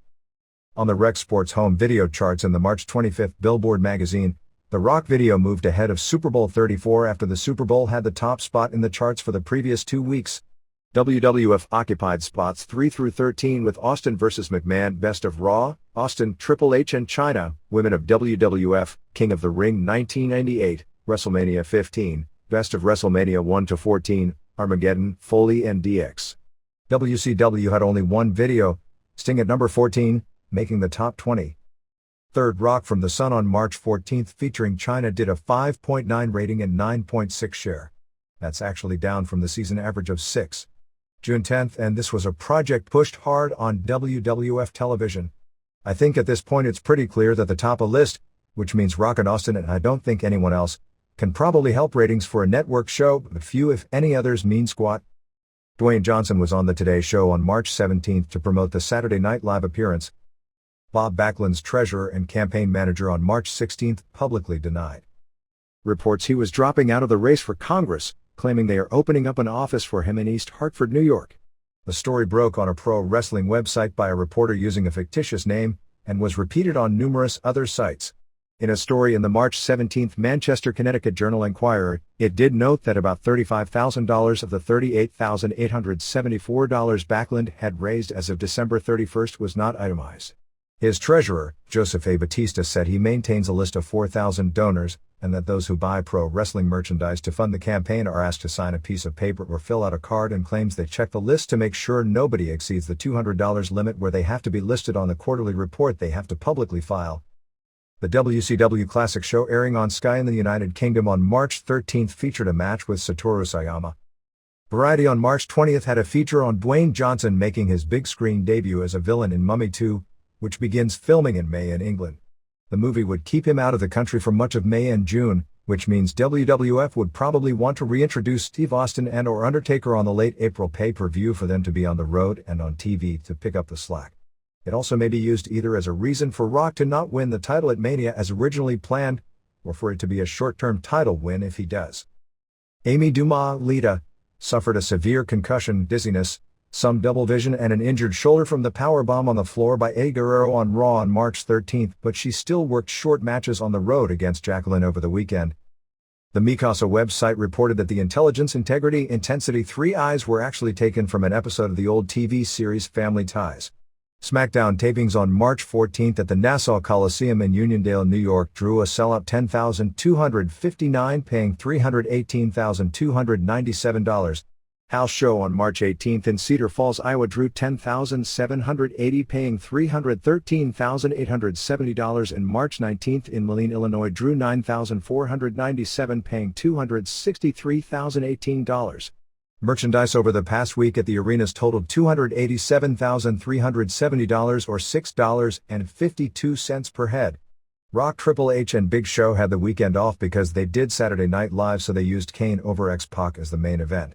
On the Rec Sports home video charts in the March 25 Billboard magazine, the Rock video moved ahead of Super Bowl 34 after the Super Bowl had the top spot in the charts for the previous 2 weeks. WWF occupied spots 3 through 13 with Austin vs. McMahon Best of Raw, Austin, Triple H and Chyna, Women of WWF, King of the Ring 1998, WrestleMania 15, Best of WrestleMania 1 to 14, Armageddon, Foley and DX. WCW had only one video, Sting at number 14, making the top 20. Third Rock from the Sun on March 14 featuring Chyna did a 5.9 rating and 9.6 share. That's actually down from the season average of 6. June 10 and this was a project pushed hard on WWF television. I think at this point it's pretty clear that the top of list, which means Rock and Austin and I don't think anyone else, can probably help ratings for a network show, but few if any others mean squat. Dwayne Johnson was on the Today Show on March 17 to promote the Saturday Night Live appearance. Bob Backlund's treasurer and campaign manager on March 16 publicly denied reports he was dropping out of the race for Congress, claiming they are opening up an office for him in East Hartford, New York. The story broke on a pro wrestling website by a reporter using a fictitious name, and was repeated on numerous other sites. In a story in the March 17 Manchester, Connecticut Journal-Enquirer, it did note that about $35,000 of the $38,874 Backlund had raised as of December 31 was not itemized. His treasurer, Joseph A. Batista, said he maintains a list of 4,000 donors, and that those who buy pro wrestling merchandise to fund the campaign are asked to sign a piece of paper or fill out a card, and claims they check the list to make sure nobody exceeds the $200 limit where they have to be listed on the quarterly report they have to publicly file. The WCW Classic show airing on Sky in the United Kingdom on March 13 featured a match with Satoru Sayama. Variety on March 20 had a feature on Dwayne Johnson making his big screen debut as a villain in Mummy 2, which begins filming in May in England. The movie would keep him out of the country for much of May and June, which means WWF would probably want to reintroduce Steve Austin and/or Undertaker on the late April pay-per-view for them to be on the road and on TV to pick up the slack. It also may be used either as a reason for Rock to not win the title at Mania as originally planned, or for it to be a short-term title win if he does. Amy Dumas, Lita, suffered a severe concussion, dizziness, some double vision and an injured shoulder from the powerbomb on the floor by Eddie Guerrero on Raw on March 13, but she still worked short matches on the road against Jacqueline over the weekend. The Mikasa website reported that the Intelligence Integrity Intensity 3 eyes were actually taken from an episode of the old TV series Family Ties. Smackdown tapings on March 14 at the Nassau Coliseum in Uniondale, New York drew a sellout 10,259 paying $318,297. House show on March 18 in Cedar Falls, Iowa drew 10,780 paying $313,870 and March 19 in Moline, Illinois drew 9,497 paying $263,018. Merchandise over the past week at the arenas totaled $287,370 or $6.52 per head. Rock, Triple H and Big Show had the weekend off because they did Saturday Night Live, so they used Kane over X-Pac as the main event.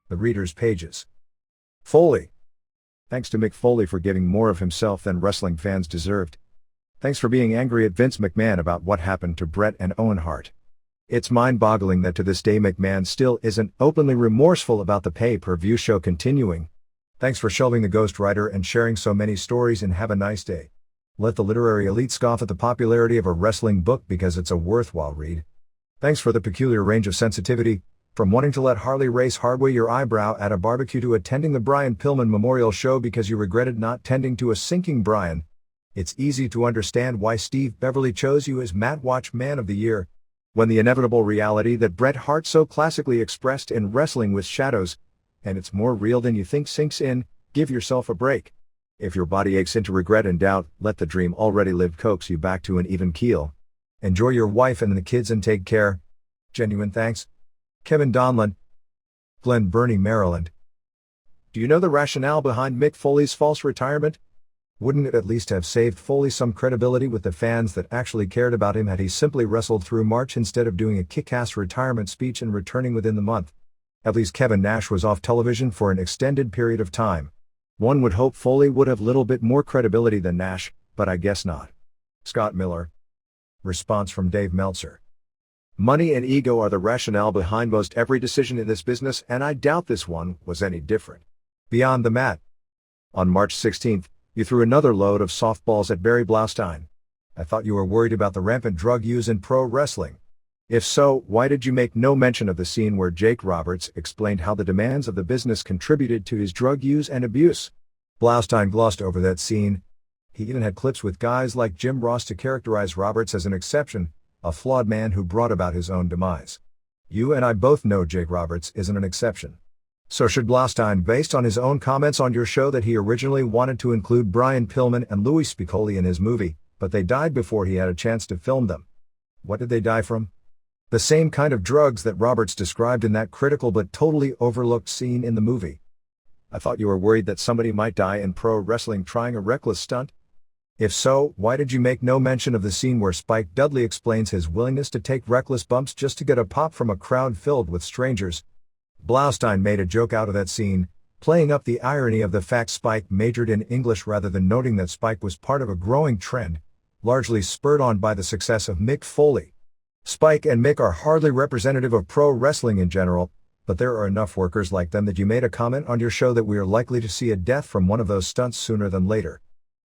The reader's pages. Foley. Thanks to Mick Foley for giving more of himself than wrestling fans deserved. Thanks for being angry at Vince McMahon about what happened to Bret and Owen Hart. It's mind-boggling that to this day McMahon still isn't openly remorseful about the pay-per-view show continuing. Thanks for shelving the Ghost Rider and sharing so many stories, and have a nice day. Let the literary elite scoff at the popularity of a wrestling book because it's a worthwhile read. Thanks for the peculiar range of sensitivity, from wanting to let Harley Race hardway your eyebrow at a barbecue to attending the Brian Pillman Memorial Show because you regretted not tending to a sinking Brian. It's easy to understand why Steve Beverly chose you as Matt Watch Man of the Year, when the inevitable reality that Bret Hart so classically expressed in Wrestling with Shadows, and it's more real than you think, sinks in. Give yourself a break. If your body aches into regret and doubt, let the dream already lived coax you back to an even keel. Enjoy your wife and the kids and take care. Genuine thanks. Kevin Donlan. Glen Burnie, Maryland. Do you know the rationale behind Mick Foley's false retirement? Wouldn't it at least have saved Foley some credibility with the fans that actually cared about him had he simply wrestled through March instead of doing a kick-ass retirement speech and returning within the month? At least Kevin Nash was off television for an extended period of time. One would hope Foley would have little bit more credibility than Nash, but I guess not. Scott Miller. Response from Dave Meltzer. Money and ego are the rationale behind most every decision in this business, and I doubt this one was any different. Beyond the Mat. On March 16th, you threw another load of softballs at Barry Blaustein. I thought you were worried about the rampant drug use in pro wrestling. If so, why did you make no mention of the scene where Jake Roberts explained how the demands of the business contributed to his drug use and abuse? Blaustein glossed over that scene. He even had clips with guys like Jim Ross to characterize Roberts as an exception, a flawed man who brought about his own demise. You and I both know Jake Roberts isn't an exception. So should Blaustein, based on his own comments on your show that he originally wanted to include Brian Pillman and Louis Spicolli in his movie, but they died before he had a chance to film them. What did they die from? The same kind of drugs that Roberts described in that critical but totally overlooked scene in the movie. I thought you were worried that somebody might die in pro wrestling trying a reckless stunt. If so, why did you make no mention of the scene where Spike Dudley explains his willingness to take reckless bumps just to get a pop from a crowd filled with strangers? Blaustein made a joke out of that scene, playing up the irony of the fact Spike majored in English rather than noting that Spike was part of a growing trend, largely spurred on by the success of Mick Foley. Spike and Mick are hardly representative of pro wrestling in general, but there are enough workers like them that you made a comment on your show that we are likely to see a death from one of those stunts sooner than later.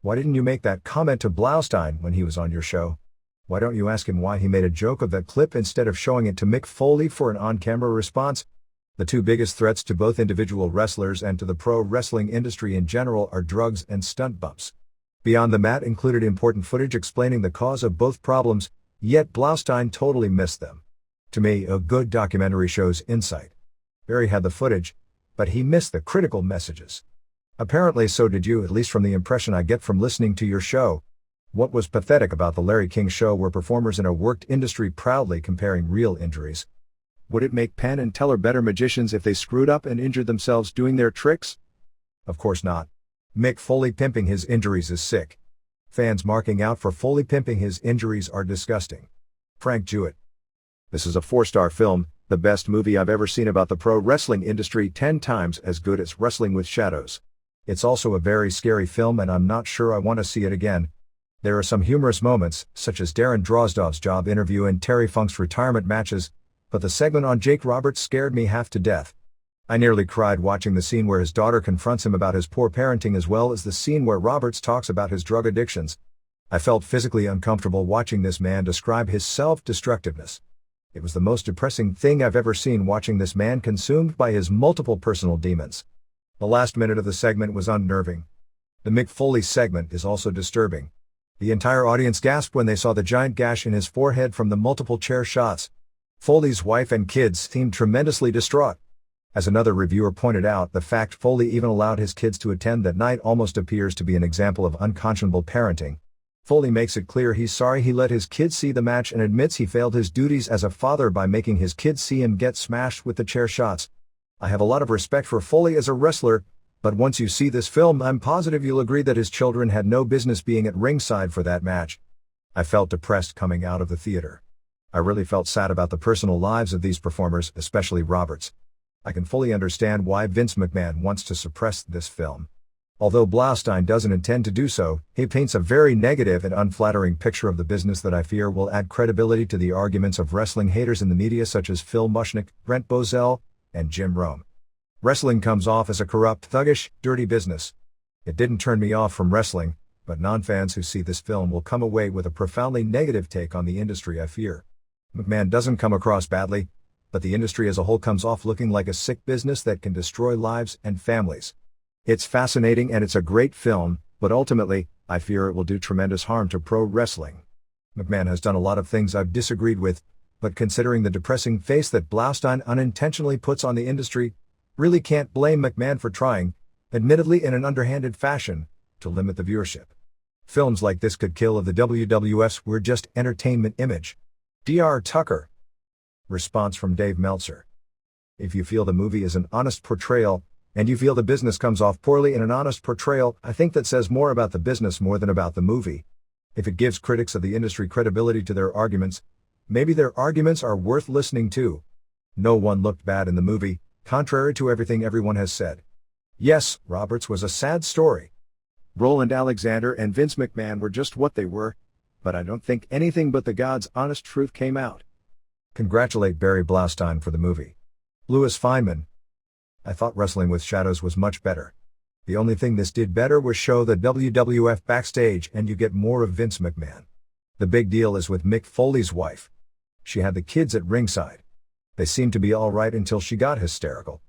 Why didn't you make that comment to Blaustein when he was on your show? Why don't you ask him why he made a joke of that clip instead of showing it to Mick Foley for an on-camera response? The two biggest threats to both individual wrestlers and to the pro wrestling industry in general are drugs and stunt bumps. Beyond the Mat included important footage explaining the cause of both problems, yet Blaustein totally missed them. To me, a good documentary shows insight. Barry had the footage, but he missed the critical messages. Apparently so did you, at least from the impression I get from listening to your show. What was pathetic about the Larry King show were performers in a worked industry proudly comparing real injuries. Would it make Penn and Teller better magicians if they screwed up and injured themselves doing their tricks? Of course not. Mick Foley pimping his injuries is sick. Fans marking out for Foley pimping his injuries are disgusting. Frank Jewett. This is a 4-star film, the best movie I've ever seen about the pro wrestling industry, 10 times as good as Wrestling with Shadows. It's also a very scary film and I'm not sure I want to see it again. There are some humorous moments, such as Darren Drozdov's job interview and Terry Funk's retirement matches, but the segment on Jake Roberts scared me half to death. I nearly cried watching the scene where his daughter confronts him about his poor parenting, as well as the scene where Roberts talks about his drug addictions. I felt physically uncomfortable watching this man describe his self-destructiveness. It was the most depressing thing I've ever seen, watching this man consumed by his multiple personal demons. The last minute of the segment was unnerving. The Mick Foley segment is also disturbing. The entire audience gasped when they saw the giant gash in his forehead from the multiple chair shots. Foley's wife and kids seemed tremendously distraught. As another reviewer pointed out, the fact Foley even allowed his kids to attend that night almost appears to be an example of unconscionable parenting. Foley makes it clear he's sorry he let his kids see the match and admits he failed his duties as a father by making his kids see him get smashed with the chair shots. I have a lot of respect for Foley as a wrestler, but once you see this film, I'm positive you'll agree that his children had no business being at ringside for that match. I felt depressed coming out of the theater. I really felt sad about the personal lives of these performers, especially Roberts. I can fully understand why Vince McMahon wants to suppress this film. Although Blaustein doesn't intend to do so, he paints a very negative and unflattering picture of the business that I fear will add credibility to the arguments of wrestling haters in the media such as Phil Mushnick, Brent Bozell, and Jim Rome. Wrestling comes off as a corrupt, thuggish, dirty business. It didn't turn me off from wrestling, but non-fans who see this film will come away with a profoundly negative take on the industry, I fear. McMahon doesn't come across badly, but the industry as a whole comes off looking like a sick business that can destroy lives and families. It's fascinating and it's a great film, but ultimately, I fear it will do tremendous harm to pro wrestling. McMahon has done a lot of things I've disagreed with, but considering the depressing face that Blaustein unintentionally puts on the industry, really can't blame McMahon for trying, admittedly in an underhanded fashion, to limit the viewership. Films like this could kill if the WWF's were just entertainment image. Dr. Tucker. Response from Dave Meltzer. If you feel the movie is an honest portrayal, and you feel the business comes off poorly in an honest portrayal, I think that says more about the business more than about the movie. If it gives critics of the industry credibility to their arguments, maybe their arguments are worth listening to. No one looked bad in the movie, contrary to everything everyone has said. Yes, Roberts was a sad story. Roland Alexander and Vince McMahon were just what they were, but I don't think anything but the God's honest truth came out. Congratulate Barry Blaustein for the movie. Louis Feynman. I thought Wrestling with Shadows was much better. The only thing this did better was show the WWF backstage and you get more of Vince McMahon. The big deal is with Mick Foley's wife. She had the kids at ringside. They seemed to be alright until she got hysterical.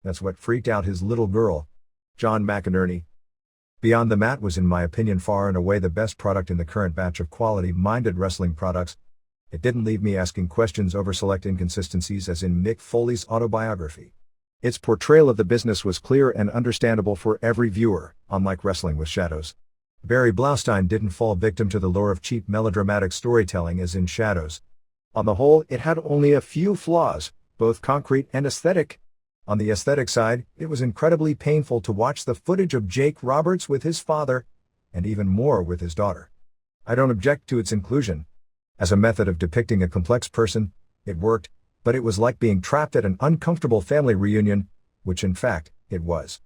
That's what freaked out his little girl. John McInerney. Beyond the Mat was in my opinion far and away the best product in the current batch of quality-minded wrestling products. It didn't leave me asking questions over select inconsistencies as in Mick Foley's autobiography. Its portrayal of the business was clear and understandable for every viewer, unlike Wrestling with Shadows. Barry Blaustein didn't fall victim to the lure of cheap melodramatic storytelling as in Shadows. On the whole, it had only a few flaws, both concrete and aesthetic. On the aesthetic side, it was incredibly painful to watch the footage of Jake Roberts with his father, and even more with his daughter. I don't object to its inclusion. As a method of depicting a complex person, it worked, but it was like being trapped at an uncomfortable family reunion, which in fact, it was.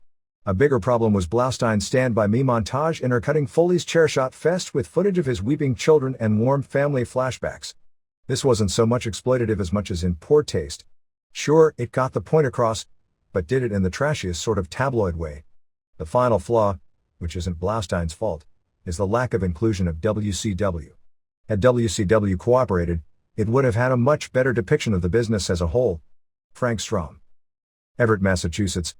A bigger problem was Blaustein's Stand By Me montage intercutting Foley's chairshot fest with footage of his weeping children and warm family flashbacks. This wasn't so much exploitative as much as in poor taste. Sure, it got the point across, but did it in the trashiest sort of tabloid way. The final flaw, which isn't Blaustein's fault, is the lack of inclusion of WCW. Had WCW cooperated, it would have had a much better depiction of the business as a whole. Frank Strom. Everett, Massachusetts.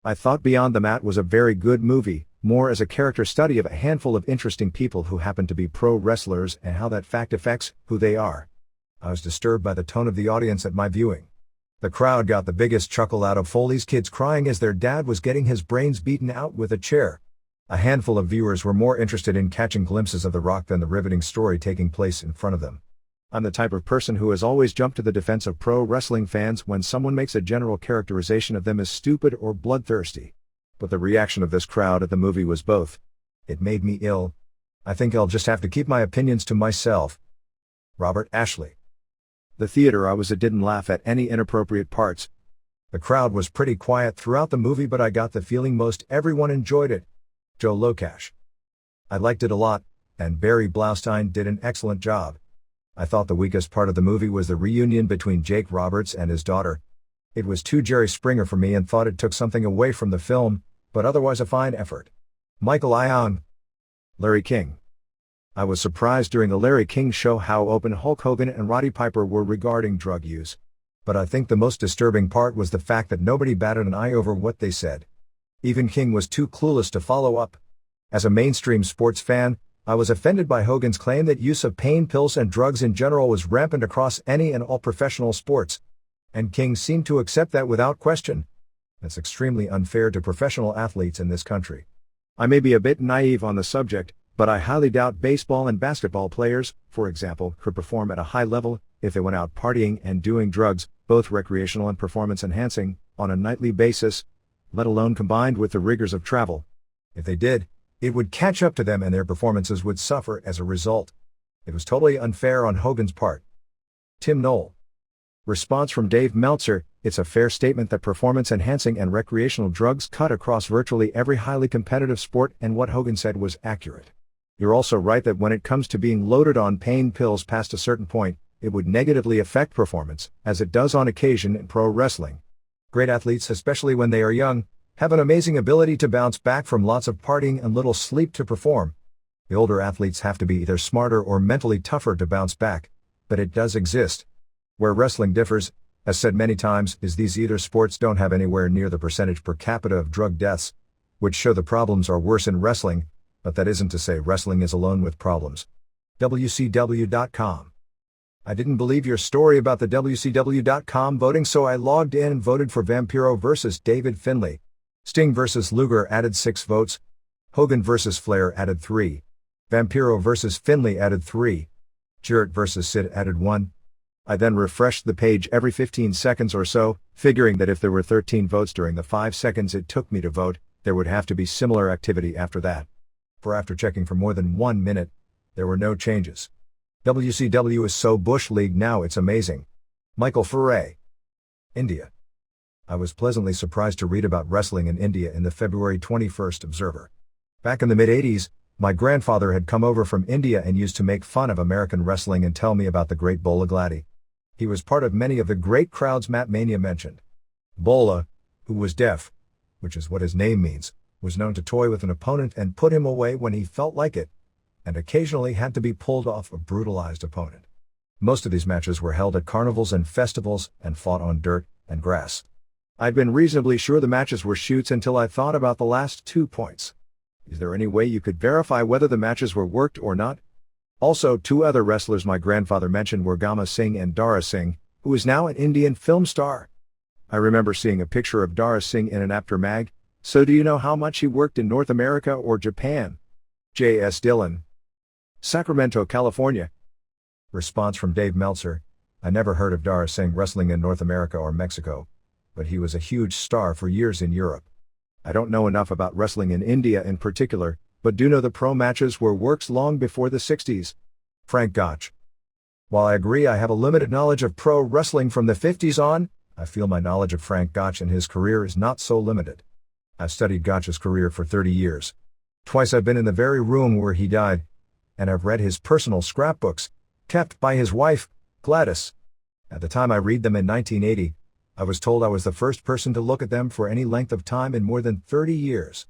I thought Beyond the Mat was a very good movie, more as a character study of a handful of interesting people who happen to be pro wrestlers and how that fact affects who they are. I was disturbed by the tone of the audience at my viewing. The crowd got the biggest chuckle out of Foley's kids crying as their dad was getting his brains beaten out with a chair. A handful of viewers were more interested in catching glimpses of The Rock than the riveting story taking place in front of them. I'm the type of person who has always jumped to the defense of pro wrestling fans when someone makes a general characterization of them as stupid or bloodthirsty. But the reaction of this crowd at the movie was both. It made me ill. I think I'll just have to keep my opinions to myself. Robert Ashley. The theater I was at didn't laugh at any inappropriate parts. The crowd was pretty quiet throughout the movie, but I got the feeling most everyone enjoyed it. Joe Locash. I liked it a lot, and Barry Blaustein did an excellent job. I thought the weakest part of the movie was the reunion between Jake Roberts and his daughter. It was too Jerry Springer for me and thought it took something away from the film, but otherwise a fine effort. Michael Ion. Larry King. I was surprised during the Larry King show how open Hulk Hogan and Roddy Piper were regarding drug use. But I think the most disturbing part was the fact that nobody batted an eye over what they said. Even King was too clueless to follow up. As a mainstream sports fan, I was offended by Hogan's claim that use of pain pills and drugs in general was rampant across any and all professional sports. And King seemed to accept that without question. That's extremely unfair to professional athletes in this country. I may be a bit naive on the subject, but I highly doubt baseball and basketball players, for example, could perform at a high level if they went out partying and doing drugs, both recreational and performance-enhancing, on a nightly basis, let alone combined with the rigors of travel. If they did, it would catch up to them and their performances would suffer as a result. It was totally unfair on Hogan's part. Tim Knoll. Response from Dave Meltzer. It's a fair statement that performance-enhancing and recreational drugs cut across virtually every highly competitive sport, and what Hogan said was accurate. You're also right that when it comes to being loaded on pain pills past a certain point, it would negatively affect performance, as it does on occasion in pro wrestling. Great athletes, especially when they are young, have an amazing ability to bounce back from lots of partying and little sleep to perform. The older athletes have to be either smarter or mentally tougher to bounce back, but it does exist. Where wrestling differs, as said many times, is these either sports don't have anywhere near the percentage per capita of drug deaths, which show the problems are worse in wrestling, but that isn't to say wrestling is alone with problems. WCW.com. I didn't believe your story about the WCW.com voting, so I logged in and voted for Vampiro vs. David Finlay. Sting vs. Luger added 6 votes. Hogan vs. Flair added 3. Vampiro vs. Finlay added 3. Jarrett vs. Sid added 1. I then refreshed the page every 15 seconds or so, figuring that if there were 13 votes during the 5 seconds it took me to vote, there would have to be similar activity after that. For after checking for more than 1 minute, there were no changes. WCW is so Bush League now it's amazing. Michael Ferre. India. I was pleasantly surprised to read about wrestling in India in the February 21st Observer. Back in the mid-80s, my grandfather had come over from India and used to make fun of American wrestling and tell me about the great Bola Gladi. He was part of many of the great crowds Matt Mania mentioned. Bola, who was deaf, which is what his name means, was known to toy with an opponent and put him away when he felt like it, and occasionally had to be pulled off a brutalized opponent. Most of these matches were held at carnivals and festivals and fought on dirt and grass. I'd been reasonably sure the matches were shoots until I thought about the last 2 points. Is there any way you could verify whether the matches were worked or not? Also, 2 other wrestlers my grandfather mentioned were Gama Singh and Dara Singh, who is now an Indian film star. I remember seeing a picture of Dara Singh in an After mag. So do you know how much he worked in North America or Japan? J.S. Dillon. Sacramento, California. Response from Dave Meltzer. I never heard of Dara Singh wrestling in North America or Mexico, but he was a huge star for years in Europe. I don't know enough about wrestling in India in particular, but do know the pro matches were works long before the 60s. Frank Gotch. While I agree I have a limited knowledge of pro wrestling from the 50s on, I feel my knowledge of Frank Gotch and his career is not so limited. I've studied Gotch's career for 30 years. Twice I've been in the very room where he died, and I've read his personal scrapbooks, kept by his wife, Gladys. At the time I read them in 1980, I was told I was the first person to look at them for any length of time in more than 30 years.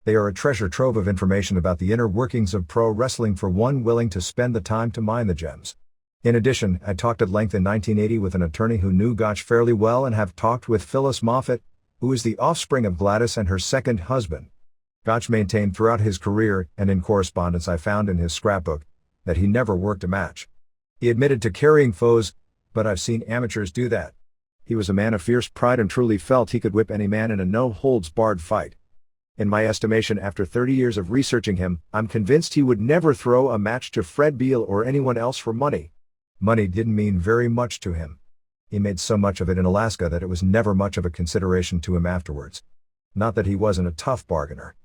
They are a treasure trove of information about the inner workings of pro wrestling for one willing to spend the time to mine the gems. In addition, I talked at length in 1980 with an attorney who knew Gotch fairly well and have talked with Phyllis Moffat, who is the offspring of Gladys and her second husband. Gotch maintained throughout his career, and in correspondence I found in his scrapbook, that he never worked a match. He admitted to carrying foes, but I've seen amateurs do that. He was a man of fierce pride and truly felt he could whip any man in a no-holds-barred fight. In my estimation, after 30 years of researching him, I'm convinced he would never throw a match to Fred Beal or anyone else for money. Money didn't mean very much to him. He made so much of it in Alaska that it was never much of a consideration to him afterwards. Not that he wasn't a tough bargainer.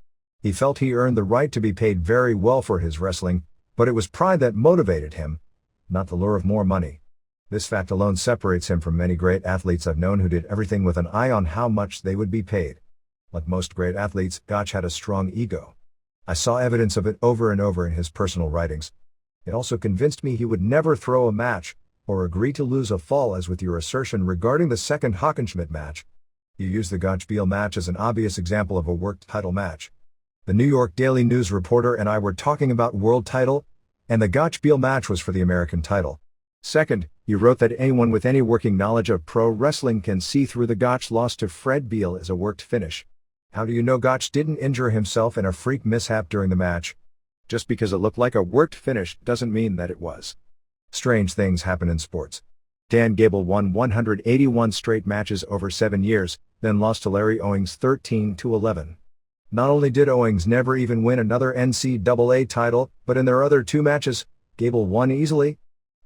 He felt he earned the right to be paid very well for his wrestling, but it was pride that motivated him, not the lure of more money. This fact alone separates him from many great athletes I've known who did everything with an eye on how much they would be paid. Like most great athletes, Gotch had a strong ego. I saw evidence of it over and over in his personal writings. It also convinced me he would never throw a match, or agree to lose a fall, as with your assertion regarding the second Hockenschmidt match. You use the Gotch-Beal match as an obvious example of a worked title match. The New York Daily News reporter and I were talking about world title, and the Gotch-Beal match was for the American title. Second, you wrote that anyone with any working knowledge of pro wrestling can see through the Gotch loss to Fred Beal as a worked finish. How do you know Gotch didn't injure himself in a freak mishap during the match? Just because it looked like a worked finish doesn't mean that it was. Strange things happen in sports. Dan Gable won 181 straight matches over 7 years, then lost to Larry Owings 13-11. Not only did Owings never even win another NCAA title, but in their other 2 matches, Gable won easily.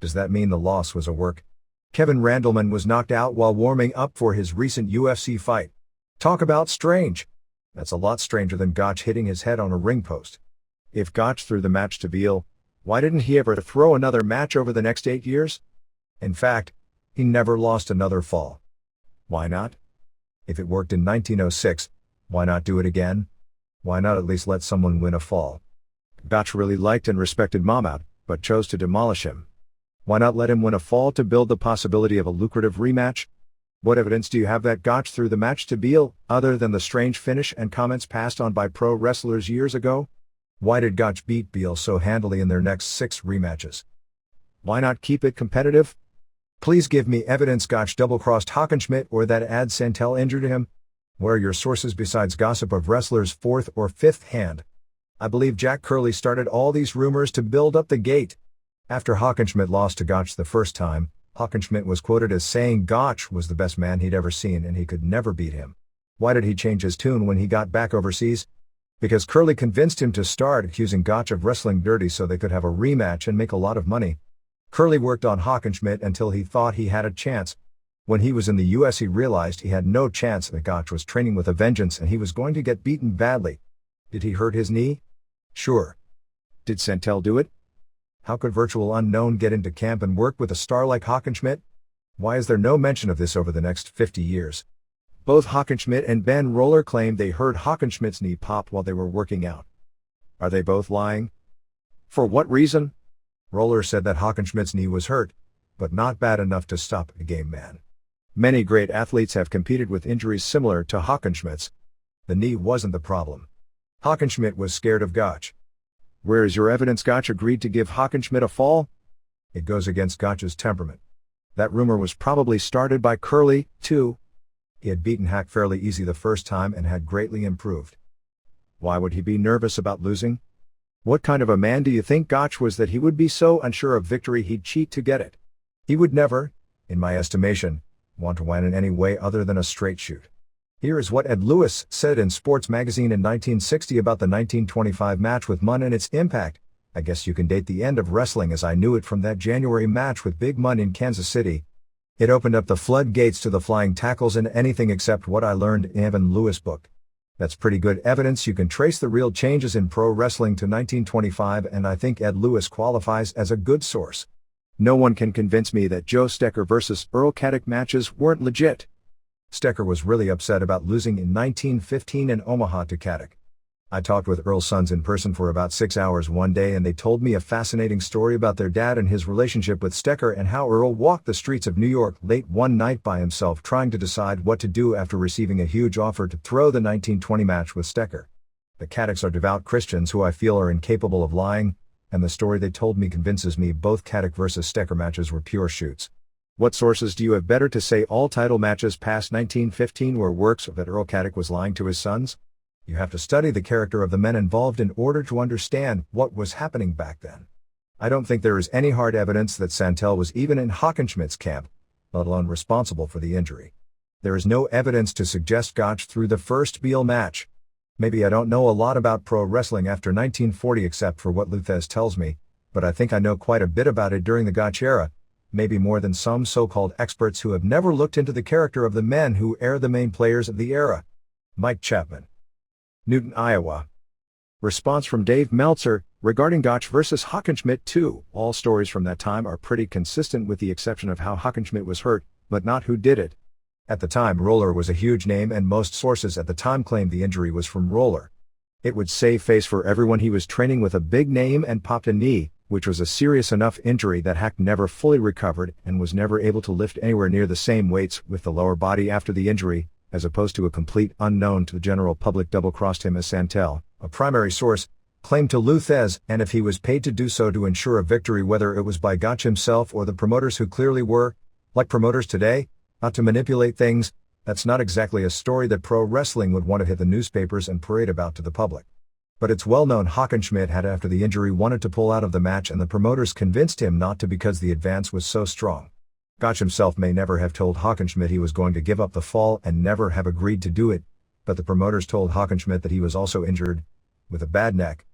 Does that mean the loss was a work? Kevin Randleman was knocked out while warming up for his recent UFC fight. Talk about strange. That's a lot stranger than Gotch hitting his head on a ring post. If Gotch threw the match to Beal, why didn't he ever throw another match over the next 8 years? In fact, he never lost another fall. Why not? If it worked in 1906, why not do it again? Why not at least let someone win a fall? Gotch really liked and respected Mahmoud, but chose to demolish him. Why not let him win a fall to build the possibility of a lucrative rematch? What evidence do you have that Gotch threw the match to Beal, other than the strange finish and comments passed on by pro wrestlers years ago? Why did Gotch beat Beal so handily in their next 6 rematches? Why not keep it competitive? Please give me evidence Gotch double-crossed Hackenschmidt or that Ad Santel injured him. Where are your sources besides gossip of wrestlers' 4th or 5th hand? I believe Jack Curley started all these rumors to build up the gate. After Hackenschmidt lost to Gotch the first time, Hackenschmidt was quoted as saying Gotch was the best man he'd ever seen and he could never beat him. Why did he change his tune when he got back overseas? Because Curley convinced him to start accusing Gotch of wrestling dirty so they could have a rematch and make a lot of money. Curley worked on Hackenschmidt until he thought he had a chance. When he was in the US he realized he had no chance, that Gotch was training with a vengeance and he was going to get beaten badly. Did he hurt his knee? Sure. Did Santel do it? How could Virtual Unknown get into camp and work with a star like Hackenschmidt? Why is there no mention of this over the next 50 years? Both Hackenschmidt and Ben Roller claimed they heard Hackenschmidt's knee pop while they were working out. Are they both lying? For what reason? Roller said that Hackenschmidt's knee was hurt, but not bad enough to stop a game man. Many great athletes have competed with injuries similar to Hackenschmidt's. The knee wasn't the problem. Hackenschmidt was scared of Gotch. Where is your evidence Gotch agreed to give Hackenschmidt a fall? It goes against Gotch's temperament. That rumor was probably started by Curley, too. He had beaten Hack fairly easy the first time and had greatly improved. Why would he be nervous about losing? What kind of a man do you think Gotch was that he would be so unsure of victory he'd cheat to get it? He would never, in my estimation, want to win in any way other than a straight shoot. Here is what Ed Lewis said in Sports Magazine in 1960 about the 1925 match with Munn and its impact. I guess you can date the end of wrestling as I knew it from that January match with Big Munn in Kansas City. It opened up the floodgates to the flying tackles and anything except what I learned in Evan Lewis' book. That's pretty good evidence you can trace the real changes in pro wrestling to 1925, and I think Ed Lewis qualifies as a good source. No one can convince me that Joe Stecher versus Earl Caddick matches weren't legit. Stecher was really upset about losing in 1915 in Omaha to Caddick. I talked with Earl's sons in person for about 6 hours one day and they told me a fascinating story about their dad and his relationship with Stecher and how Earl walked the streets of New York late one night by himself trying to decide what to do after receiving a huge offer to throw the 1920 match with Stecher. The Caddicks are devout Christians who I feel are incapable of lying, and the story they told me convinces me both Caddick versus Stecher matches were pure shoots. What sources do you have better to say all title matches past 1915 were works that Earl Caddick was lying to his sons? You have to study the character of the men involved in order to understand what was happening back then. I don't think there is any hard evidence that Santel was even in Hackenschmidt's camp, let alone responsible for the injury. There is no evidence to suggest Gotch threw the first Beal match. Maybe I don't know a lot about pro wrestling after 1940 except for what Luthez tells me, but I think I know quite a bit about it during the Gotch era, maybe more than some so-called experts who have never looked into the character of the men who are the main players of the era. Mike Chapman. Newton, Iowa. Response from Dave Meltzer, regarding Gotch versus Hackenschmidt too. All stories from that time are pretty consistent with the exception of how Hackenschmidt was hurt, but not who did it. At the time Roller was a huge name and most sources at the time claimed the injury was from Roller. It would save face for everyone he was training with a big name and popped a knee, which was a serious enough injury that Hack never fully recovered and was never able to lift anywhere near the same weights with the lower body after the injury, as opposed to a complete unknown to the general public double-crossed him as Santel, a primary source, claimed to Luthez, and if he was paid to do so to ensure a victory whether it was by Gotch himself or the promoters who clearly were, like promoters today, not to manipulate things, that's not exactly a story that pro wrestling would want to hit the newspapers and parade about to the public. But it's well known Hackenschmidt had after the injury wanted to pull out of the match and the promoters convinced him not to because the advance was so strong. Gotch himself may never have told Hackenschmidt he was going to give up the fall and never have agreed to do it, but the promoters told Hackenschmidt that he was also injured, with a bad neck,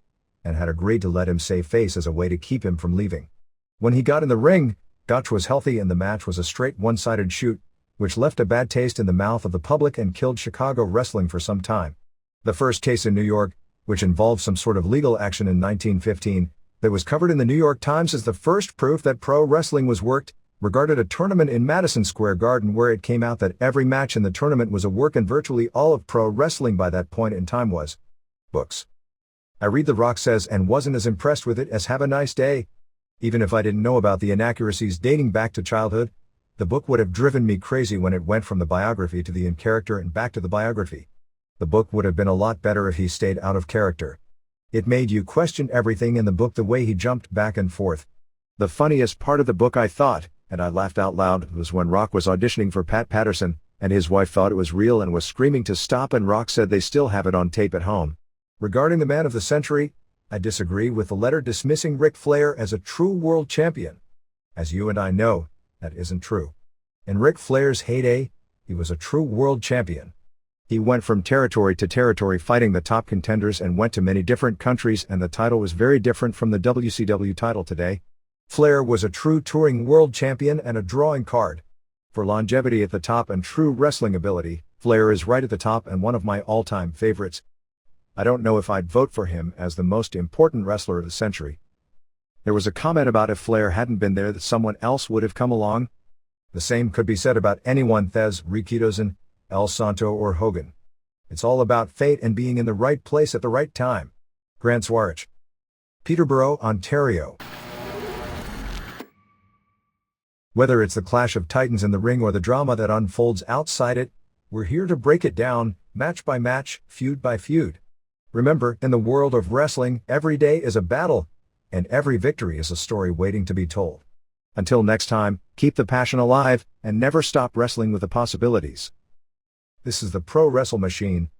and had agreed to let him save face as a way to keep him from leaving. When he got in the ring, Gotch was healthy and the match was a straight one-sided shoot, which left a bad taste in the mouth of the public and killed Chicago wrestling for some time. The first case in New York, which involved some sort of legal action in 1915, that was covered in the New York Times as the first proof that pro wrestling was worked, regarded a tournament in Madison Square Garden where it came out that every match in the tournament was a work and virtually all of pro wrestling by that point in time was books. I read The Rock says and wasn't as impressed with it as Have a Nice Day. Even if I didn't know about the inaccuracies dating back to childhood, the book would have driven me crazy when it went from the biography to the in-character and back to the biography. The book would have been a lot better if he stayed out of character. It made you question everything in the book, the way he jumped back and forth. The funniest part of the book, I thought, and I laughed out loud, was when Rock was auditioning for Pat Patterson, and his wife thought it was real and was screaming to stop, and Rock said they still have it on tape at home. Regarding the man of the century, I disagree with the letter dismissing Ric Flair as a true world champion. As you and I know, that isn't true. In Ric Flair's heyday, he was a true world champion. He went from territory to territory fighting the top contenders and went to many different countries, and the title was very different from the WCW title today. Flair was a true touring world champion and a drawing card. For longevity at the top and true wrestling ability, Flair is right at the top and one of my all-time favorites. I don't know if I'd vote for him as the most important wrestler of the century. There was a comment about if Flair hadn't been there that someone else would have come along. The same could be said about anyone, Thez, Rikidozan, El Santo or Hogan. It's all about fate and being in the right place at the right time. Grant Swarich. Peterborough, Ontario. Whether it's the clash of titans in the ring or the drama that unfolds outside it, we're here to break it down, match by match, feud by feud. Remember, in the world of wrestling, every day is a battle, and every victory is a story waiting to be told. Until next time, keep the passion alive, and never stop wrestling with the possibilities. This is the Pro Wrestle Machine,